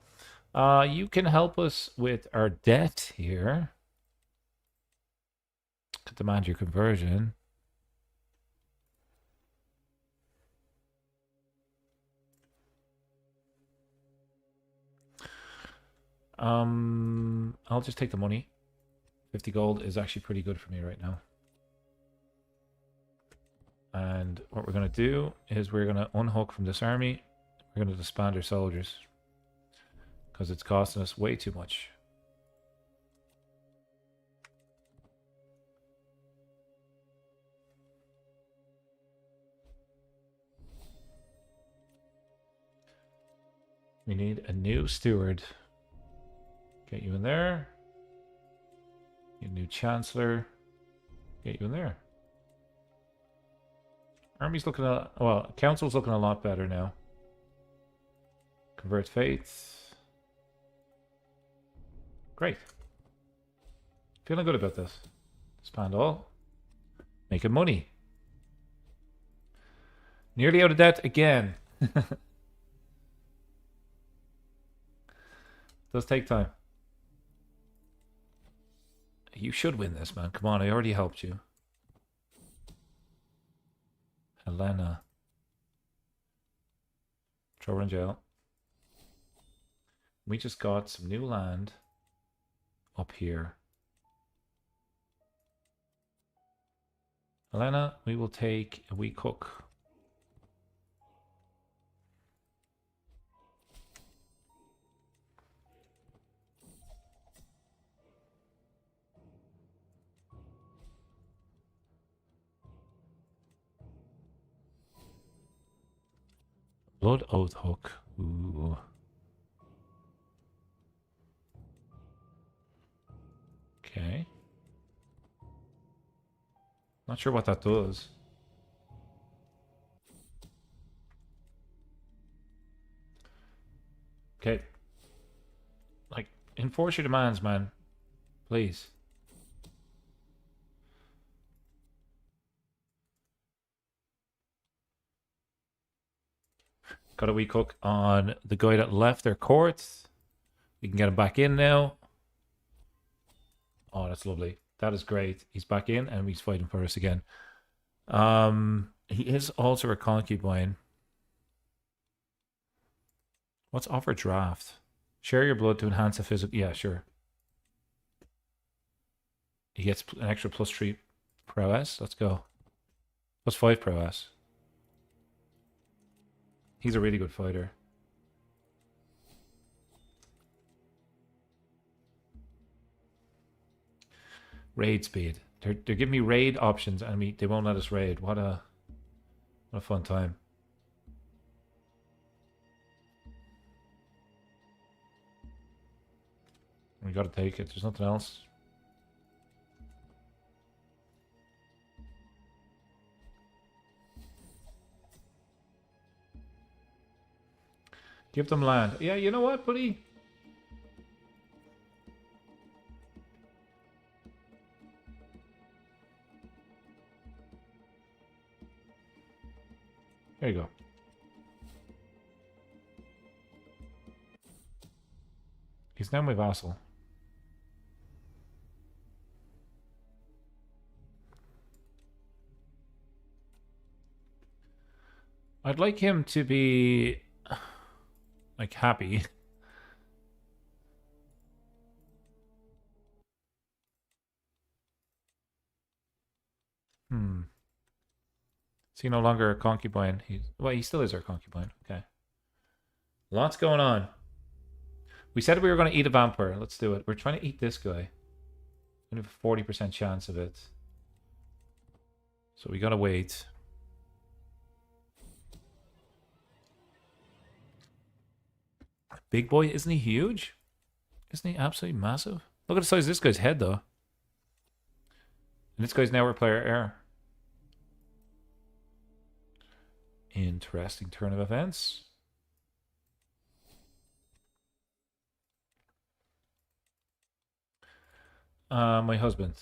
You can help us with our debt here. Could demand your conversion. I'll just take the money. 50 gold is actually pretty good for me right now. And what we're going to do is we're going to unhook from this army. We're going to disband our soldiers. Because it's costing us way too much. We need a new steward. Get you in there. Get a new chancellor. Get you in there. Army's looking well, council's looking a lot better now. Convert faith. Great. Feeling good about this. Disband all. Making money. Nearly out of debt again. Does take time. You should win this, man. Come on, I already helped you. Helena. Throw her in jail. We just got some new land up here. Helena, we will take a wee cook. Blood Oath Hook. Ooh. Okay. Not sure what that does. Okay. Like, enforce your demands, man. Please. Got a wee cook on the guy that left their court. We can get him back in now. Oh, that's lovely. That is great. He's back in and he's fighting for us again. He is also a concubine. What's offer draft? Share your blood to enhance the physical. Yeah, sure. He gets an extra +3 prowess. Let's go. +5 prowess. He's a really good fighter. Raid speed. They're giving me raid options and they won't let us raid. What a fun time. We gotta take it. There's nothing else. Give them land. Yeah, you know what, buddy? There you go. He's now my vassal. I'd like him to be like happy. Hmm. Is he no longer a concubine? Well, he still is our concubine. Okay. Lots going on. We said we were going to eat a vampire. Let's do it. We're trying to eat this guy. We have a 40% chance of it. So we gotta wait. Big boy, isn't he huge? Isn't he absolutely massive? Look at the size of this guy's head, though. And this guy's now our player heir. Interesting turn of events. My husband.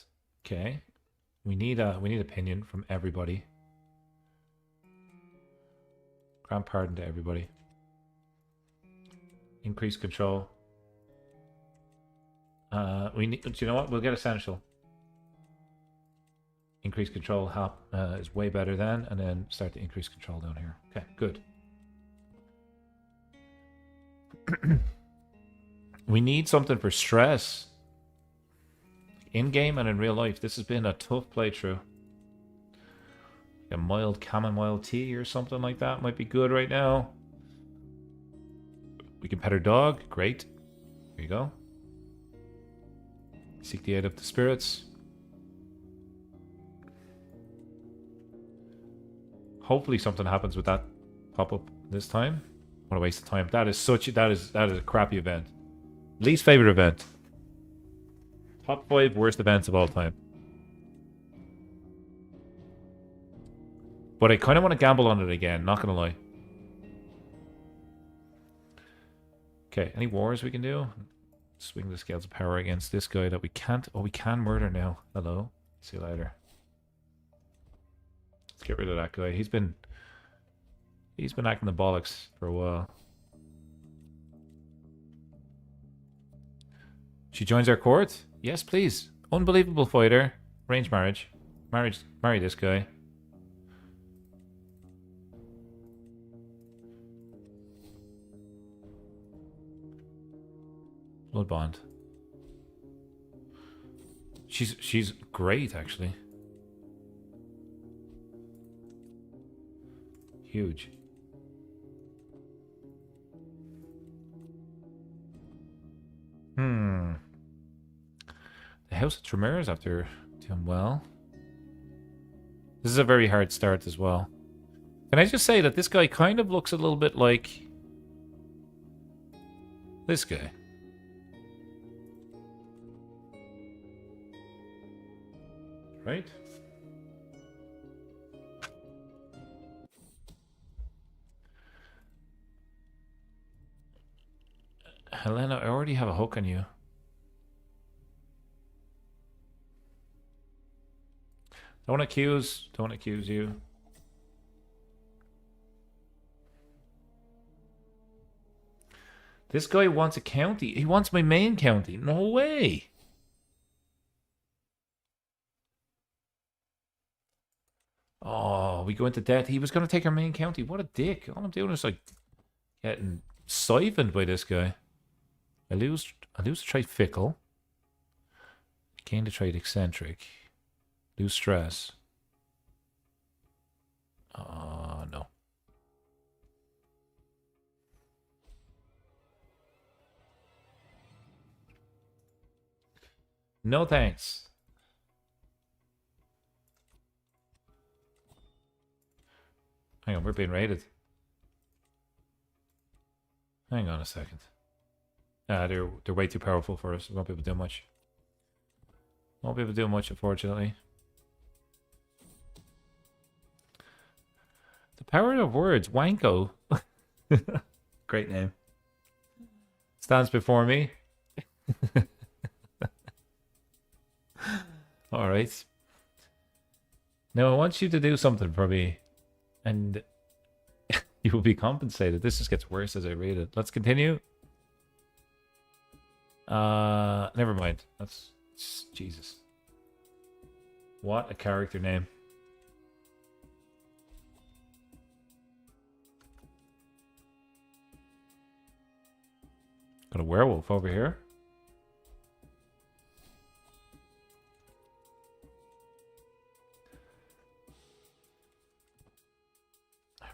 Okay. We need opinion from everybody. Grant pardon to everybody. Increase control. We need. Do you know what? We'll get essential. Increase control is way better than, and then start to increase control down here. Okay, good. We need something for stress. In game and in real life, this has been a tough playthrough. A mild chamomile tea or something like that might be good right now. We can pet our dog. Great. There you go. Seek the aid of the spirits. Hopefully something happens with that pop-up this time. What a waste of time. That is a crappy event. Least favorite event. Top 5 worst events of all time. But I kind of want to gamble on it again, not gonna lie. Okay, any wars we can do? Swing the scales of power against this guy that we can't... Oh, we can murder now. Hello. See you later. Let's get rid of that guy. He's been acting the bollocks for a while. She joins our court? Yes, please. Unbelievable fighter. Arranged marriage. Marry this guy. Blood bond. She's great, actually. Huge. The House of Tremors after doing well. This is a very hard start as well. Can I just say that this guy kind of looks a little bit like this guy? Right? Helena, I already have a hook on you. Don't accuse you. This guy wants a county. He wants my main county. No way. Oh, we go into debt. He was going to take our main county. What a dick. All I'm doing is like getting siphoned by this guy. I lose to trade fickle. Gain to trade eccentric. Lose stress. Oh, no. No thanks. Hang on, we're being raided. Hang on a second. They're way too powerful for us. We won't be able to do much. Won't be able to do much, unfortunately. The power of words, Wanko. Great name. Stands before me. Alright. Now I want you to do something for me. And you will be compensated. This just gets worse as I read it. Let's continue. Never mind. That's... Jesus. What a character name. Got a werewolf over here.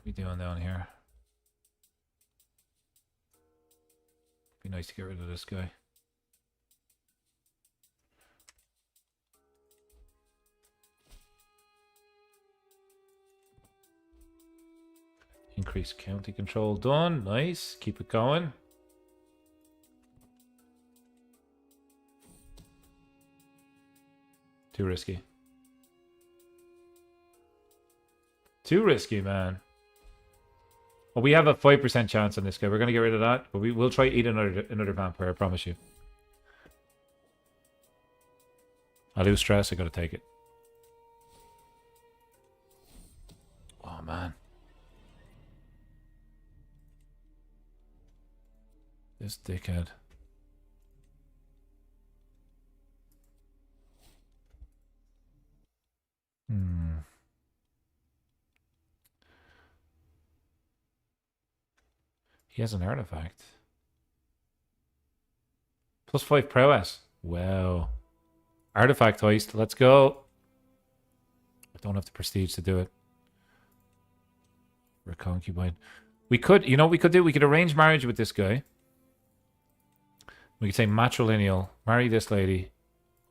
we doing down here? Be nice to get rid of this guy. Increase county control. Done. Nice. Keep it going. Too risky. Too risky, man. Well, we have a 5% chance on this guy. We're going to get rid of that. But we'll try eat another vampire, I promise you. I lose stress. I got to take it. Oh, man. This dickhead. He has an artifact. +5 prowess. Wow. Artifact heist. Let's go. I don't have the prestige to do it. For a concubine. We could, you know what we could do? We could arrange marriage with this guy. We could say matrilineal. Marry this lady.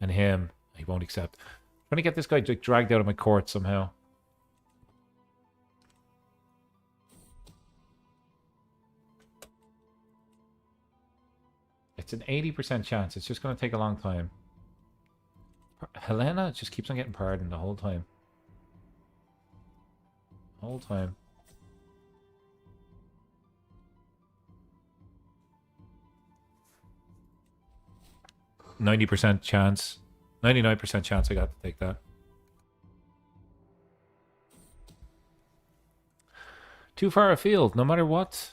And him. He won't accept. I'm trying to get this guy dragged out of my court somehow. It's an 80% chance. It's just going to take a long time. Helena just keeps on getting pardoned the whole time. The whole time. %90 chance. 99% chance I got to take that. Too far afield, no matter what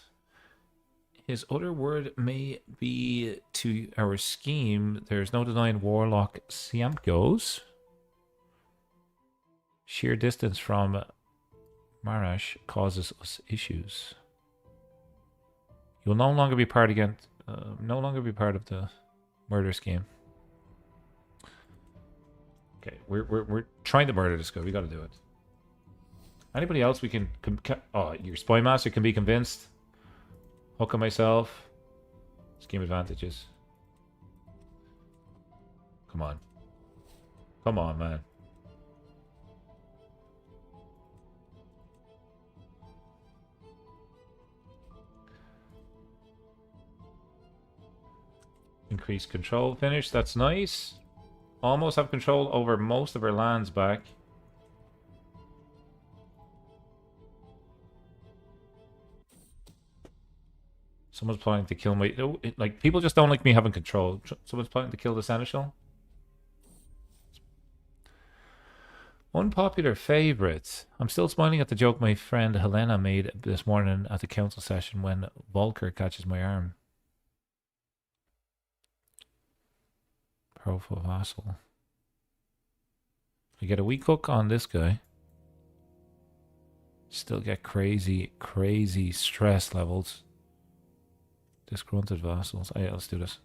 his other word may be to our scheme, there's no denying Warlock Siamkos. Sheer distance from Marash causes us issues. You will no longer be part of the murder scheme. Okay, we're trying to murder this guy. We got to do it. Anybody else we can? Oh, your spy master can be convinced. Hook on myself. Scheme advantages. Come on. Come on, man. Increase control finish. That's nice. Almost have control over most of our lands back. Someone's planning to kill my... Oh, like, people just don't like me having control. Someone's planning to kill the Seneschal. Unpopular favorite. I'm still smiling at the joke my friend Helena made this morning at the council session when Volker catches my arm. Powerful vassal. I get a weak hook on this guy. Still get crazy, crazy stress levels. Disgruntled vassals. Oh, yeah, let's do this.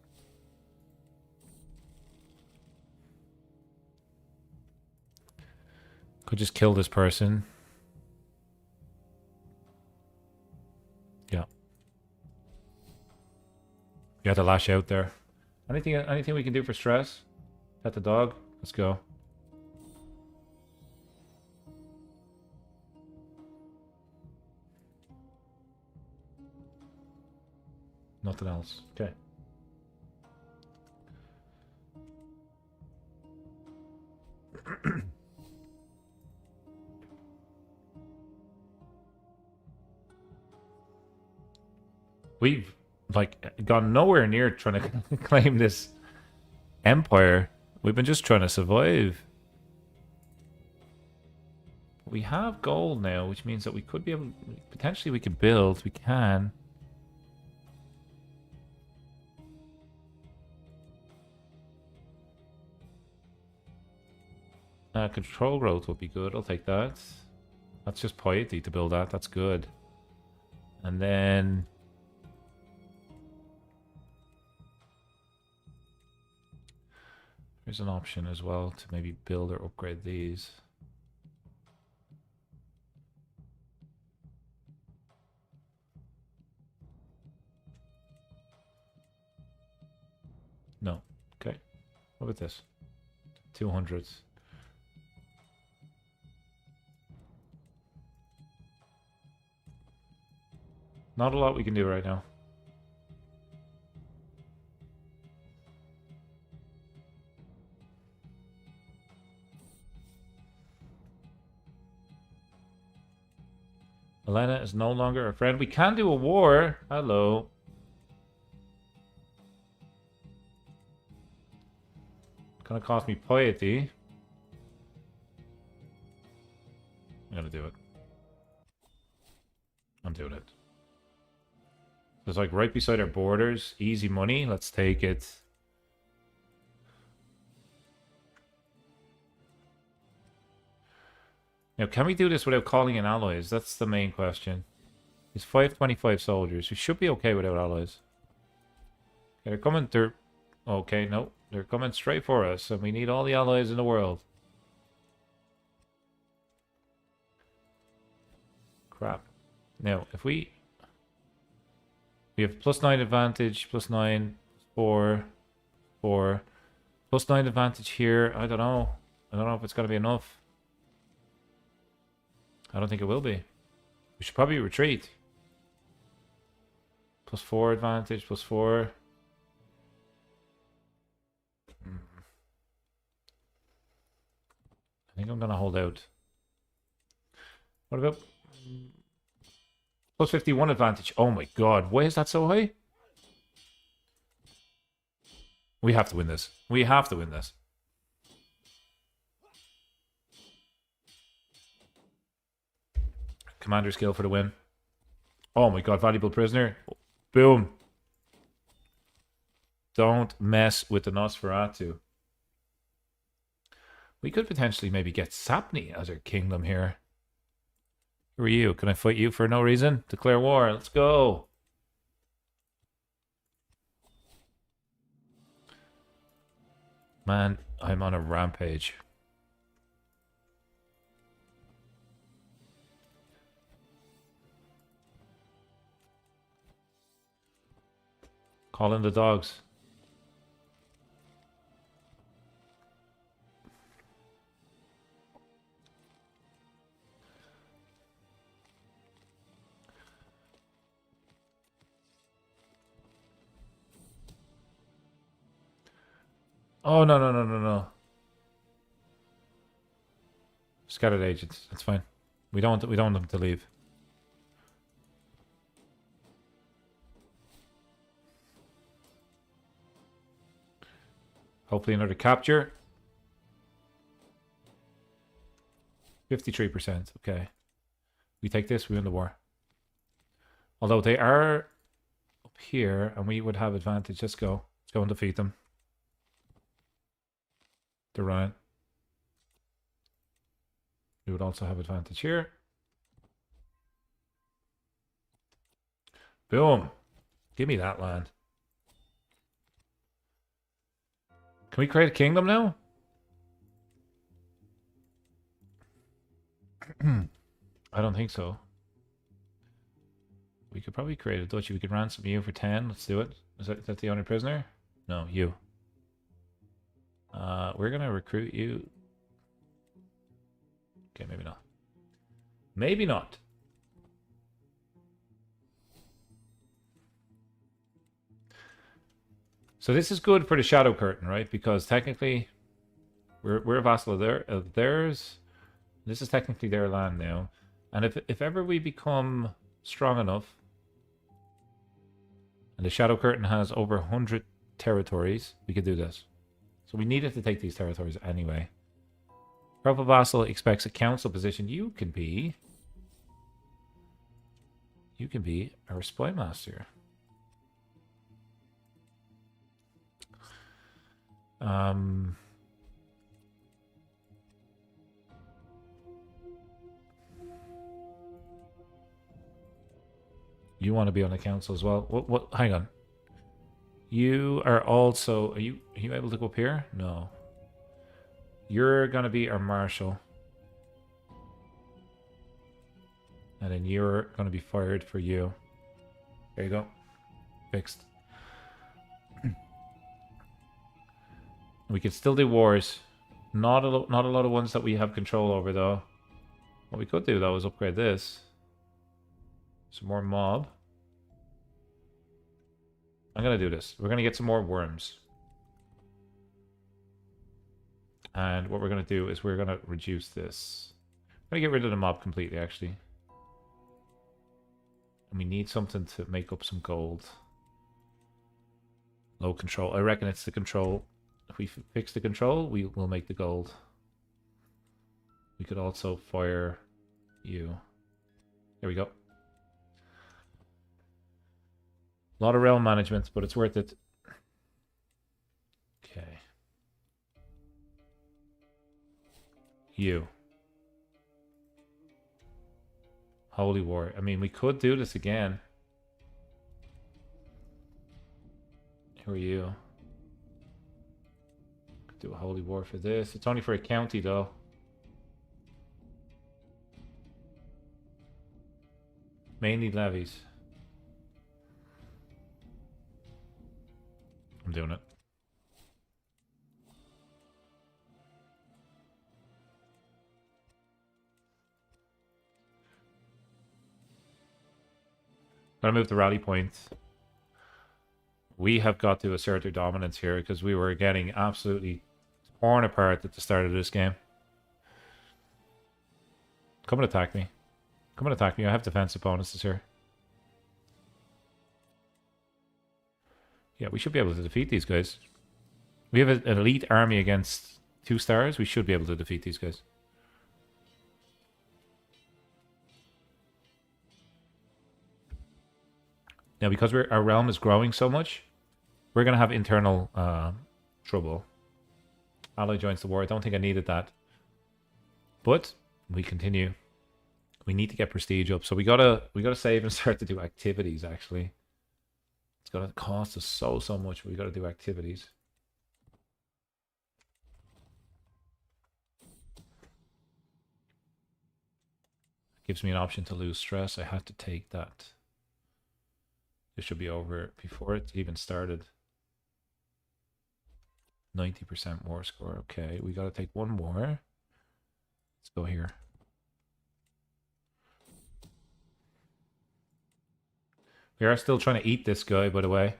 Could just kill this person. Yeah. You have to lash out there. Anything we can do for stress? Pet the dog? Let's go. Nothing else. Okay. We've like gone nowhere near trying to claim this empire. We've been just trying to survive. We have gold now, which means that we could be able, potentially we could build. We can. Control growth would be good. I'll take that. That's just piety to build that. That's good. And then there's an option as well to maybe build or upgrade these. No. Okay. What about this? 200. Not a lot we can do right now. Elena is no longer a friend. We can do a war. Hello. Gonna cost me piety. I'm gonna do it. I'm doing it. It's like right beside our borders. Easy money. Let's take it. Now, can we do this without calling in allies? That's the main question. It's 525 soldiers. We should be okay without allies. Okay, they're coming. They're okay. No, they're coming straight for us, and we need all the allies in the world. Crap. Now, if we have +9 advantage, +9, +4, 4, +9 advantage here. I don't know. I don't know if it's gonna be enough. I don't think it will be. We should probably retreat. +4 advantage, +4. I think I'm gonna hold out. What about +51 advantage? Oh my god, why is that so high? We have to win this. We have to win this. Commander skill for the win. Oh my god, valuable prisoner. Boom. Don't mess with the Nosferatu. We could potentially maybe get Sapni as our kingdom here. Who are you? Can I fight you for no reason? Declare war. Let's go. Man, I'm on a rampage. Call in the dogs. Oh, no, no, no, no, no. Scattered agents. That's fine. We don't want them to leave. Hopefully another capture. 53%. Okay. We take this, we win the war. Although they are up here and we would have advantage. Let's go. Let's go and defeat them. They're running. We would also have advantage here. Boom. Give me that land. Can we create a kingdom now? I don't think so. We could probably create a duchy. We could ransom you for 10. Let's do it. Is that the only prisoner? No, you. We're gonna recruit you. Okay, maybe not. Maybe not. So this is good for the Shadow Curtain, right? Because technically, we're a vassal of theirs. This is technically their land now. And if ever we become strong enough, and the Shadow Curtain has over 100 territories, we could do this. So we needed to take these territories anyway. Purple Vassal expects a council position. You can be our spy master. You want to be on the council as well? What? Hang on. You are also. Are you able to go up here? No. You're gonna be our marshal, and then you're gonna be fired for you. There you go. Fixed. We can still do wars. Not a lot of ones that we have control over, though. What we could do, though, is upgrade this. Some more mob. I'm going to do this. We're going to get some more worms. And what we're going to do is we're going to reduce this. I'm going to get rid of the mob completely, actually. And we need something to make up some gold. Low control. I reckon it's the control. If we fix the control, we will make the gold. We could also fire you. There we go. A lot of realm management, but it's worth it. Okay. You. Holy War. I mean, we could do this again. Who are you? Could do a Holy War for this. It's only for a county, though. Mainly levies. I'm doing it. Gotta move the rally point. We have got to assert our dominance here because we were getting absolutely torn apart at the start of this game. Come and attack me. Come and attack me. I have defensive bonuses here. Yeah, we should be able to defeat these guys. We have an elite army against 2 stars. We should be able to defeat these guys. Now, because our realm is growing so much, we're going to have internal trouble. Ally joins the war. I don't think I needed that. But we continue. We need to get prestige up. So we gotta save and start to do activities, actually. It's gonna cost us so much, but we gotta do activities. Gives me an option to lose stress. I had to take that. This should be over before it even started. 90% war score. Okay, we gotta take one more. Let's go here. We are still trying to eat this guy, by the way.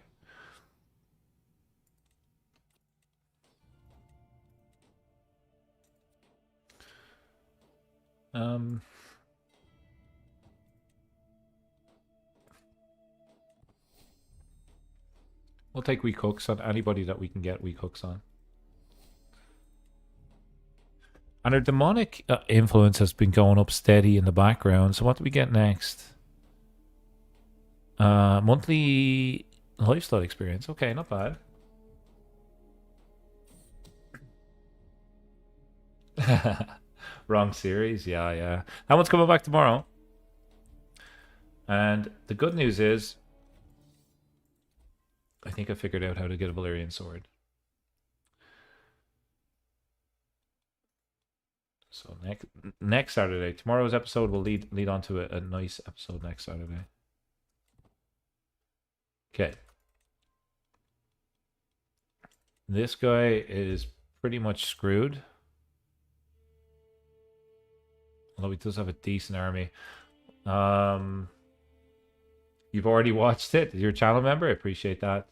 We'll take weak hooks on anybody that we can get weak hooks on. And our demonic influence has been going up steady in the background. So what do we get next? Monthly lifestyle experience. Okay, not bad. Wrong series. Yeah. That one's coming back tomorrow. And the good news is, I think I figured out how to get a Valyrian sword. So next Saturday, tomorrow's episode will lead on to a nice episode next Saturday. Okay. This guy is pretty much screwed. Although he does have a decent army. You've already watched it. You're a channel member. I appreciate that.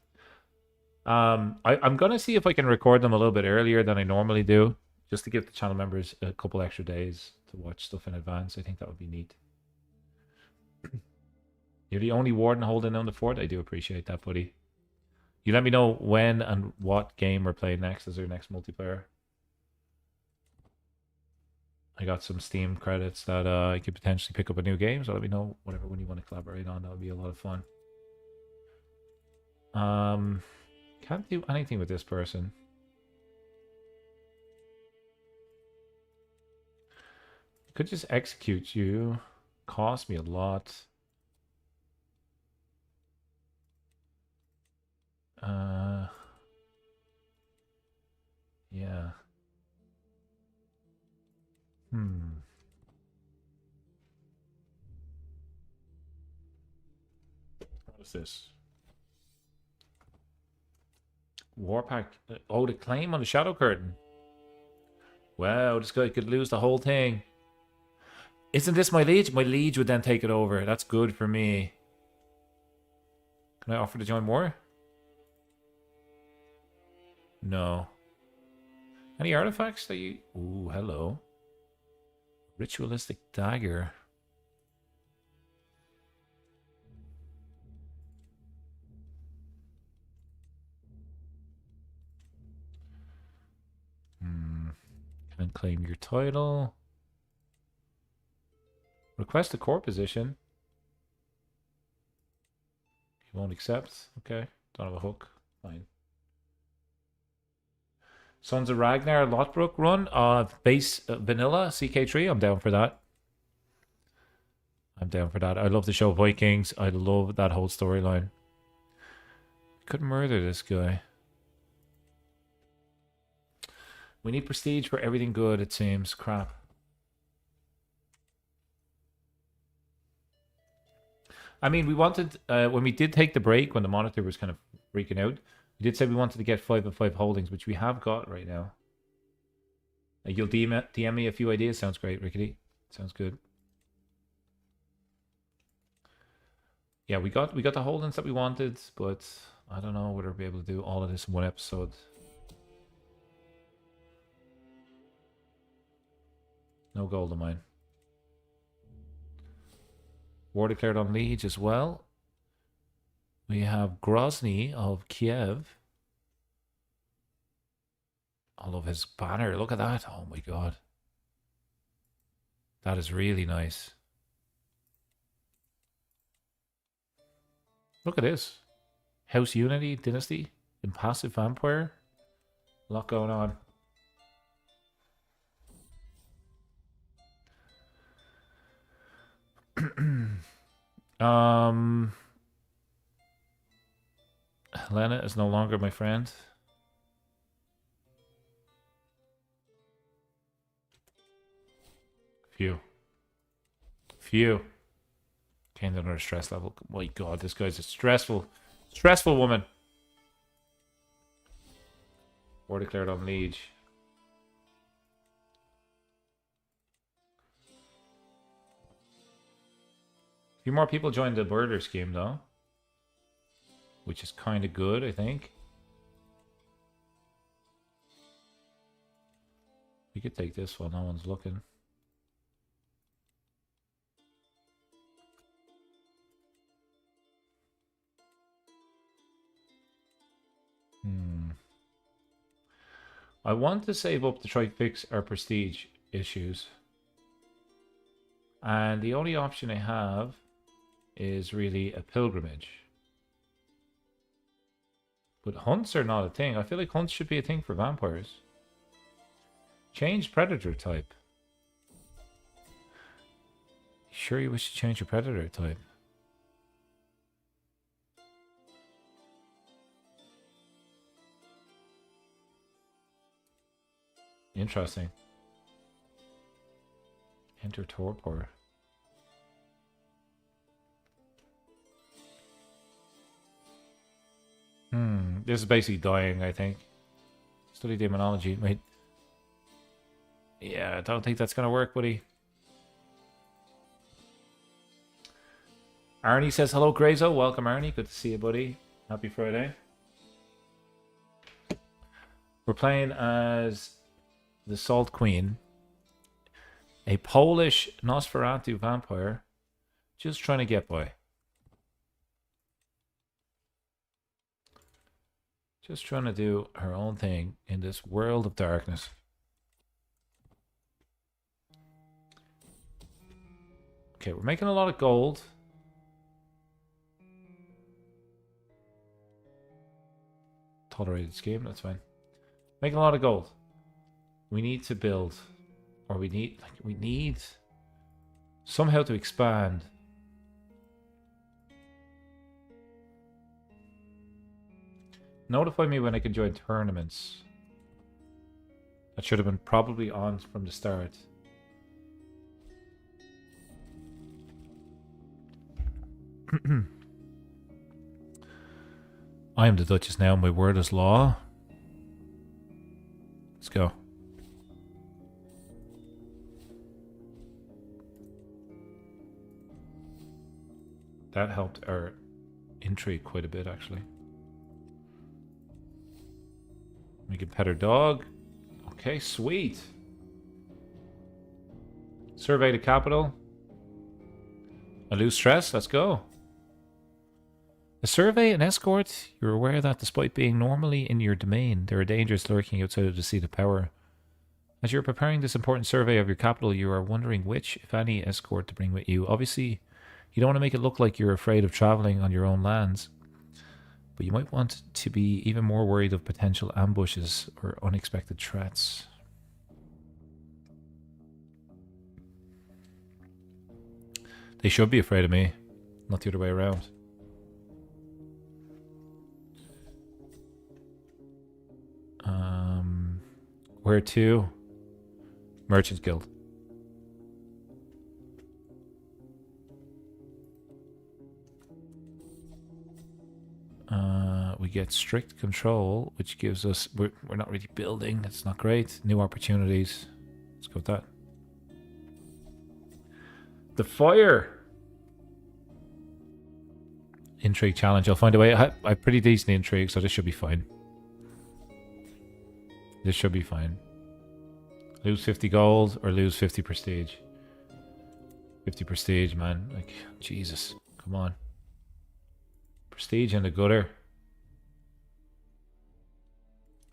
I'm going to see if I can record them a little bit earlier than I normally do. Just to give the channel members a couple extra days to watch stuff in advance. I think that would be neat. You're the only warden holding down the fort. I do appreciate that, buddy. You let me know when and what game we're playing next as our next multiplayer. I got some Steam credits that I could potentially pick up a new game, so let me know whatever one you want to collaborate on. That would be a lot of fun. Can't do anything with this person. Could just execute you. Cost me a lot. Yeah. What is this? Warpack. Oh, the claim on the Shadow Curtain. Wow, this guy could lose the whole thing. Isn't this my liege? My liege would then take it over. That's good for me. Can I offer to join more? No. Any artifacts that you... Ooh, hello. Ritualistic dagger. Can claim your title. Request a core position. He won't accept. Okay. Don't have a hook. Fine. Sons of Ragnar Lothbrok run. Base vanilla CK3. I'm down for that. I'm down for that. I love the show Vikings. I love that whole storyline. Could murder this guy. We need prestige for everything good, it seems. Crap. I mean, we wanted, when we did take the break, when the monitor was kind of freaking out, we did say we wanted to get 5 of 5 holdings, which we have got right now. You'll DM me a few ideas. Sounds great, Rickety. Sounds good. Yeah, we got the holdings that we wanted, but I don't know whether we'll be able to do all of this in one episode. No gold of mine. War declared on liege as well. We have Grozny of Kiev. I love his banner. Look at that. Oh my god. That is really nice. Look at this. House Unity, Dynasty, Impassive Vampire. A lot going on. Helena is no longer my friend. Phew. Came down to a stress level. My god, this guy's a stressful woman. War declared on liege. A few more people joined the border scheme though, which is kind of good, I think. We could take this while no one's looking. I want to save up to try to fix our prestige issues. And the only option I have is really a pilgrimage. But hunts are not a thing. I feel like hunts should be a thing for vampires. Change predator type. Sure you wish to change your predator type? Interesting. Enter torpor. This is basically dying, I think. Study demonology. Wait. Yeah, I don't think that's gonna work, buddy. Arnie says hello, Grayzo. Welcome, Arnie. Good to see you, buddy. Happy Friday. We're playing as the Salt Queen, a Polish Nosferatu vampire, just trying to get by. Just trying to do her own thing in this world of darkness. Okay, we're making a lot of gold. Tolerated scheme, that's fine. Making a lot of gold. We need to build, or we need somehow to expand. Notify me when I can join tournaments. That should have been probably on from the start. I am the Duchess now, my word is law. Let's go. That helped our intrigue quite a bit, actually. We can pet our dog. Okay, sweet. Survey the capital. I lose stress. Let's go. A survey and escort. You're aware that despite being normally in your domain, there are dangers lurking outside of the seat of power. As you're preparing this important survey of your capital, you are wondering which, if any, escort to bring with you. Obviously, you don't want to make it look like you're afraid of traveling on your own lands, but you might want to be even more worried of potential ambushes or unexpected threats. They should be afraid of me, not the other way around. Where to? Merchants Guild. We get strict control, which gives us... We're not really building. It's not great. New opportunities. Let's go with that. The fire! Intrigue challenge. I'll find a way. I'm pretty decent in intrigue, so this should be fine. This should be fine. Lose 50 gold or lose 50 prestige. 50 prestige, man. Like, Jesus. Come on. Prestige in the gutter.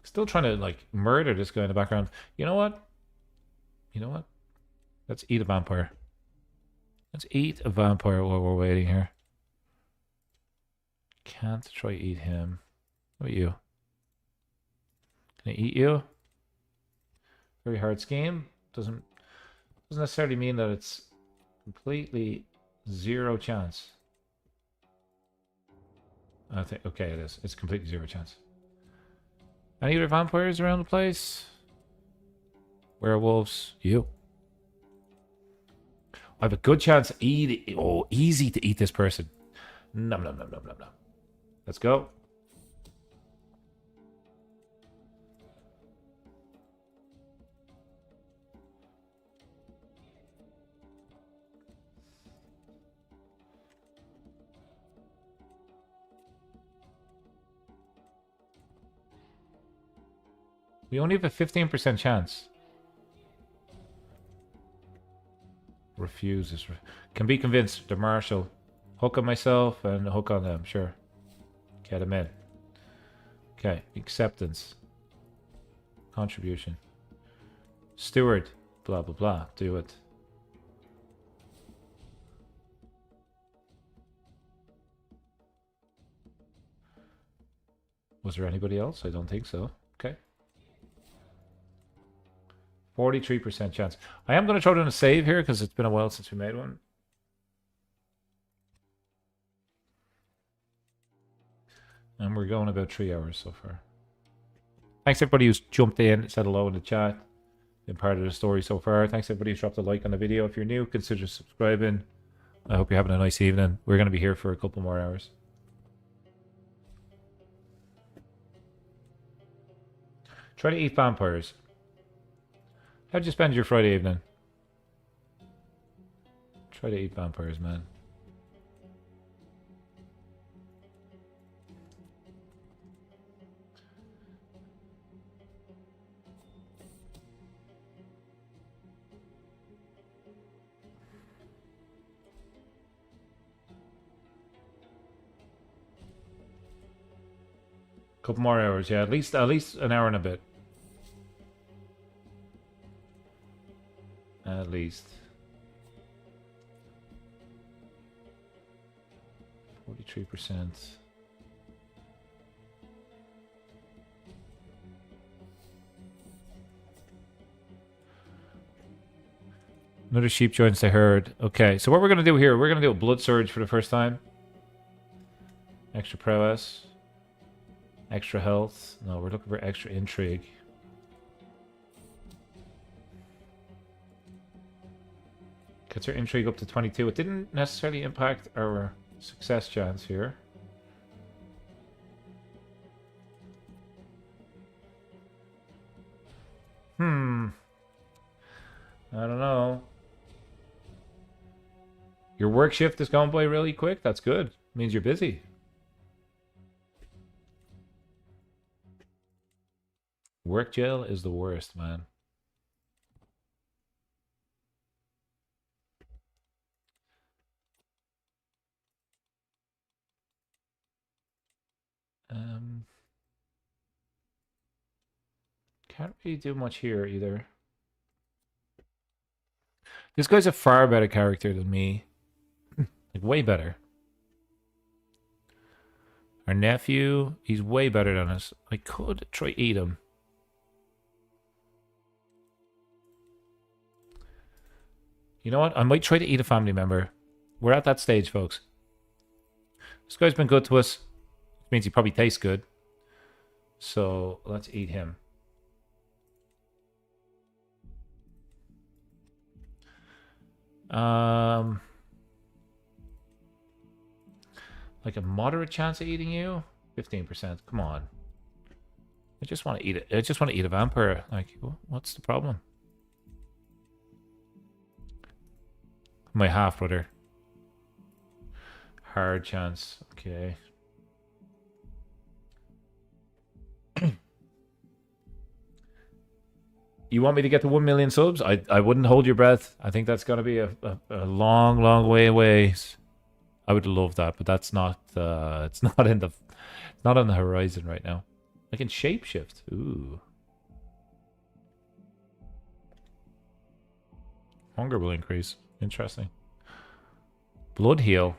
Still trying to, like, murder this guy in the background. You know what? You know what? Let's eat a vampire. Let's eat a vampire while we're waiting here. Can't try eat him. What about you? Can I eat you? Very hard scheme. Doesn't necessarily mean that it's completely zero chance. I think okay, it is. It's completely zero chance. Any other vampires around the place? Werewolves. You. I have a good chance to eat it. Oh, easy to eat this person. Nom nom nom nom nom nom. Let's go. We only have a 15% chance. Refuses. Can be convinced. The marshal. Hook on myself and hook on them. Sure. Get them in. Okay. Acceptance. Contribution. Steward. Blah, blah, blah. Do it. Was there anybody else? I don't think so. Okay. 43% chance. I am going to throw down a save here because it's been a while since we made one. And we're going about 3 hours so far. Thanks everybody who's jumped in, said hello in the chat. Been part of the story so far. Thanks everybody who's dropped a like on the video. If you're new, consider subscribing. I hope you're having a nice evening. We're going to be here for a couple more hours. Try to eat vampires. How'd you spend your Friday evening? Try to eat vampires, man. Couple more hours, yeah. At least an hour and a bit. At least. 43%. Another sheep joins the herd. Okay, so what we're going to do here, we're going to do a blood surge for the first time. Extra prowess. Extra health. No, we're looking for extra intrigue. Gets our intrigue up to 22. It didn't necessarily impact our success chance here. I don't know. Your work shift is going by really quick. That's good. Means you're busy. Work jail is the worst, man. Can't really do much here either. This guy's a far better character than me. Like, way better. Our nephew, he's way better than us. I could try eat him. You know what? I might try to eat a family member. We're at that stage, folks. This guy's been good to us. Which means he probably tastes good. So, let's eat him. Like a moderate chance of eating you? 15%. Come on. I just want to eat it. I just want to eat a vampire. Like, what's the problem? My half brother. Hard chance. Okay. You want me to get to 1 million subs? I wouldn't hold your breath. I think that's going to be a long, long way away. I would love that, but that's not. It's not in the. It's not on the horizon right now. I can shapeshift. Ooh. Hunger will increase. Interesting. Blood heal.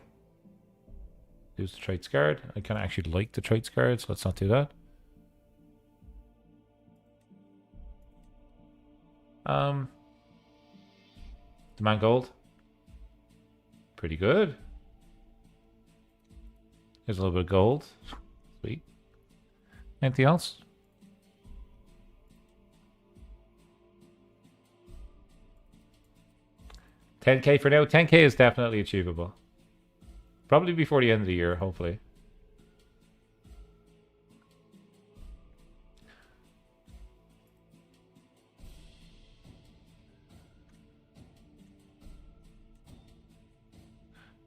Use the trait scarred. I kind of actually like the trait scarred, so let's not do that. Demand gold. Pretty good. Here's a little bit of gold. Sweet. Anything else? $10K for now. 10K is definitely achievable. Probably before the end of the year, hopefully.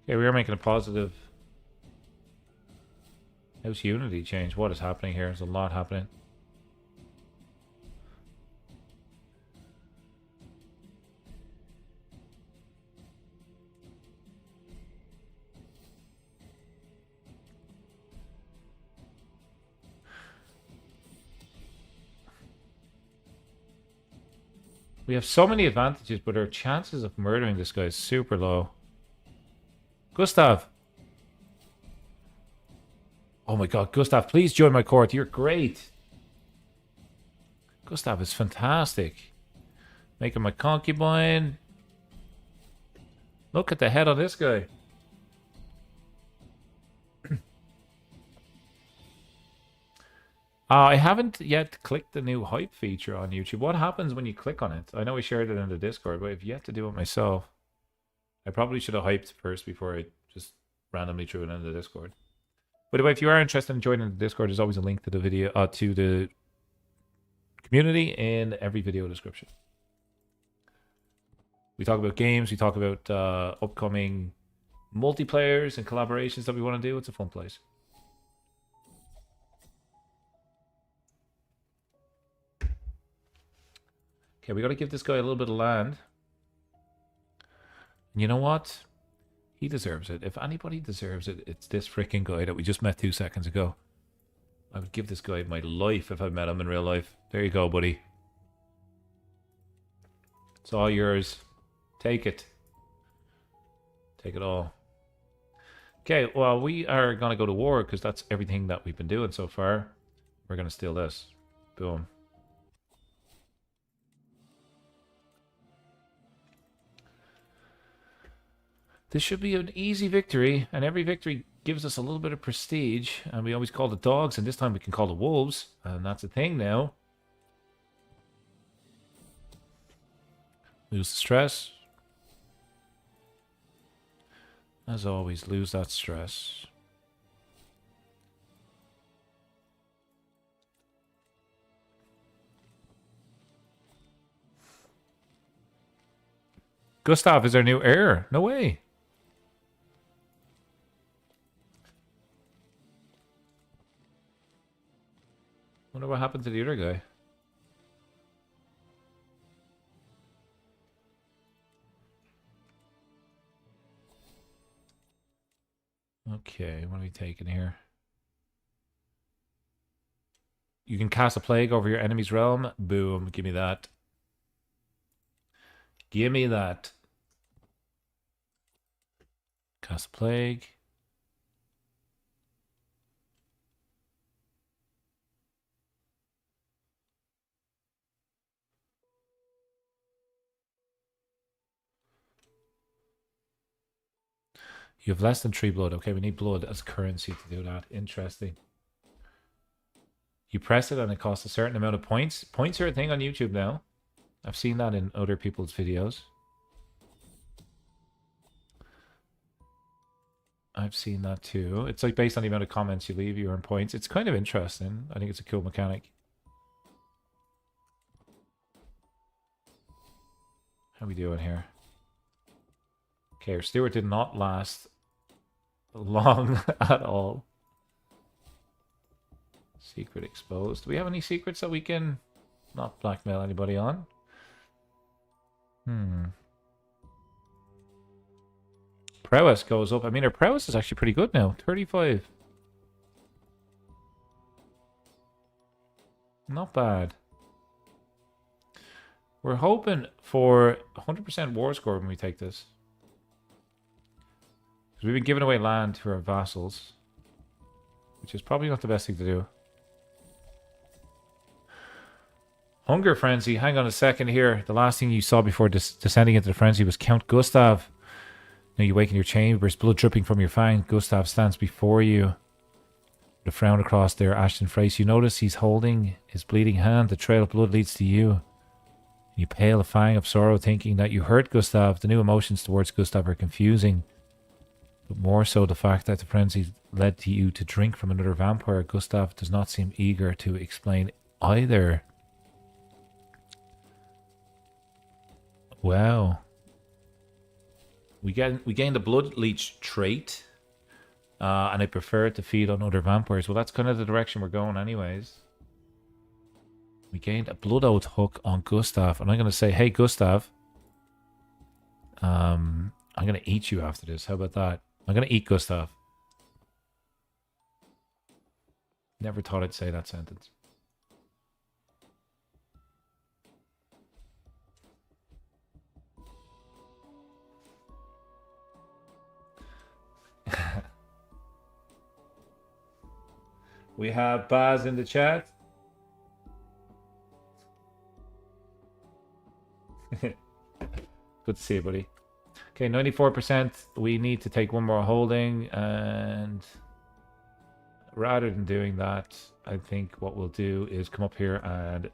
Yeah, we are making a positive. How's Unity change? What is happening here? There's a lot happening. We have so many advantages, but our chances of murdering this guy is super low. Gustav! Oh my god, Gustav, please join my court. You're great. Gustav is fantastic. Making my concubine. Look at the head on this guy. I haven't yet clicked the new hype feature on YouTube. What happens when you click on it? I know we shared it in the Discord, but I've yet to do it myself. I probably should have hyped first before I just randomly threw it in the Discord. By the way, if you are interested in joining the Discord, there's always a link to the video, to the community in every video description. We talk about games, we talk about upcoming multiplayers and collaborations that we want to do. It's a fun place. Okay, we got to give this guy a little bit of land. And you know what? He deserves it. If anybody deserves it, it's this freaking guy that we just met 2 seconds ago. I would give this guy my life if I met him in real life. There you go, buddy. It's all yours. Take it. Take it all. Okay, well, we are going to go to war because that's everything that we've been doing so far. We're going to steal this. Boom. This should be an easy victory, and every victory gives us a little bit of prestige, and we always call the dogs, and this time we can call the wolves, and that's a thing now. Lose the stress. As always, lose that stress. Gustav is our new heir. No way. Wonder what happened to the other guy. Okay, what are we taking here? You can cast a plague over your enemy's realm. Boom, give me that. Give me that. Cast a plague. You have less than 3 blood. Okay, we need blood as currency to do that. Interesting. You press it and it costs a certain amount of points. Points are a thing on YouTube now. I've seen that in other people's videos. I've seen that too. It's like based on the amount of comments you leave, you earn points. It's kind of interesting. I think it's a cool mechanic. How we doing here? Okay, our Stewart did not last long at all. Secret exposed. Do we have any secrets that we can not blackmail anybody on? Prowess goes up. I mean, our prowess is actually pretty good now. 35. Not bad. We're hoping for 100% war score when we take this. Because we've been giving away land to our vassals. Which is probably not the best thing to do. Hunger Frenzy. Hang on a second here. The last thing you saw before descending into the frenzy was Count Gustav. Now you wake in your chambers, blood dripping from your fang. Gustav stands before you. The frown across their ashen face. You notice he's holding his bleeding hand. The trail of blood leads to you. You pale a fang of sorrow, thinking that you hurt Gustav. The new emotions towards Gustav are confusing. But more so the fact that the frenzy led to you to drink from another vampire. Gustav does not seem eager to explain either. Wow. We gained the blood leech trait. And I prefer it to feed on other vampires. Well, that's kind of the direction we're going anyways. We gained a blood oath hook on Gustav. And I'm going to say, hey, Gustav. I'm going to eat you after this. How about that? I'm going to eat Gustav. Never thought I'd say that sentence. We have Baz in the chat. Good to see you, buddy. Okay, 94%. We need to take one more holding, and rather than doing that, I think what we'll do is come up here and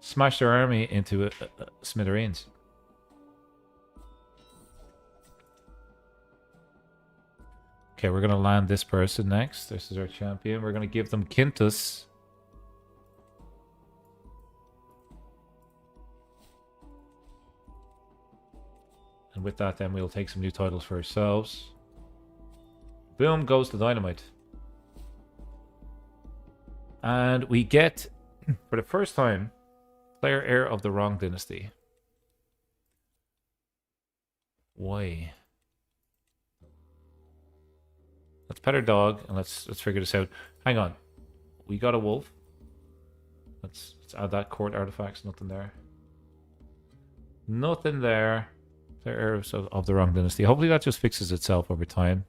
smash their army into smithereens. Okay, we're going to land this person next. This is our champion. We're going to give them Quintus. And with that, then we'll take some new titles for ourselves. Boom goes the dynamite. And we get, for the first time, player heir of the wrong dynasty. Why? Let's pet our dog and let's figure this out. Hang on. We got a wolf. Let's add that. Court artifacts. Nothing there. Nothing there. Player heir of the wrong dynasty. Hopefully that just fixes itself over time.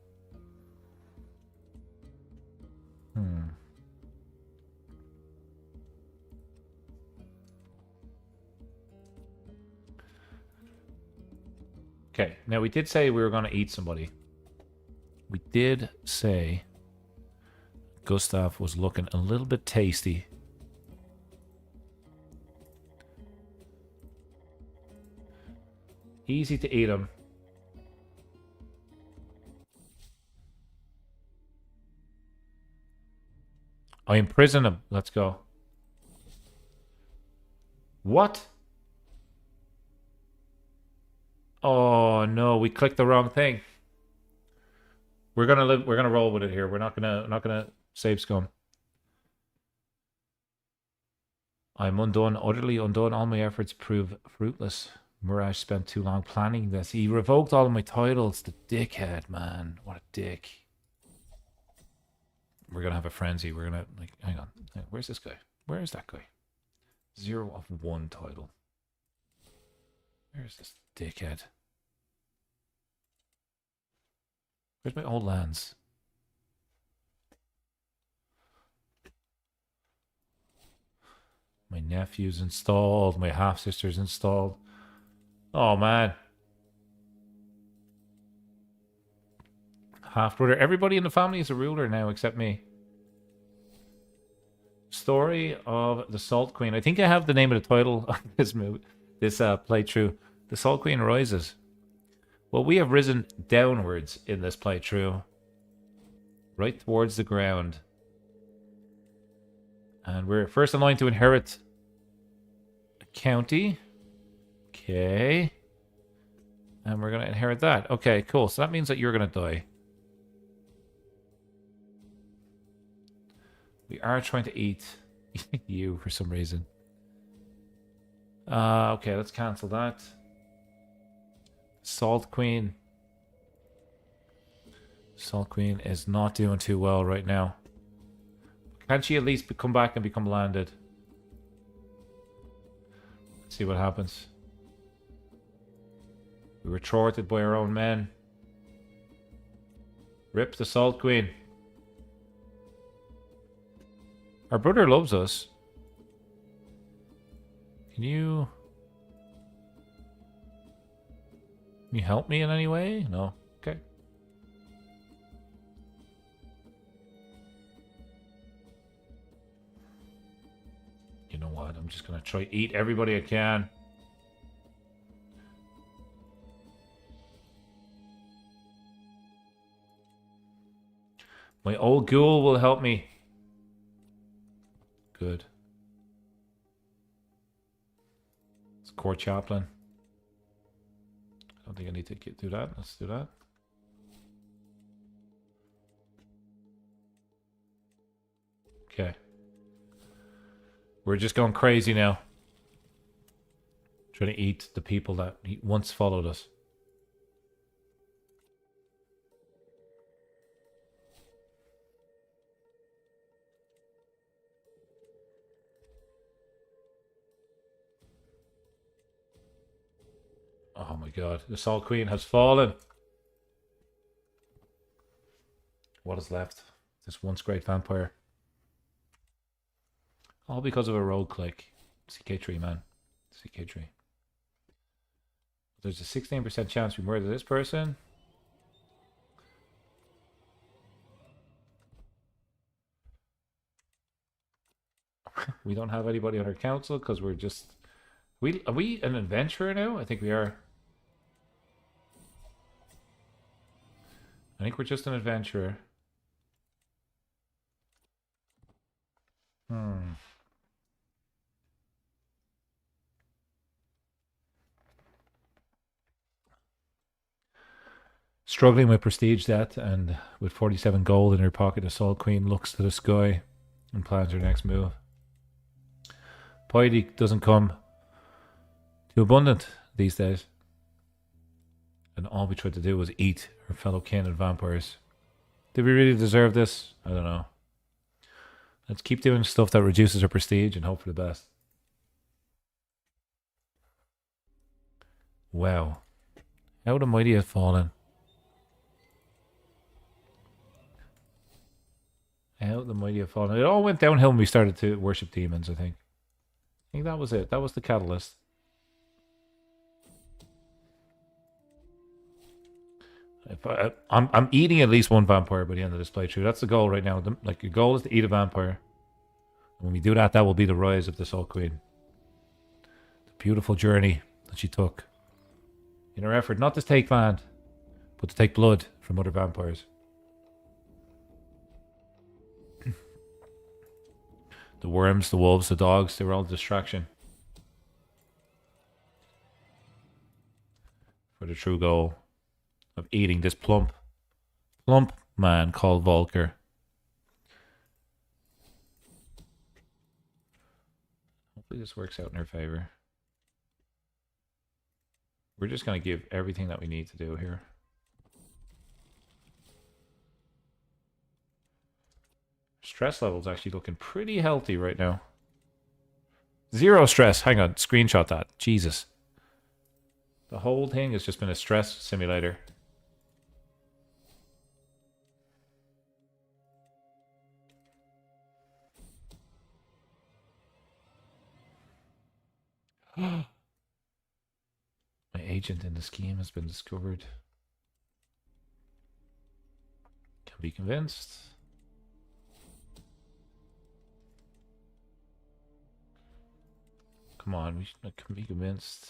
Okay, now we did say we were going to eat somebody. We did say Gustav was looking a little bit tasty. Easy to eat him. I imprison him. Let's go. What? Oh no, we clicked the wrong thing. We're gonna live. We're gonna roll with it here. We're not gonna save scum. I'm undone, utterly undone. All my efforts prove fruitless. Mirage spent too long planning this. He revoked all of my titles. The dickhead, man. What a dick. We're gonna have a frenzy. We're gonna like. Hang on. Where's this guy? Where is that guy? 0 of 1 title. Where's this dickhead? Where's my old lands? My nephew's installed. My half sister's installed. Oh man. Half brother. Everybody in the family is a ruler now except me. Story of the Salt Queen. I think I have the name of the title of this movie, this playthrough. The Salt Queen rises. Well, we have risen downwards in this playthrough, right towards the ground, and we're first in line to inherit a county. Okay, and we're gonna inherit that. Okay, cool. So that means that you're gonna die. We are trying to eat you for some reason. Okay, let's cancel that. Salt Queen. Salt Queen is not doing too well right now. Can she at least come back and become landed? Let's see what happens. We were thwarted by our own men. Rip the Salt Queen. Our brother loves us. Can you help me in any way? No. Okay. You know what? I'm just gonna try eat everybody I can. My old ghoul will help me. Good. It's court chaplain. I don't think I need to do that. Let's do that. Okay. We're just going crazy now. Trying to eat the people that once followed us. Oh my god, the Salt Queen has fallen. What is left? This once great vampire. All because of a rogue click. CK3, man. CK3. There's a 16% chance we murder this person. We don't have anybody on our council because we're just... Are we an adventurer now? I think we are. I think we're just an adventurer. Struggling with prestige debt and with 47 gold in her pocket, the Salt Queen looks to the sky and plans her next move. Piety doesn't come too abundant these days. And all we tried to do was eat her fellow kin and vampires. Did we really deserve this? I don't know. Let's keep doing stuff that reduces her prestige and hope for the best. Wow. How the mighty have fallen. How the mighty have fallen. It all went downhill when we started to worship demons, I think. I think that was it. That was the catalyst. I'm eating at least one vampire by the end of this playthrough. That's the goal right now. Like, the goal is to eat a vampire. And when we do that, that will be the rise of the Salt Queen. The beautiful journey that she took in her effort not to take land, but to take blood from other vampires. The worms, the wolves, the dogs, they were all a distraction. for the true goal of eating this plump man called Volker. Hopefully this works out in our favor. We're just going to give everything that we need to do here. Stress level's actually looking pretty healthy right now. 0 stress. Hang on. Screenshot that. Jesus. The whole thing has just been a stress simulator. My agent in the scheme has been discovered. Can be convinced. Come on, we can be convinced.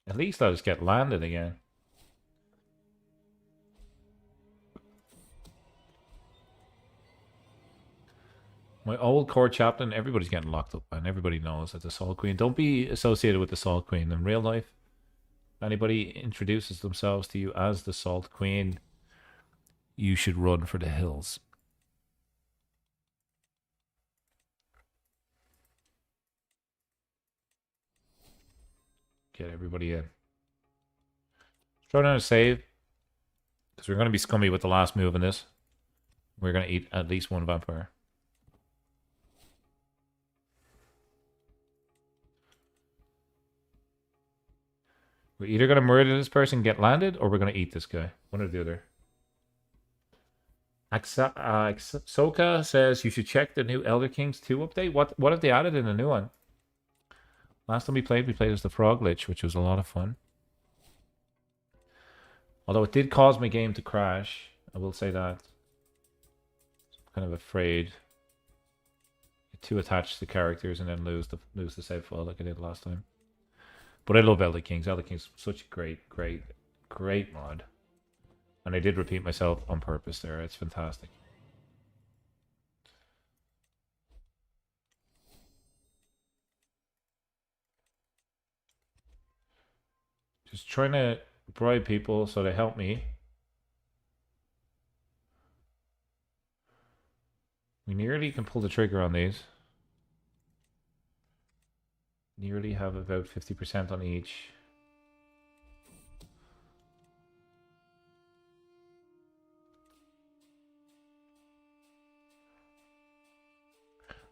At least let us get landed again. My old court chaplain, everybody's getting locked up, and everybody knows that the Salt Queen. Don't be associated with the Salt Queen in real life. If anybody introduces themselves to you as the Salt Queen, you should run for the hills. Get everybody in. Throw down a save, because we're going to be scummy with the last move in this. We're going to eat at least one vampire. We're either going to murder this person, get landed, or we're going to eat this guy. One or the other. Soka says you should check the new Elder Kings 2 update. What have they added in the new one? Last time we played as the Frog Lich, which was a lot of fun. Although it did cause my game to crash. I will say that. I'm kind of afraid. Get too attached to characters and then lose the save file like I did last time. But I love Elder Kings. Elder Kings is such a great mod. And I did repeat myself on purpose there. It's fantastic. Just trying to bribe people so they help me. We nearly can pull the trigger on these. Nearly have about 50% on each.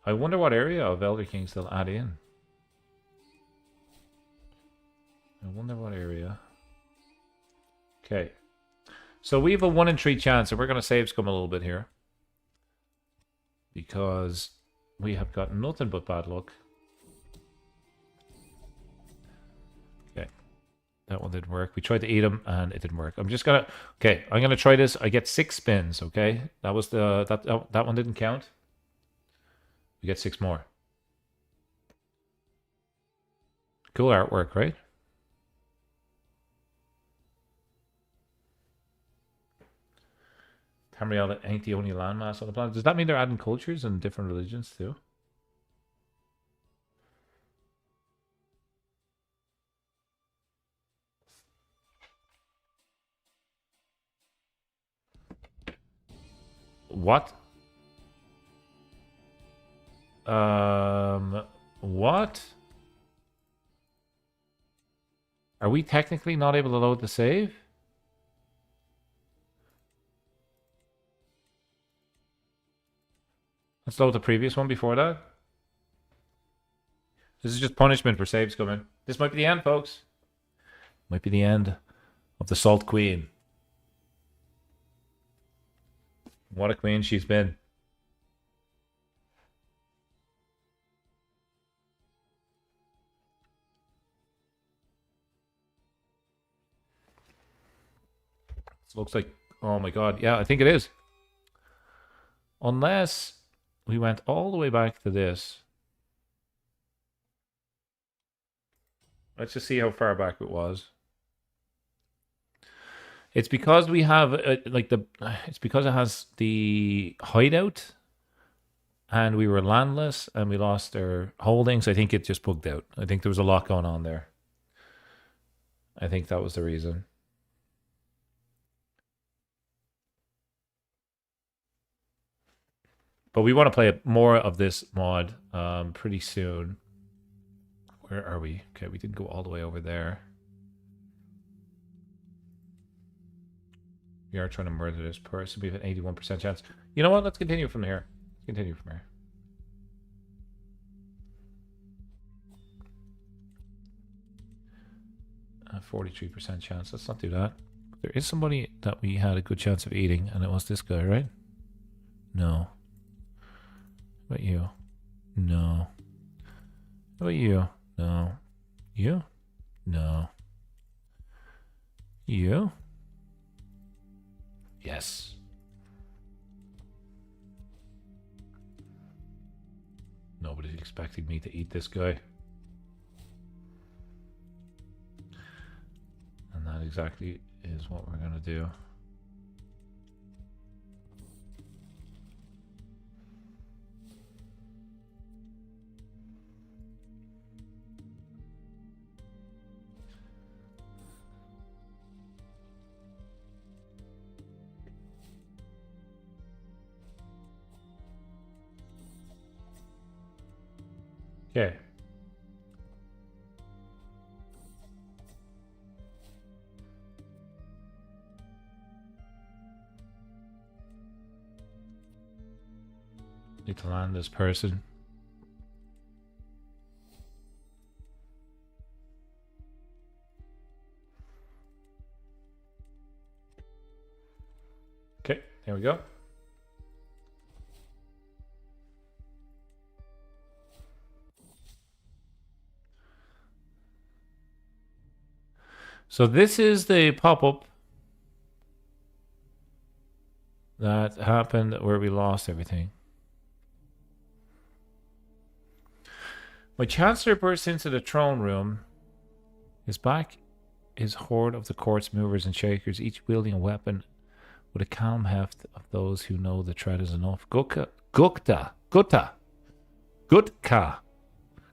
I wonder what area of Elder Kings they'll add in. I wonder what area. Okay. So we have a 1 in 3 chance, and we're going to save scum a little bit here. Because we have got nothing but bad luck. Okay. That one didn't work. We tried to eat him, and it didn't work. I'm just going to... Okay, I'm going to try this. I get 6 spins, okay? That was the... That one didn't count. We get 6 more. Cool artwork, right? Tamriel ain't the only landmass on the planet. Does that mean they're adding cultures and different religions too? What? What? Are we technically not able to load the save? Let's load the previous one before that. This is just punishment for saves coming. This might be the end, folks. Might be the end of the Salt Queen. What a queen she's been. This looks like... Oh my god. Yeah, I think it is. Unless we went all the way back to this. Let's just see how far back it was. It's because we have it's because it has the hideout and we were landless and we lost our holdings. I think it just bugged out. I think there was a lot going on there. I think that was the reason. But we want to play more of this mod pretty soon. Where are we? Okay, we didn't go all the way over there. We are trying to murder this person. We have an 81% chance. You know what? Let's continue from here. Let's continue from here. A 43% chance. Let's not do that. There is somebody that we had a good chance of eating, and it was this guy, right? No. How about you? No. How about you? No. You? No. You? Yes. Nobody's expecting me to eat this guy. And that exactly is what we're going to do. Okay. Need to land this person. Okay, there we go. So this is the pop-up that happened where we lost everything. My Chancellor bursts into the throne room. His back is horde of the court's movers and shakers, each wielding a weapon with a calm heft of those who know the threat is enough. Gutka,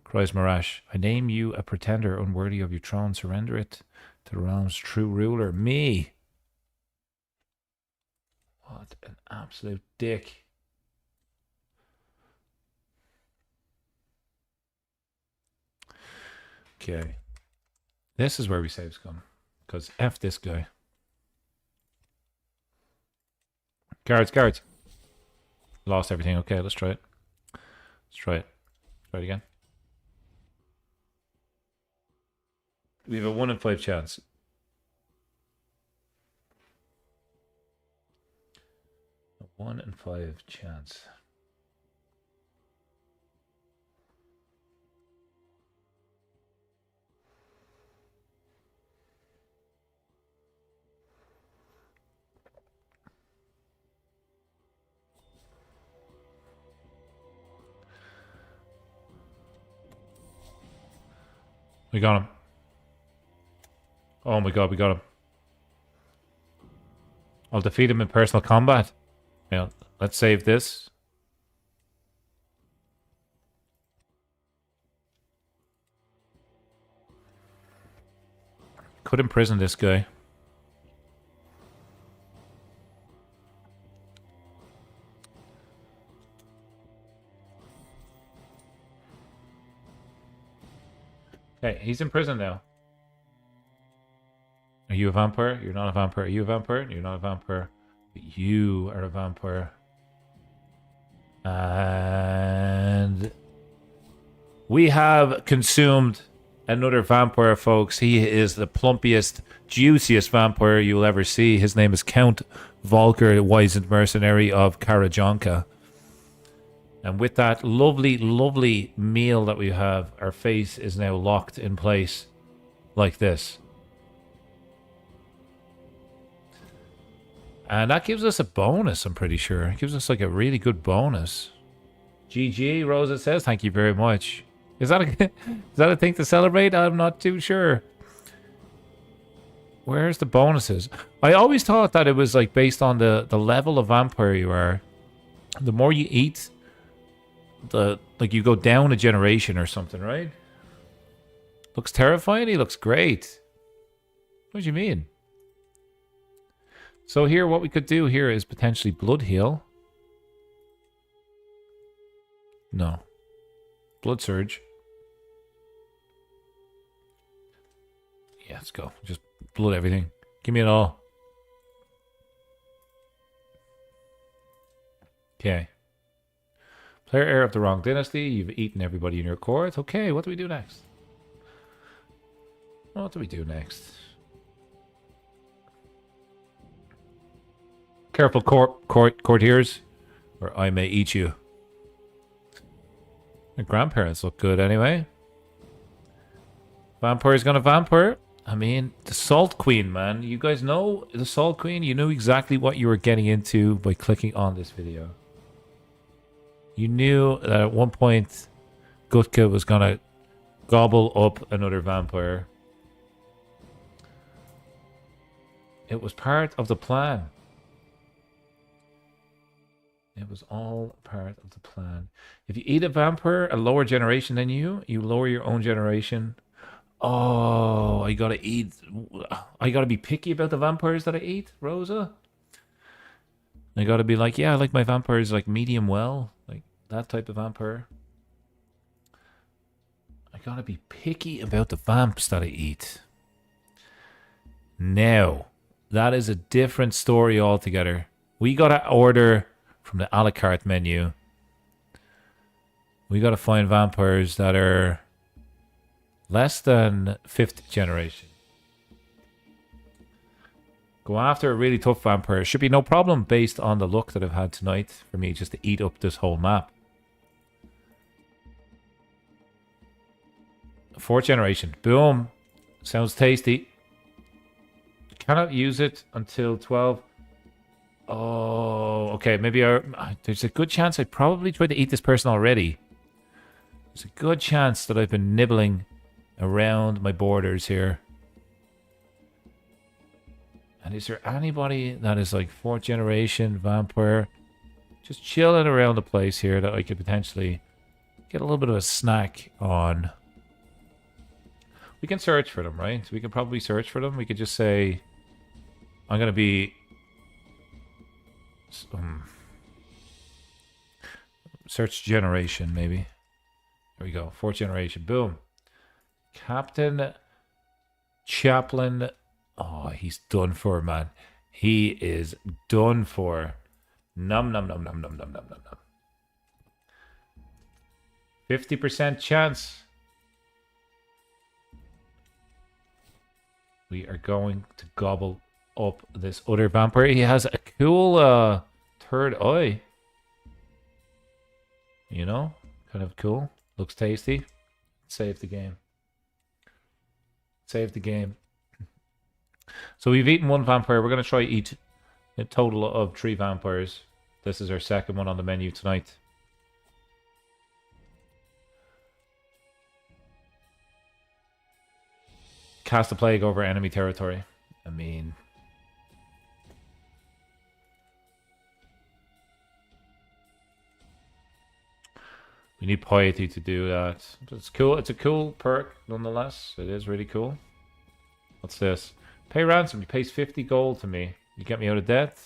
cries Marash. I name you a pretender unworthy of your throne. Surrender it to the realm's true ruler, me. What an absolute dick. Okay. This is where we save scum. Because F this guy. Guards. Lost everything. Okay, let's try it. Try it again. We have a 1 in 5 chance. A 1 in 5 chance. We got him. Oh my god, we got him. I'll defeat him in personal combat. Yeah, let's save this. Could imprison this guy. Okay, he's in prison now. Are you a vampire? You're not a vampire. Are you a vampire? You're not a vampire. But you are a vampire. And we have consumed another vampire, folks. He is the plumpiest, juiciest vampire you'll ever see. His name is Count Volker, wizened mercenary of Karajanka. And with that lovely, lovely meal that we have, our face is now locked in place like this. And that gives us a bonus, I'm pretty sure. It gives us like a really good bonus. GG, Rosa says, thank you very much. Is that a thing to celebrate? I'm not too sure. Where's the bonuses? I always thought that it was like based on the level of vampire you are. The more you eat, like you go down a generation or something, right? Looks terrifying. He looks great. What do you mean? So here, what we could do here is potentially blood heal. No. Blood surge. Yeah, let's go. Just blood everything. Give me it all. Okay. Player heir of the wrong dynasty. You've eaten everybody in your court. Okay, what do we do next? What do we do next? Careful, courtiers, or I may eat you. The grandparents look good anyway. Vampire's gonna vampire. I mean, the Salt Queen, man. You guys know the Salt Queen? You knew exactly what you were getting into by clicking on this video. You knew that at one point, Gutka was gonna gobble up another vampire. It was part of the plan. It was all part of the plan. If you eat a vampire, a lower generation than you lower your own generation. Oh, I gotta eat. I gotta be picky about the vampires that I eat, Rosa. I gotta be like, yeah, I like my vampires like medium well. Like that type of vampire. I gotta be picky about the vamps that I eat. Now, that is a different story altogether. We gotta order from the a la carte menu. We gotta find vampires that are less than 5th generation. Go after a really tough vampire. Should be no problem based on the luck that I've had tonight for me just to eat up this whole map. 4th generation. Boom. Sounds tasty. Cannot use it until 12. Oh, okay. Maybe there's a good chance I probably tried to eat this person already. There's a good chance that I've been nibbling around my borders here. And is there anybody that is like 4th generation vampire just chilling around the place here that I could potentially get a little bit of a snack on? We can search for them, right? We can probably search for them. We could just say, I'm going to be search generation, maybe. There we go. 4th generation. Boom. Captain Chaplain. Oh, he's done for, man. He is done for. Num num num num num num num num num. 50% chance. We are going to gobble up this other vampire. He has a cool 3rd eye. You know? Kind of cool. Looks tasty. Save the game. Save the game. So we've eaten 1 vampire. We're going to try eat a total of 3 vampires. This is our 2nd one on the menu tonight. Cast a plague over enemy territory. I mean, we need piety to do that. It's cool. It's a cool perk nonetheless. It is really cool. What's this? Pay ransom. He pays 50 gold to me. You get me out of debt?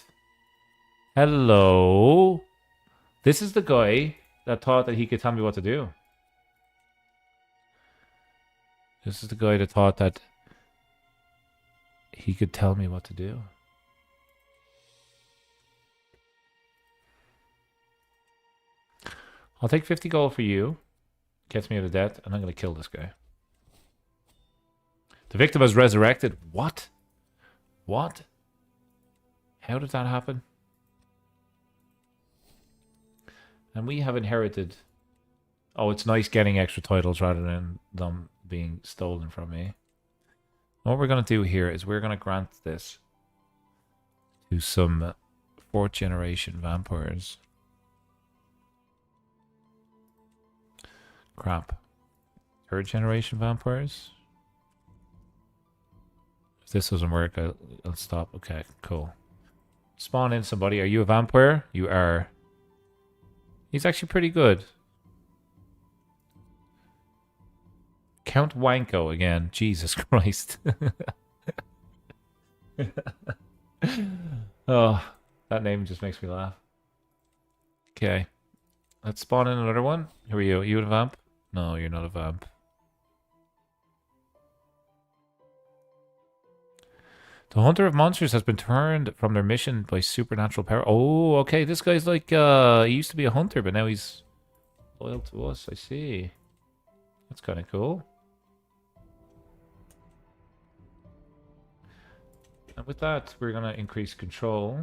Hello? This is the guy that thought that he could tell me what to do. This is the guy that thought that he could tell me what to do. I'll take 50 gold for you. Gets me out of debt, and I'm going to kill this guy. The victim has resurrected. What? What? How did that happen? And we have inherited... Oh, it's nice getting extra titles rather than them being stolen from me. What we're going to do here is we're going to grant this to some 4th generation vampires. Crap. 3rd generation vampires? If this doesn't work, I'll stop. Okay, cool. Spawn in somebody. Are you a vampire? You are. He's actually pretty good. Count Wanko again. Jesus Christ. Oh, that name just makes me laugh. Okay. Let's spawn in another one. Who are you? Are you a vamp? No, you're not a vamp. The Hunter of Monsters has been turned from their mission by supernatural power. Oh, okay. This guy's like, he used to be a hunter, but now he's loyal to us. I see. That's kind of cool. And with that, we're going to increase control.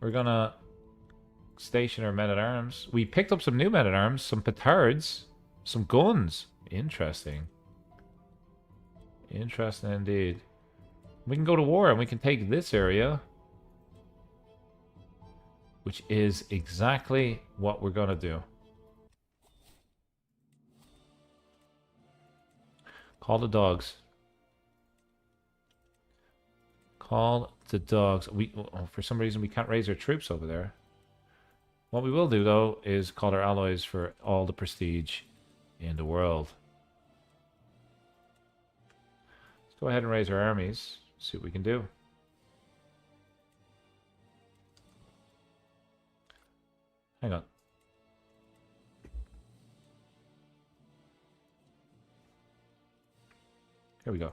We're going to station our men-at-arms. We picked up some new men-at-arms, some petards, some guns. Interesting. Interesting indeed. We can go to war and we can take this area. Which is exactly what we're going to do. Call the dogs. Call the dogs. For some reason, we can't raise our troops over there. What we will do, though, is call our allies for all the prestige in the world. Let's go ahead and raise our armies. See what we can do. Hang on. Here we go.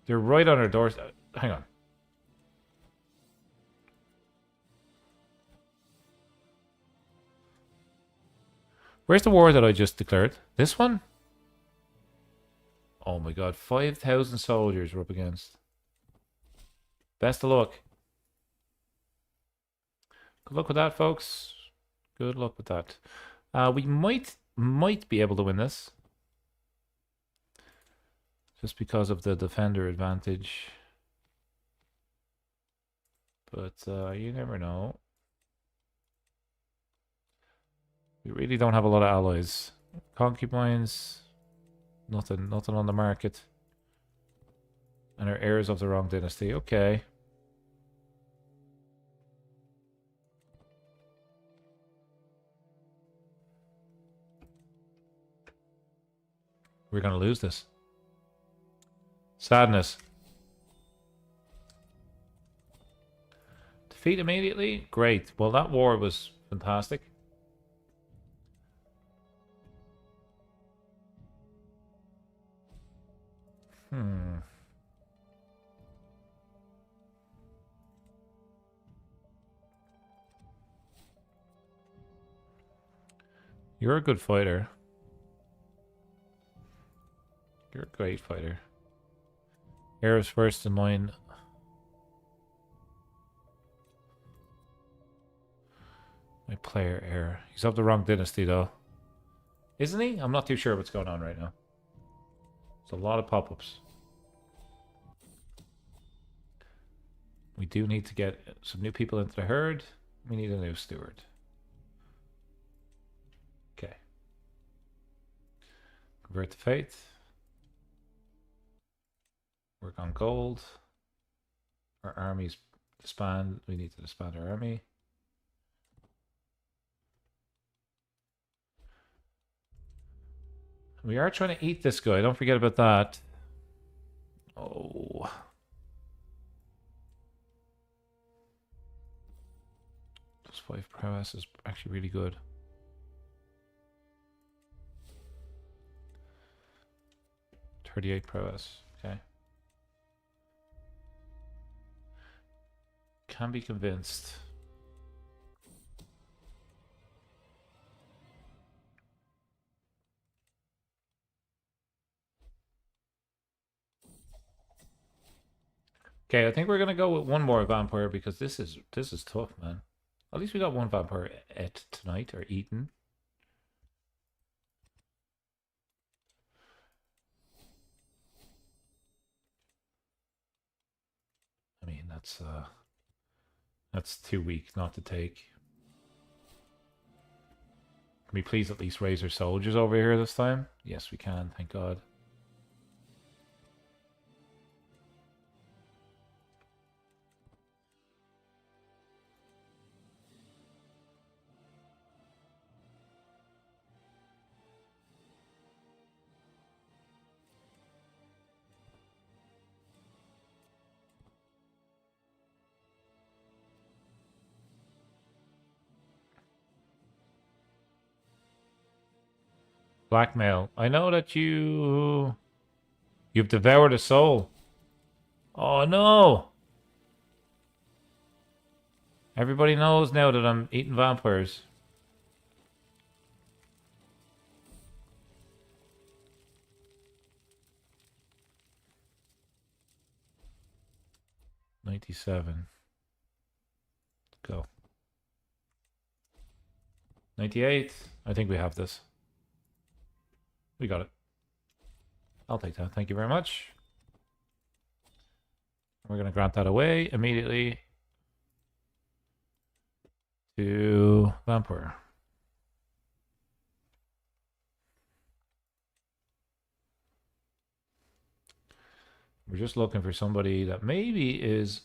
They're right on our doors. Hang on. Where's the war that I just declared? This one? Oh my god, 5,000 soldiers we're up against. Best of luck. Good luck with that, folks. Good luck with that. We might be able to win this. Just because of the defender advantage. But you never know. We really don't have a lot of allies. Concubines. Nothing on the market. And our heirs of the wrong dynasty. Okay. We're going to lose this. Sadness. Defeat immediately? Great. Well, that war was fantastic. You're a good fighter. You're a great fighter. Heirs first in line. My player heir. He's of the wrong dynasty though. Isn't he? I'm not too sure what's going on right now. There's a lot of pop-ups. We do need to get some new people into the herd. We need a new steward. Okay. Convert to faith. Work on gold. Our armies disband. We need to disband our army. We are trying to eat this guy. Don't forget about that. Oh. Plus 5 prowess is actually really good. .38 prowess. Okay. Can be convinced. Okay, I think we're gonna go with one more vampire because this is tough, man. At least we got one vampire et tonight, or eaten. I mean, that's too weak not to take. Can we please at least raise our soldiers over here this time? Yes, we can, thank God. Blackmail. I know that you've devoured a soul. Oh no! Everybody knows now that I'm eating vampires. $97. Go. 98. I think we have this. We got it. I'll take that. Thank you very much. We're going to grant that away immediately to Vampire. We're just looking for somebody that maybe is...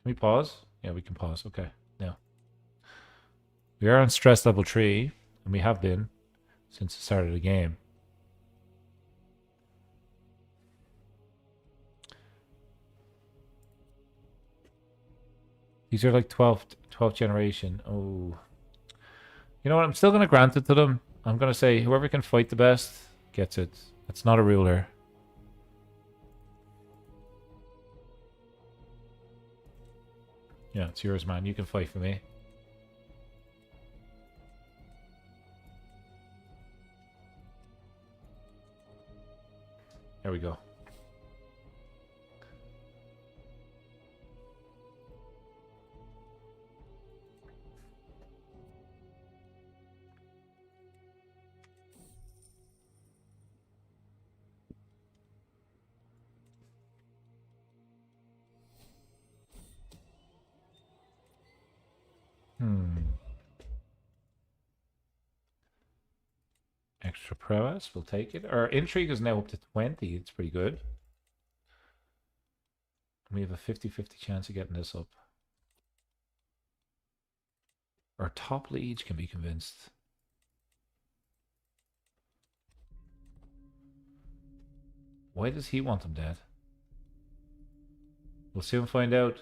Can we pause? Yeah, we can pause. Okay, now. We are on stress level 3, and we have been since the start of the game. These are like 12th generation. Oh. You know what? I'm still going to grant it to them. I'm going to say whoever can fight the best gets it. It's not a ruler. Yeah, it's yours, man. You can fight for me. There we go. Extra prowess, we'll take it. Our intrigue is now up to 20. It's pretty good. We have a 50-50 chance of getting this up. Our top liege can be convinced. Why does he want them dead? We'll soon find out.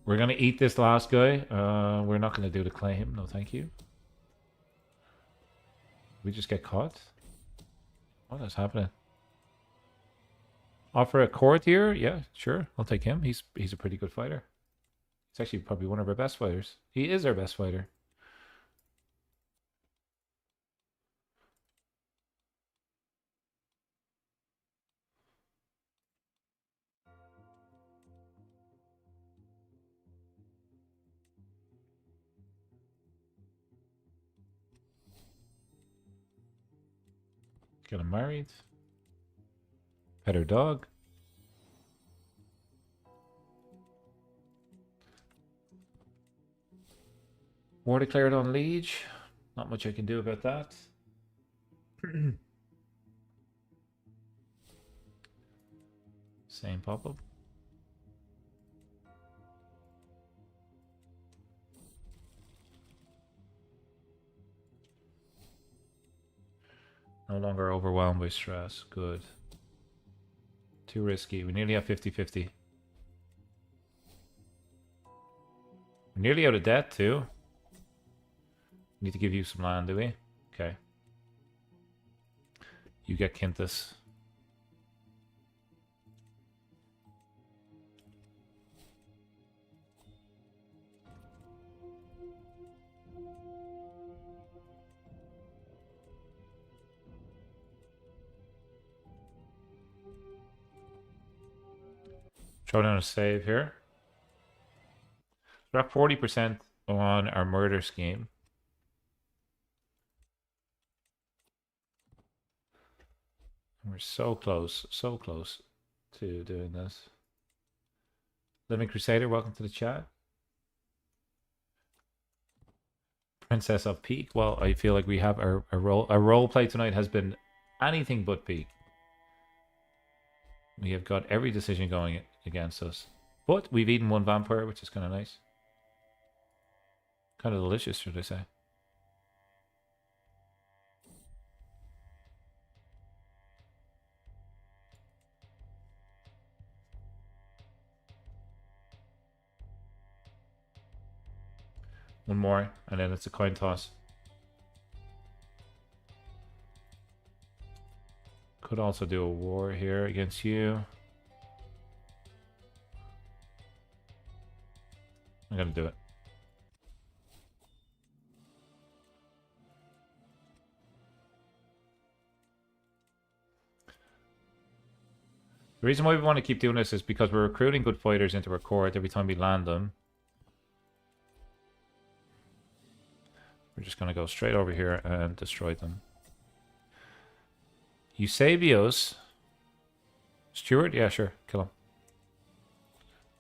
We're going to eat this last guy. We're not going to do the claim. No, thank you. We just get caught? What is happening? Offer a courtier? Yeah, sure. I'll take him. He's a pretty good fighter. He's actually probably one of our best fighters. He is our best fighter. Got him married. Pet her dog. War declared on liege. Not much I can do about that. Same pop-up. No longer overwhelmed by stress. Good. Too risky. We nearly have 50-50. We're nearly out of debt too. Need to give you some land, do we? Okay. You get Quintus. Throw down a save here. We're at 40% on our murder scheme. We're so close to doing this. Living Crusader, welcome to the chat. Princess of Peak. Well, I feel like we have our role play tonight has been anything but peak. We have got every decision going against us. But we've eaten one vampire, which is kind of nice. Kind of delicious, should I say. One more, and then it's a coin toss. Could also do a war here against you. I'm gonna do it. The reason why we want to keep doing this is because we're recruiting good fighters into our court every time we land them. We're just gonna go straight over here and destroy them. Eusebius. Stewart? Yeah, sure. Kill him.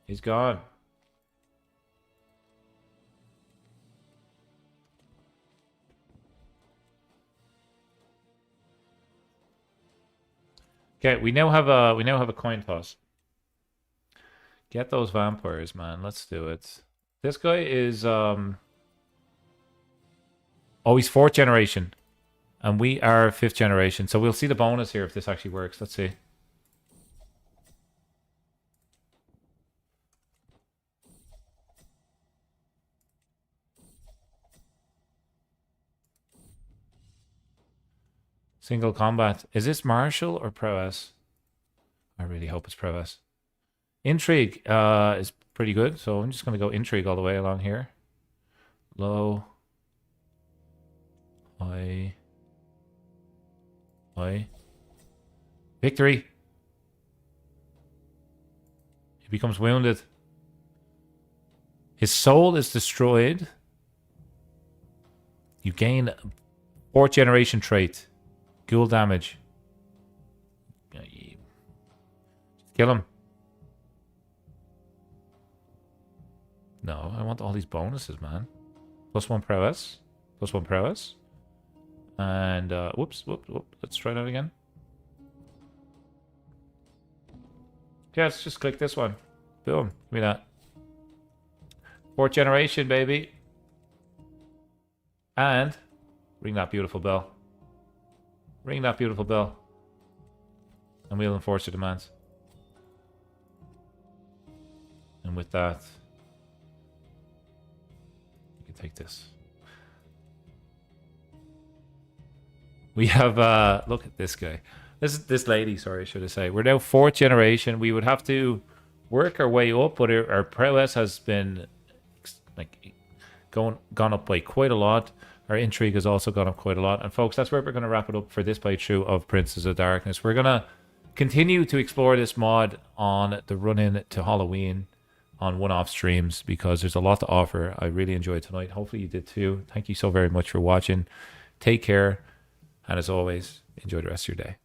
He's gone. Okay, we now have a coin toss. Get those vampires, man. Let's do it. This guy is oh, he's 4th generation. And we are 5th generation. So we'll see the bonus here if this actually works. Let's see. Single combat. Is this martial or prowess? I really hope it's prowess. Intrigue is pretty good. So I'm just going to go intrigue all the way along here. Low. High. High. Victory. He becomes wounded. His soul is destroyed. You gain 4th generation trait. Ghoul damage. Kill him. No, I want all these bonuses, man. +1 prowess. +1 prowess. And, whoops. Let's try that again. Yeah, let's just click this one. Boom. Give me that. 4th generation, baby. And ring that beautiful bell. Ring that beautiful bell. And we'll enforce your demands. And with that, you can take this. We have, look at this guy. This lady, sorry, should I say. We're now 4th generation. We would have to work our way up, but our prowess has been like gone up by quite a lot. Our intrigue has also gone up quite a lot. And folks, that's where we're going to wrap it up for this playthrough of Princes of Darkness. We're going to continue to explore this mod on the run-in to Halloween on one-off streams because there's a lot to offer. I really enjoyed tonight. Hopefully you did too. Thank you so very much for watching. Take care. And as always, enjoy the rest of your day.